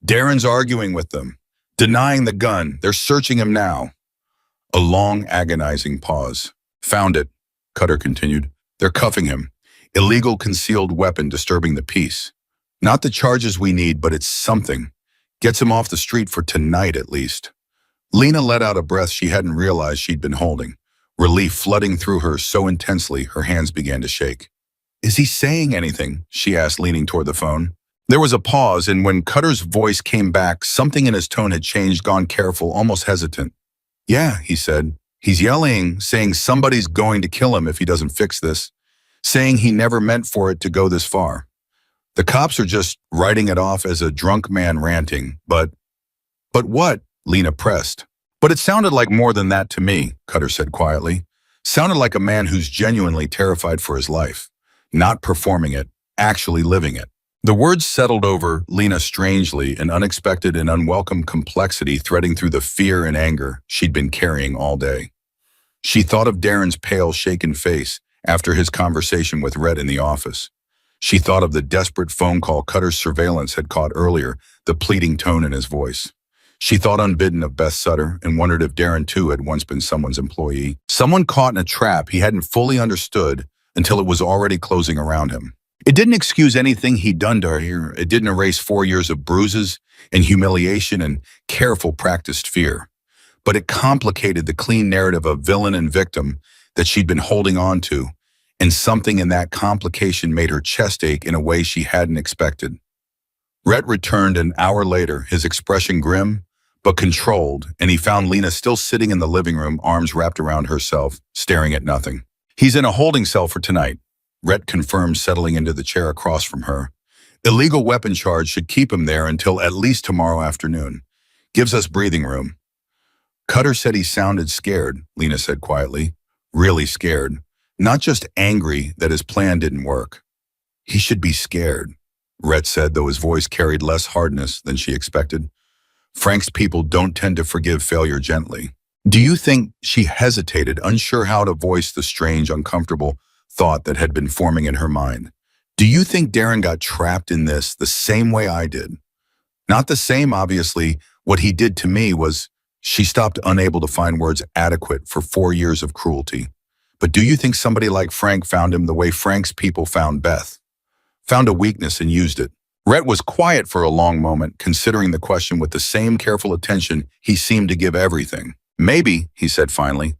"Darren's arguing with them, denying the gun. They're searching him now." A long, agonizing pause. "Found it," Cutter continued. "They're cuffing him. Illegal concealed weapon disturbing the peace. Not the charges we need, but it's something. Gets him off the street for tonight at least." Lena let out a breath she hadn't realized she'd been holding, relief flooding through her so intensely her hands began to shake. "Is he saying anything?" she asked, leaning toward the phone. There was a pause, and when Cutter's voice came back, something in his tone had changed, gone careful, almost hesitant. "Yeah," he said. "He's yelling, saying somebody's going to kill him if he doesn't fix this, saying he never meant for it to go this far. The cops are just writing it off as a drunk man ranting, but..." "But what?" Lena pressed. "But it sounded like more than that to me," Cutter said quietly. "Sounded like a man who's genuinely terrified for his life. Not performing it, actually living it." The words settled over Lena strangely, an unexpected and unwelcome complexity threading through the fear and anger she'd been carrying all day. She thought of Darren's pale, shaken face after his conversation with Rhett in the office. She thought of the desperate phone call Cutter's surveillance had caught earlier, the pleading tone in his voice. She thought unbidden of Beth Sutter and wondered if Darren too had once been someone's employee. Someone caught in a trap he hadn't fully understood until it was already closing around him. It didn't excuse anything he'd done to her. It didn't erase 4 years of bruises and humiliation and careful practiced fear. But it complicated the clean narrative of villain and victim that she'd been holding on to, and something in that complication made her chest ache in a way she hadn't expected. Rhett returned an hour later, his expression grim but controlled, and he found Lena still sitting in the living room, arms wrapped around herself, staring at nothing. "He's in a holding cell for tonight," Rhett confirmed, settling into the chair across from her. "Illegal weapon charge should keep him there until at least tomorrow afternoon. Gives us breathing room." "Cutter said he sounded scared," Lena said quietly. "Really scared. Not just angry that his plan didn't work." "He should be scared," Rhett said, though his voice carried less hardness than she expected. "Frank's people don't tend to forgive failure gently." "Do you think..." She hesitated, unsure how to voice the strange, uncomfortable thought that had been forming in her mind. "Do you think Darren got trapped in this the same way I did?" "Not the same, obviously. What he did to me was..." She stopped, unable to find words adequate for 4 years of cruelty. "But do you think somebody like Frank found him the way Frank's people found Beth? Found a weakness and used it?" Rhett was quiet for a long moment, considering the question with the same careful attention he seemed to give everything. "Maybe," he said finally.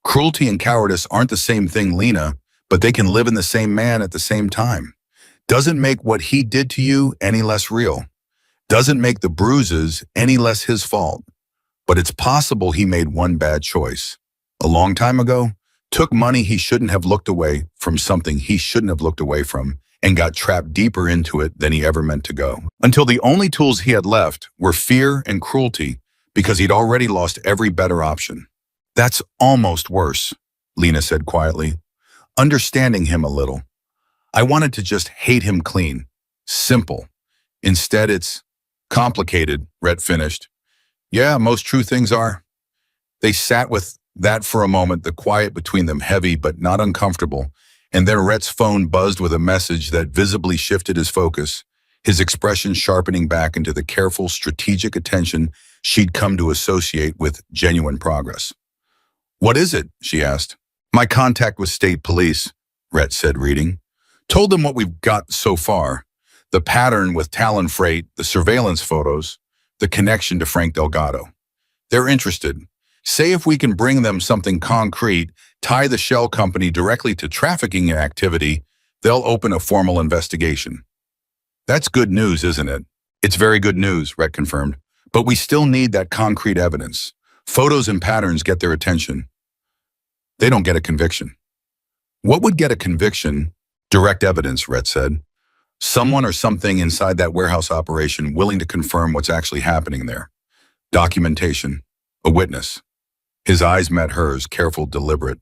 "Cruelty and cowardice aren't the same thing, Lena, but they can live in the same man at the same time. Doesn't make what he did to you any less real. Doesn't make the bruises any less his fault. But it's possible he made one bad choice. A long time ago, took money he shouldn't have looked away from, something he shouldn't have looked away from, and got trapped deeper into it than he ever meant to go. Until the only tools he had left were fear and cruelty, because he'd already lost every better option." "That's almost worse," Lena said quietly, understanding him a little. "I wanted to just hate him clean. Simple. Instead it's..." Complicated, Rhett finished. Yeah, most true things are. They sat with that for a moment, the quiet between them heavy but not uncomfortable, and then Rhett's phone buzzed with a message that visibly shifted his focus, his expression sharpening back into the careful, strategic attention she'd come to associate with genuine progress. What is it? She asked. My contact with state police, Rhett said, reading. Told them what we've got so far. The pattern with Talon Freight, the surveillance photos, the connection to Frank Delgado. They're interested. Say if we can bring them something concrete, tie the shell company directly to trafficking activity, they'll open a formal investigation. That's good news, isn't it? It's very good news, Rhett confirmed. But we still need that concrete evidence. Photos and patterns get their attention. They don't get a conviction. What would get a conviction? Direct evidence, Rhett said. Someone or something inside that warehouse operation willing to confirm what's actually happening there. Documentation. A witness. His eyes met hers, careful, deliberate.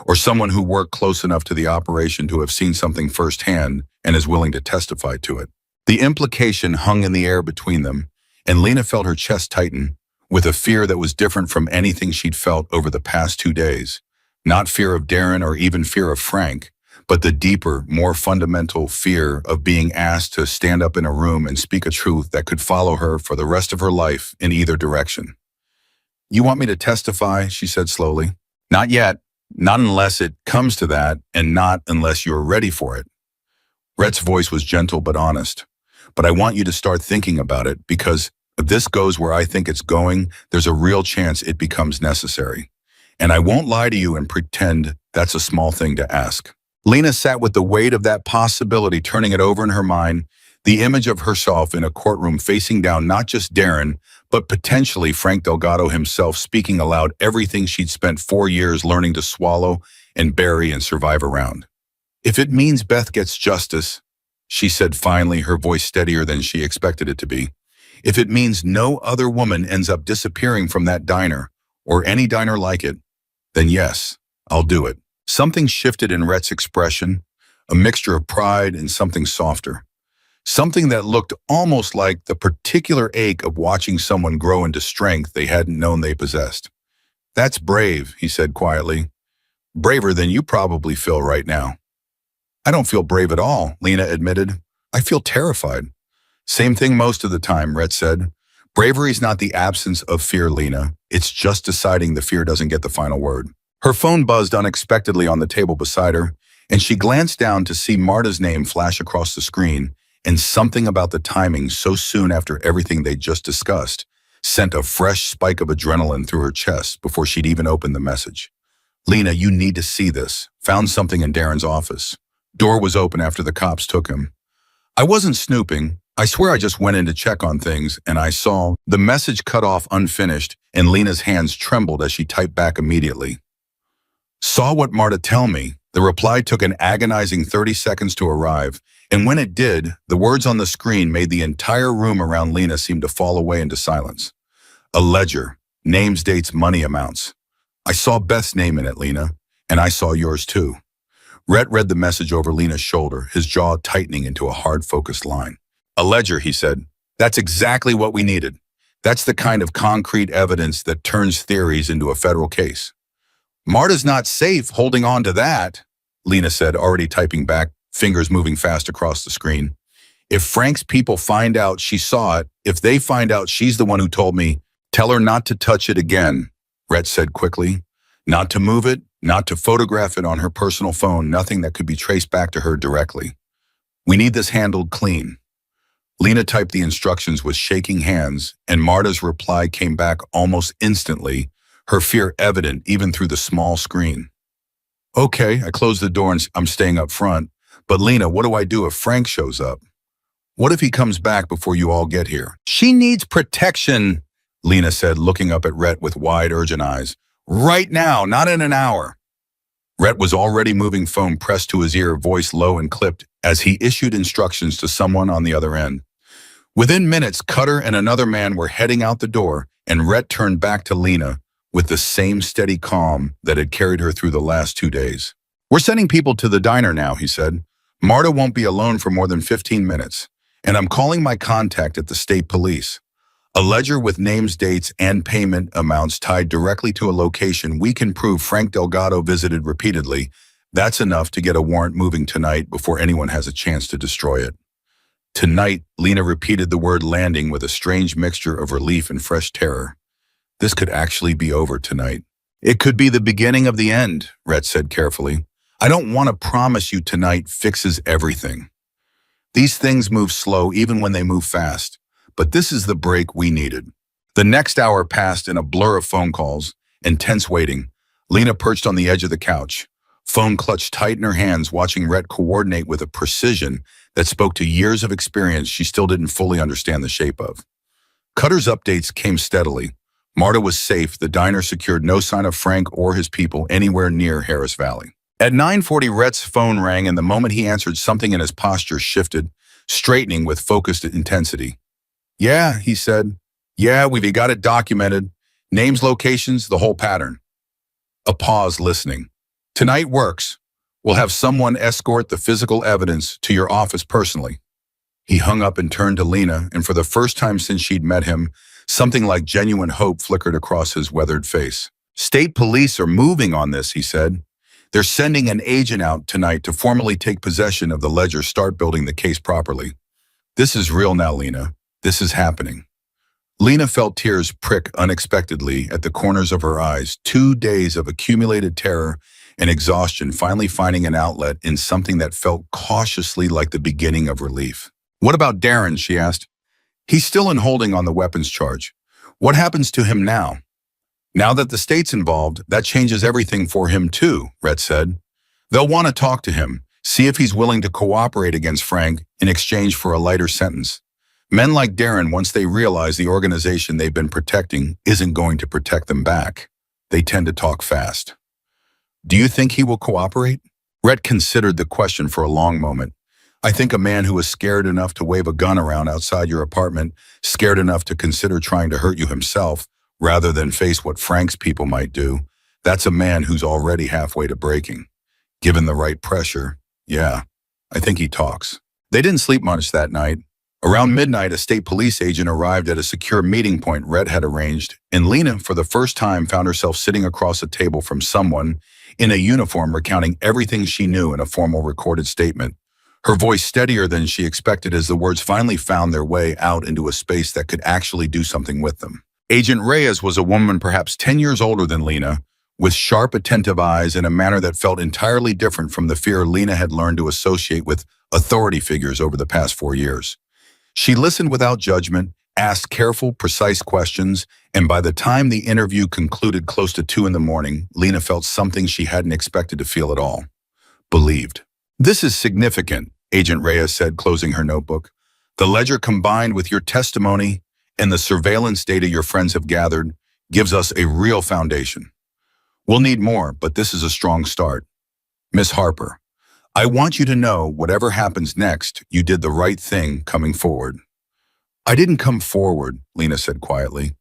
Or someone who worked close enough to the operation to have seen something firsthand and is willing to testify to it. The implication hung in the air between them, and Lena felt her chest tighten with a fear that was different from anything she'd felt over the past 2 days. Not fear of Darren or even fear of Frank, but the deeper, more fundamental fear of being asked to stand up in a room and speak a truth that could follow her for the rest of her life in either direction. You want me to testify? She said slowly. Not yet. Not unless it comes to that, and not unless you're ready for it. Rhett's voice was gentle but honest. But I want you to start thinking about it, because if this goes where I think it's going, there's a real chance it becomes necessary. And I won't lie to you and pretend that's a small thing to ask. Lena sat with the weight of that possibility turning it over in her mind, the image of herself in a courtroom facing down not just Darren, but potentially Frank Delgado himself, speaking aloud everything she'd spent 4 years learning to swallow and bury and survive around. If it means Beth gets justice, she said finally, her voice steadier than she expected it to be. If it means no other woman ends up disappearing from that diner, or any diner like it, then yes, I'll do it. Something shifted in Rhett's expression, a mixture of pride and something softer. Something that looked almost like the particular ache of watching someone grow into strength they hadn't known they possessed. That's brave, he said quietly. Braver than you probably feel right now. I don't feel brave at all, Lena admitted. I feel terrified. Same thing most of the time, Rhett said. Bravery's not the absence of fear, Lena. It's just deciding the fear doesn't get the final word. Her phone buzzed unexpectedly on the table beside her, and she glanced down to see Marta's name flash across the screen, and something about the timing so soon after everything they'd just discussed sent a fresh spike of adrenaline through her chest before she'd even opened the message. Lena, you need to see this. Found something in Darren's office. Door was open after the cops took him. I wasn't snooping. I swear I just went in to check on things, and I saw the message cut off unfinished, and Lena's hands trembled as she typed back immediately. Saw what Marta tell me. The reply took an agonizing 30 seconds to arrive, and when it did, the words on the screen made the entire room around Lena seem to fall away into silence. A ledger, names, dates, money amounts. I saw Beth's name in it, Lena, and I saw yours too. Rhett read the message over Lena's shoulder, his jaw tightening into a hard, focused line. A ledger, he said. That's exactly what we needed. That's the kind of concrete evidence that turns theories into a federal case. Marta's not safe holding on to that, Lena said, already typing back, fingers moving fast across the screen. If Frank's people find out she saw it, if they find out she's the one who told me, tell her not to touch it again, Rhett said quickly. Not to move it, not to photograph it on her personal phone, nothing that could be traced back to her directly. We need this handled clean. Lena typed the instructions with shaking hands, and Marta's reply came back almost instantly, her fear evident even through the small screen. Okay, I closed the door and I'm staying up front. But Lena, what do I do if Frank shows up? What if he comes back before you all get here? She needs protection, Lena said, looking up at Rhett with wide, urgent eyes. Right now, not in an hour. Rhett was already moving, phone pressed to his ear, voice low and clipped, as he issued instructions to someone on the other end. Within minutes, Cutter and another man were heading out the door, and Rhett turned back to Lena with the same steady calm that had carried her through the last 2 days. We're sending people to the diner now, he said. Marta won't be alone for more than 15 minutes. And I'm calling my contact at the state police. A ledger with names, dates, and payment amounts tied directly to a location we can prove Frank Delgado visited repeatedly. That's enough to get a warrant moving tonight before anyone has a chance to destroy it. Tonight, Lena repeated the word landing with a strange mixture of relief and fresh terror. This could actually be over tonight. It could be the beginning of the end, Rhett said carefully. I don't want to promise you tonight fixes everything. These things move slow even when they move fast, but this is the break we needed. The next hour passed in a blur of phone calls and tense waiting. Lena perched on the edge of the couch, phone clutched tight in her hands, watching Rhett coordinate with a precision that spoke to years of experience she still didn't fully understand the shape of. Cutter's updates came steadily. Marta was safe, the diner secured, no sign of Frank or his people anywhere near Harris Valley. At 9:40, Rhett's phone rang, and the moment he answered, something in his posture shifted, straightening with focused intensity. Yeah, he said. Yeah, we've got it documented. Names, locations, the whole pattern. A pause, listening. Tonight works. We'll have someone escort the physical evidence to your office personally. He hung up and turned to Lena, and for the first time since she'd met him, something like genuine hope flickered across his weathered face. State police are moving on this, he said. They're sending an agent out tonight to formally take possession of the ledger, start building the case properly. This is real now, Lena. This is happening. Lena felt tears prick unexpectedly at the corners of her eyes, 2 days of accumulated terror and exhaustion finally finding an outlet in something that felt cautiously like the beginning of relief. What about Darren, she asked. He's still in holding on the weapons charge. What happens to him now? Now that the state's involved, that changes everything for him too, Rhett said. They'll want to talk to him, see if he's willing to cooperate against Frank in exchange for a lighter sentence. Men like Darren, once they realize the organization they've been protecting isn't going to protect them back, they tend to talk fast. Do you think he will cooperate? Rhett considered the question for a long moment. I think a man who is scared enough to wave a gun around outside your apartment, scared enough to consider trying to hurt you himself, rather than face what Frank's people might do, that's a man who's already halfway to breaking. Given the right pressure, yeah, I think he talks. They didn't sleep much that night. Around midnight, a state police agent arrived at a secure meeting point Rhett had arranged, and Lena, for the first time, found herself sitting across a table from someone in a uniform recounting everything she knew in a formal recorded statement. Her voice steadier than she expected as the words finally found their way out into a space that could actually do something with them. Agent Reyes was a woman perhaps 10 years older than Lena, with sharp, attentive eyes and a manner that felt entirely different from the fear Lena had learned to associate with authority figures over the past 4 years. She listened without judgment, asked careful, precise questions, and by the time the interview concluded close to 2 a.m, Lena felt something she hadn't expected to feel at all. Believed. This is significant, Agent Reyes said, closing her notebook. The ledger combined with your testimony and the surveillance data your friends have gathered gives us a real foundation. We'll need more, but this is a strong start. Miss Harper, I want you to know whatever happens next, you did the right thing coming forward. I didn't come forward, Lena said quietly.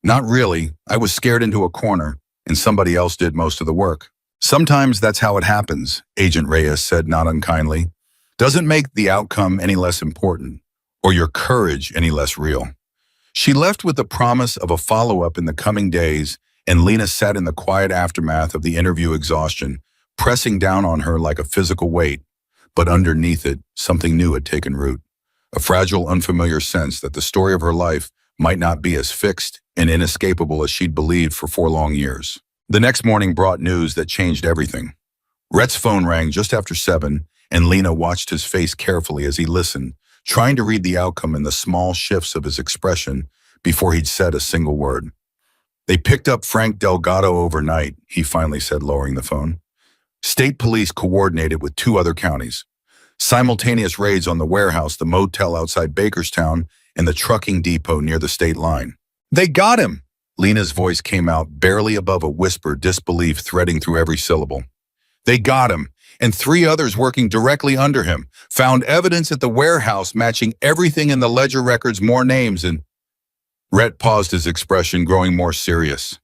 Not really. I was scared into a corner, and somebody else did most of the work. Sometimes that's how it happens, Agent Reyes said not unkindly. Doesn't make the outcome any less important, or your courage any less real. She left with the promise of a follow-up in the coming days, and Lena sat in the quiet aftermath of the interview exhaustion, pressing down on her like a physical weight. But underneath it, something new had taken root. A fragile, unfamiliar sense that the story of her life might not be as fixed and inescapable as she'd believed for 4 long years. The next morning brought news that changed everything. Rhett's phone rang just after 7, and Lena watched his face carefully as he listened, trying to read the outcome in the small shifts of his expression before he'd said a single word. They picked up Frank Delgado overnight, he finally said, lowering the phone. State police coordinated with 2 other counties. Simultaneous raids on the warehouse, the motel outside Bakerstown, and the trucking depot near the state line. They got him! Lena's voice came out barely above a whisper, disbelief threading through every syllable. They got him, and 3 others working directly under him, found evidence at the warehouse matching everything in the ledger records, more names, and... Rhett paused, his expression growing more serious.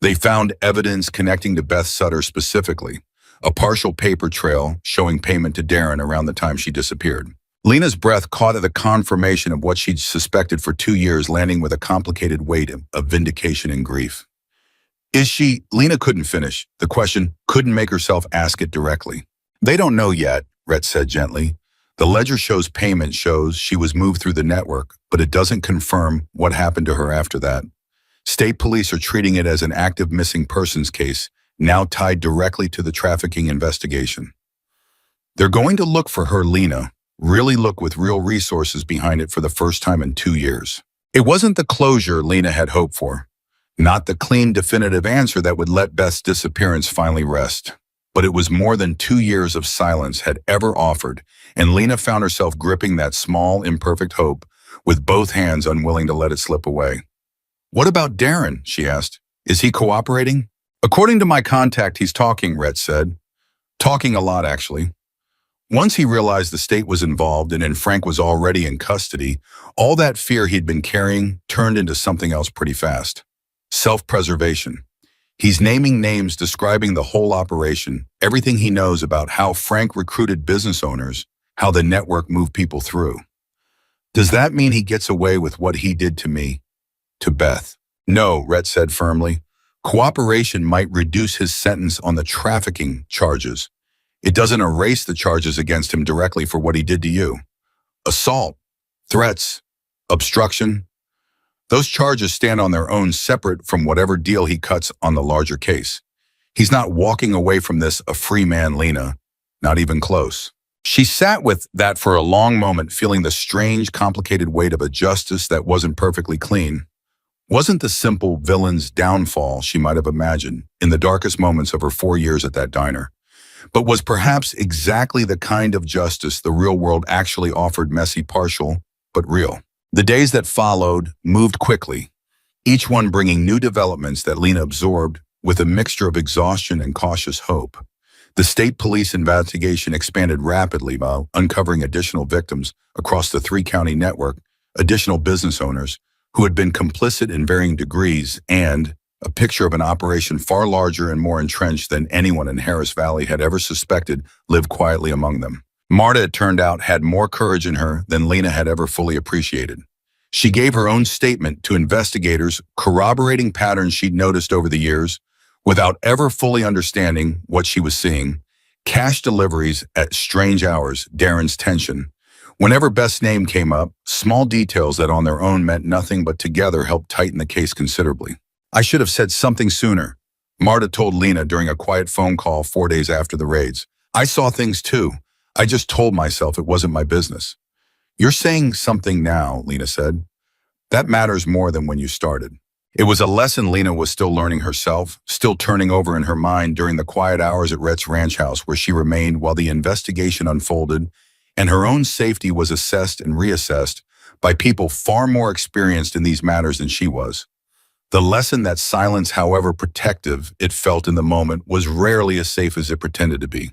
They found evidence connecting to Beth Sutter specifically, a partial paper trail showing payment to Darren around the time she disappeared. Lena's breath caught at the confirmation of what she'd suspected for 2 years, landing with a complicated weight of vindication and grief. Is she? Lena couldn't finish. The question couldn't make herself ask it directly. They don't know yet, Rhett said gently. The ledger shows payment shows she was moved through the network, but it doesn't confirm what happened to her after that. State police are treating it as an active missing persons case, now tied directly to the trafficking investigation. They're going to look for her, Lena, really look with real resources behind it for the first time in 2 years. It wasn't the closure Lena had hoped for. Not the clean, definitive answer that would let Beth's disappearance finally rest. But it was more than 2 years of silence had ever offered, and Lena found herself gripping that small, imperfect hope with both hands, unwilling to let it slip away. What about Darren? She asked. Is he cooperating? According to my contact, he's talking, Rhett said. Talking a lot, actually. Once he realized the state was involved and Frank was already in custody, all that fear he'd been carrying turned into something else pretty fast. Self-preservation. He's naming names, describing the whole operation, everything he knows about how Frank recruited business owners, how the network moved people through. Does that mean he gets away with what he did to me? To Beth? No, Rhett said firmly. Cooperation might reduce his sentence on the trafficking charges. It doesn't erase the charges against him directly for what he did to you. Assault, threats, obstruction. Those charges stand on their own, separate from whatever deal he cuts on the larger case. He's not walking away from this a free man, Lena. Not even close. She sat with that for a long moment, feeling the strange, complicated weight of a justice that wasn't perfectly clean. Wasn't the simple villain's downfall she might have imagined in the darkest moments of her 4 years at that diner, but was perhaps exactly the kind of justice the real world actually offered, messy, partial, but real. The days that followed moved quickly, each one bringing new developments that Lena absorbed with a mixture of exhaustion and cautious hope. The state police investigation expanded rapidly while uncovering additional victims across the 3-county network, additional business owners who had been complicit in varying degrees, and a picture of an operation far larger and more entrenched than anyone in Harris Valley had ever suspected lived quietly among them. Marta, it turned out, had more courage in her than Lena had ever fully appreciated. She gave her own statement to investigators, corroborating patterns she'd noticed over the years, without ever fully understanding what she was seeing. Cash deliveries at strange hours, Darren's tension. Whenever Beth's name came up, small details that on their own meant nothing but together helped tighten the case considerably. I should have said something sooner, Marta told Lena during a quiet phone call 4 days after the raids. I saw things too. I just told myself it wasn't my business. You're saying something now, Lena said. That matters more than when you started. It was a lesson Lena was still learning herself, still turning over in her mind during the quiet hours at Rhett's ranch house where she remained while the investigation unfolded, and her own safety was assessed and reassessed by people far more experienced in these matters than she was. The lesson that silence, however protective it felt in the moment, was rarely as safe as it pretended to be.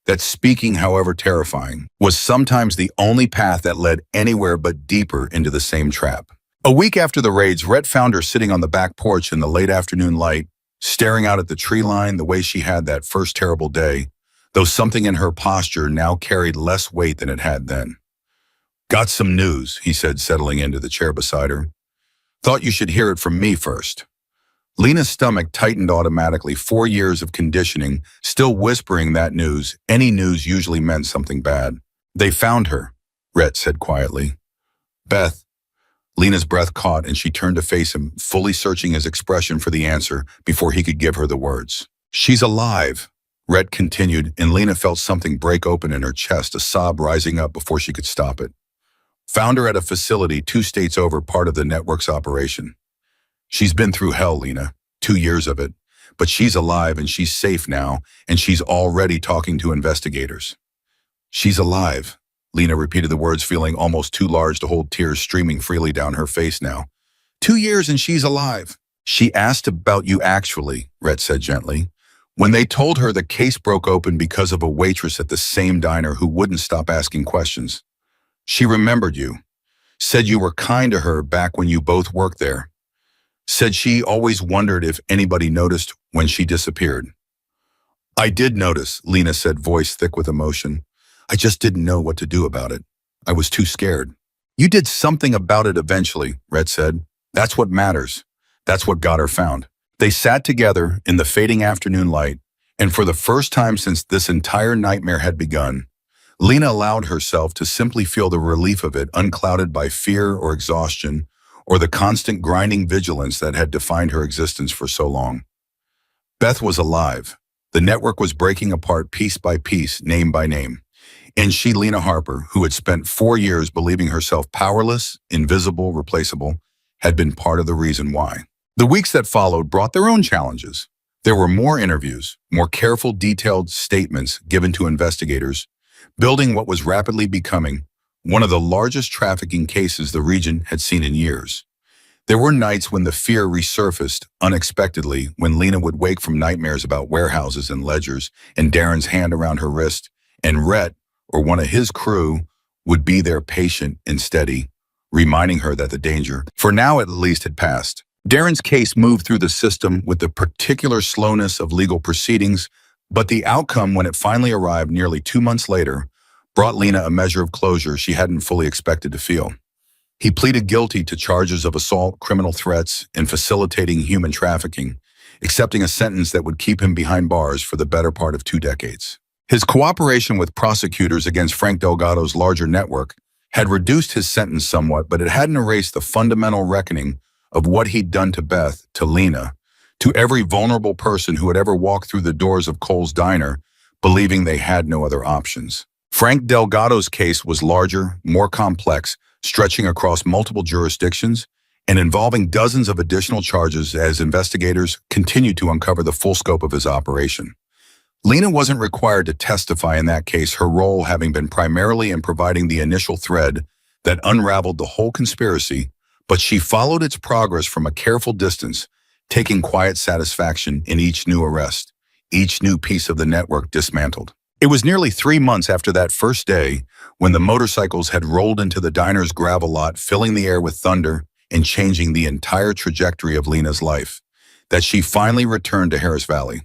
That speaking, however terrifying, was sometimes the only path that led anywhere but deeper into the same trap. A week after the raids, Rhett found her sitting on the back porch in the late afternoon light, staring out at the tree line the way she had that first terrible day, though something in her posture now carried less weight than it had then. Got some news, he said, settling into the chair beside her. Thought you should hear it from me first. Lena's stomach tightened automatically. 4 years of conditioning, still whispering that news. Any news usually meant something bad. They found her, Rhett said quietly. Beth. Lena's breath caught and she turned to face him, fully searching his expression for the answer before he could give her the words. She's alive, Rhett continued, and Lena felt something break open in her chest, a sob rising up before she could stop it. Found her at a facility 2 states over, part of the network's operation. She's been through hell, Lena, 2 years of it, but she's alive and she's safe now, and she's already talking to investigators. She's alive, Lena repeated the words, feeling almost too large to hold, tears streaming freely down her face now. 2 years and she's alive. She asked about you actually, Rhett said gently. When they told her the case broke open because of a waitress at the same diner who wouldn't stop asking questions. She remembered you, said you were kind to her back when you both worked there. Said she always wondered if anybody noticed when she disappeared. I did notice, Lena said, voice thick with emotion. I just didn't know what to do about it. I was too scared. You did something about it eventually, Rhett said. That's what matters. That's what got her found. They sat together in the fading afternoon light, and for the first time since this entire nightmare had begun, Lena allowed herself to simply feel the relief of it, unclouded by fear or exhaustion, or the constant grinding vigilance that had defined her existence for so long. Beth was alive. The network was breaking apart piece by piece, name by name. And she, Lena Harper, who had spent 4 years believing herself powerless, invisible, replaceable, had been part of the reason why. The weeks that followed brought their own challenges. There were more interviews, more careful, detailed statements given to investigators, building what was rapidly becoming one of the largest trafficking cases the region had seen in years. There were nights when the fear resurfaced unexpectedly, when Lena would wake from nightmares about warehouses and ledgers and Darren's hand around her wrist, and Rhett, or one of his crew, would be there patient and steady, reminding her that the danger, for now at least, had passed. Darren's case moved through the system with the particular slowness of legal proceedings, but the outcome, when it finally arrived nearly 2 months later, brought Lena a measure of closure she hadn't fully expected to feel. He pleaded guilty to charges of assault, criminal threats, and facilitating human trafficking, accepting a sentence that would keep him behind bars for the better part of 2 decades. His cooperation with prosecutors against Frank Delgado's larger network had reduced his sentence somewhat, but it hadn't erased the fundamental reckoning of what he'd done to Beth, to Lena, to every vulnerable person who had ever walked through the doors of Cole's Diner, believing they had no other options. Frank Delgado's case was larger, more complex, stretching across multiple jurisdictions and involving dozens of additional charges as investigators continued to uncover the full scope of his operation. Lena wasn't required to testify in that case, her role having been primarily in providing the initial thread that unraveled the whole conspiracy, but she followed its progress from a careful distance, taking quiet satisfaction in each new arrest, each new piece of the network dismantled. It was nearly 3 months after that first day, when the motorcycles had rolled into the diner's gravel lot, filling the air with thunder and changing the entire trajectory of Lena's life, that she finally returned to Harris Valley.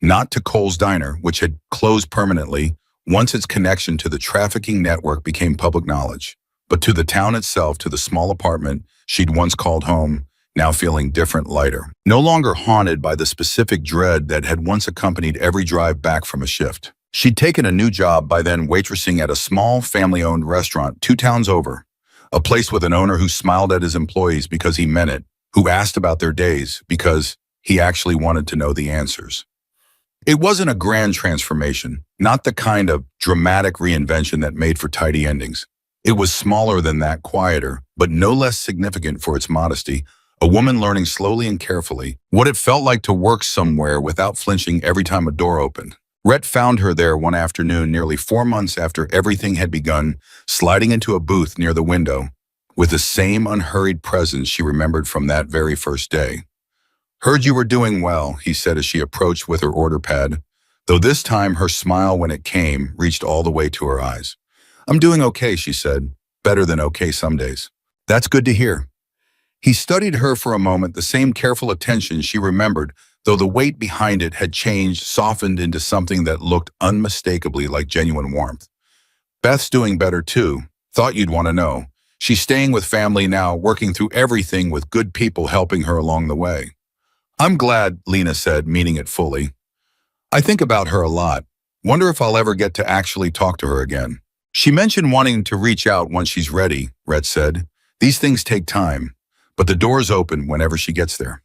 Not to Cole's Diner, which had closed permanently once its connection to the trafficking network became public knowledge, but to the town itself, to the small apartment she'd once called home, now feeling different, lighter. No longer haunted by the specific dread that had once accompanied every drive back from a shift. She'd taken a new job by then, waitressing at a small family-owned restaurant 2 towns over, a place with an owner who smiled at his employees because he meant it, who asked about their days because he actually wanted to know the answers. It wasn't a grand transformation, not the kind of dramatic reinvention that made for tidy endings. It was smaller than that, quieter, but no less significant for its modesty, a woman learning slowly and carefully what it felt like to work somewhere without flinching every time a door opened. Rhett found her there one afternoon nearly 4 months after everything had begun, sliding into a booth near the window with the same unhurried presence she remembered from that very first day. "Heard you were doing well," he said as she approached with her order pad, though this time her smile, when it came, reached all the way to her eyes. "I'm doing okay," she said. "Better than okay some days." "That's good to hear." He studied her for a moment, the same careful attention she remembered, though the weight behind it had changed, softened into something that looked unmistakably like genuine warmth. "Beth's doing better too. Thought you'd want to know. She's staying with family now, working through everything with good people helping her along the way." "I'm glad," Lena said, meaning it fully. "I think about her a lot. Wonder if I'll ever get to actually talk to her again." "She mentioned wanting to reach out once she's ready," Rhett said. "These things take time, but the door's open whenever she gets there."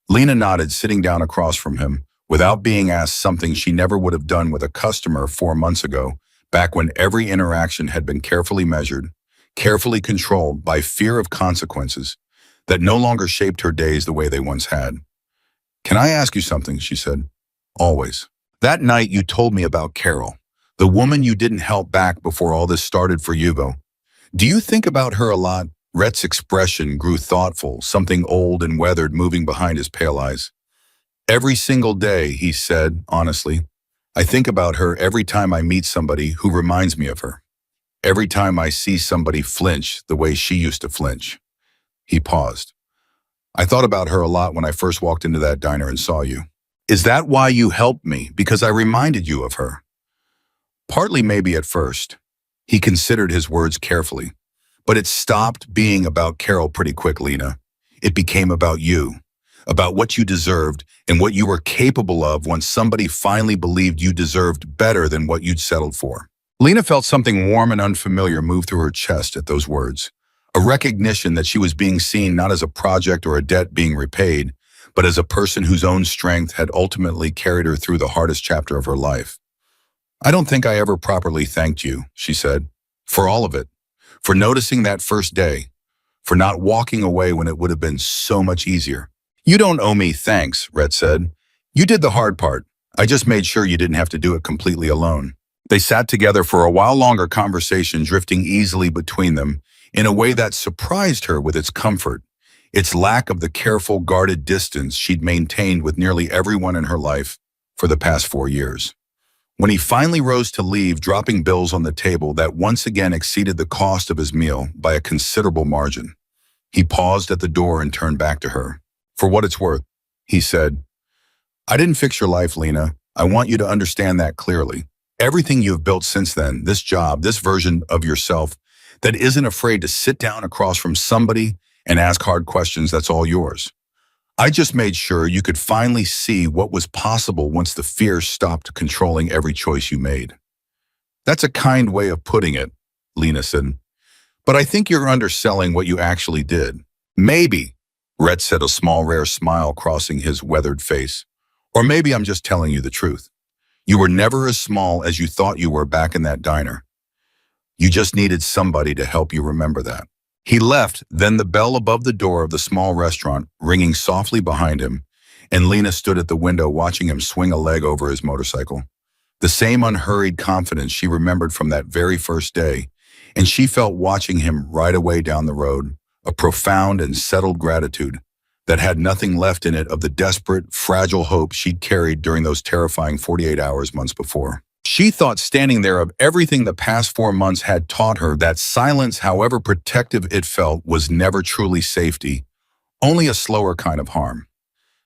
Lena nodded, sitting down across from him, without being asked, something she never would have done with a customer 4 months ago, back when every interaction had been carefully measured, carefully controlled by fear of consequences that no longer shaped her days the way they once had. "Can I ask you something?" she said. "Always." "That night you told me about Carol, the woman you didn't help back before all this started for Yugo. Do you think about her a lot?" Rhett's expression grew thoughtful, something old and weathered moving behind his pale eyes. "Every single day," he said, honestly. "I think about her every time I meet somebody who reminds me of her. Every time I see somebody flinch the way she used to flinch." He paused. "I thought about her a lot when I first walked into that diner and saw you." "Is that why you helped me? Because I reminded you of her?" "Partly, maybe, at first. He considered his words carefully. But it stopped being about Carol pretty quick, Lena. It became about you, about what you deserved and what you were capable of once somebody finally believed you deserved better than what you'd settled for. Lena felt something warm and unfamiliar move through her chest at those words, a recognition that she was being seen not as a project or a debt being repaid, but as a person whose own strength had ultimately carried her through the hardest chapter of her life. "I don't think I ever properly thanked you," she said, "for all of it, for noticing that first day, for not walking away when it would have been so much easier." "You don't owe me thanks," Rhett said. "You did the hard part. I just made sure you didn't have to do it completely alone." They sat together for a while longer, conversation drifting easily between them in a way that surprised her with its comfort, its lack of the careful, guarded distance she'd maintained with nearly everyone in her life for the past 4 years. When he finally rose to leave, dropping bills on the table that once again exceeded the cost of his meal by a considerable margin, he paused at the door and turned back to her. "For what it's worth," he said, "I didn't fix your life, Lena. I want you to understand that clearly. Everything you have built since then, this job, this version of yourself that isn't afraid to sit down across from somebody and ask hard questions, that's all yours. I just made sure you could finally see what was possible once the fear stopped controlling every choice you made." "That's a kind way of putting it," Lena said, "but I think you're underselling what you actually did." "Maybe," Rhett said, a small, rare smile crossing his weathered face. "Or maybe I'm just telling you the truth. You were never as small as you thought you were back in that diner. You just needed somebody to help you remember that." He left, then the bell above the door of the small restaurant ringing softly behind him, and Lena stood at the window watching him swing a leg over his motorcycle. The same unhurried confidence she remembered from that very first day, and she felt watching him ride away down the road, a profound and settled gratitude that had nothing left in it of the desperate, fragile hope she'd carried during those terrifying 48 hours months before. She thought standing there of everything the past 4 months had taught her that silence, however protective it felt, was never truly safety, only a slower kind of harm.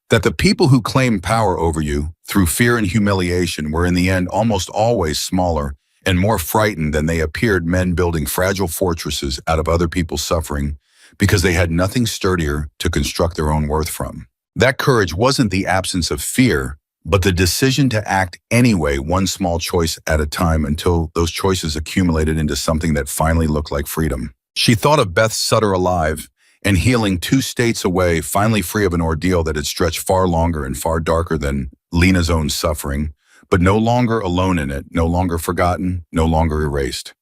That the people who claimed power over you through fear and humiliation were in the end almost always smaller and more frightened than they appeared, men building fragile fortresses out of other people's suffering because they had nothing sturdier to construct their own worth from. That courage wasn't the absence of fear, but the decision to act anyway, one small choice at a time until those choices accumulated into something that finally looked like freedom. She thought of Beth Sutter alive and healing 2 states away, finally free of an ordeal that had stretched far longer and far darker than Lena's own suffering, but no longer alone in it, no longer forgotten, no longer erased.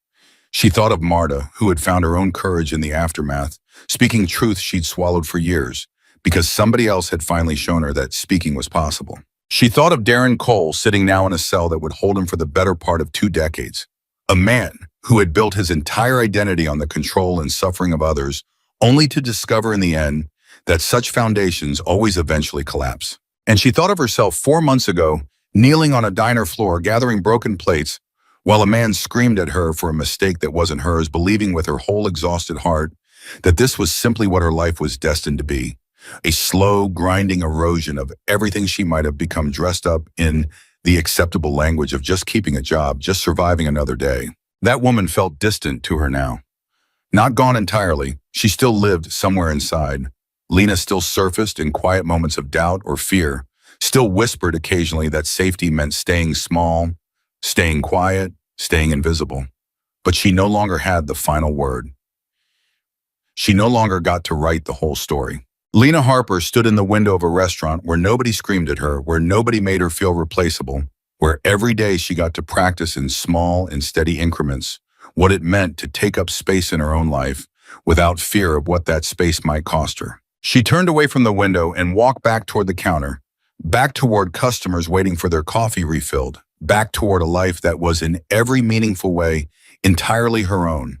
She thought of Marta, who had found her own courage in the aftermath, speaking truth she'd swallowed for years, because somebody else had finally shown her that speaking was possible. She thought of Darren Cole sitting now in a cell that would hold him for the better part of 2 decades, a man who had built his entire identity on the control and suffering of others, only to discover in the end that such foundations always eventually collapse. And she thought of herself 4 months ago, kneeling on a diner floor, gathering broken plates, while a man screamed at her for a mistake that wasn't hers, believing with her whole exhausted heart that this was simply what her life was destined to be. A slow, grinding erosion of everything she might have become, dressed up in the acceptable language of just keeping a job, just surviving another day. That woman felt distant to her now. Not gone entirely, she still lived somewhere inside. Lena still surfaced in quiet moments of doubt or fear, still whispered occasionally that safety meant staying small, staying quiet, staying invisible. But she no longer had the final word. She no longer got to write the whole story. Lena Harper stood in the window of a restaurant where nobody screamed at her, where nobody made her feel replaceable, where every day she got to practice in small and steady increments what it meant to take up space in her own life without fear of what that space might cost her. She turned away from the window and walked back toward the counter, back toward customers waiting for their coffee refilled, back toward a life that was in every meaningful way entirely her own,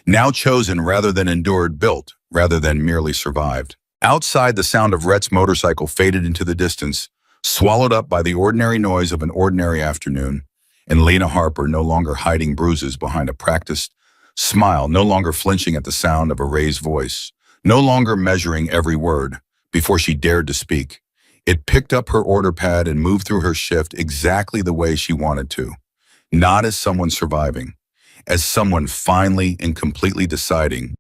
now chosen rather than endured, built rather than merely survived. Outside, the sound of Rhett's motorcycle faded into the distance, swallowed up by the ordinary noise of an ordinary afternoon, and Lena Harper no longer hiding bruises behind a practiced smile, no longer flinching at the sound of a raised voice, no longer measuring every word before she dared to speak. It picked up her order pad and moved through her shift exactly the way she wanted to, not as someone surviving, as someone finally and completely deciding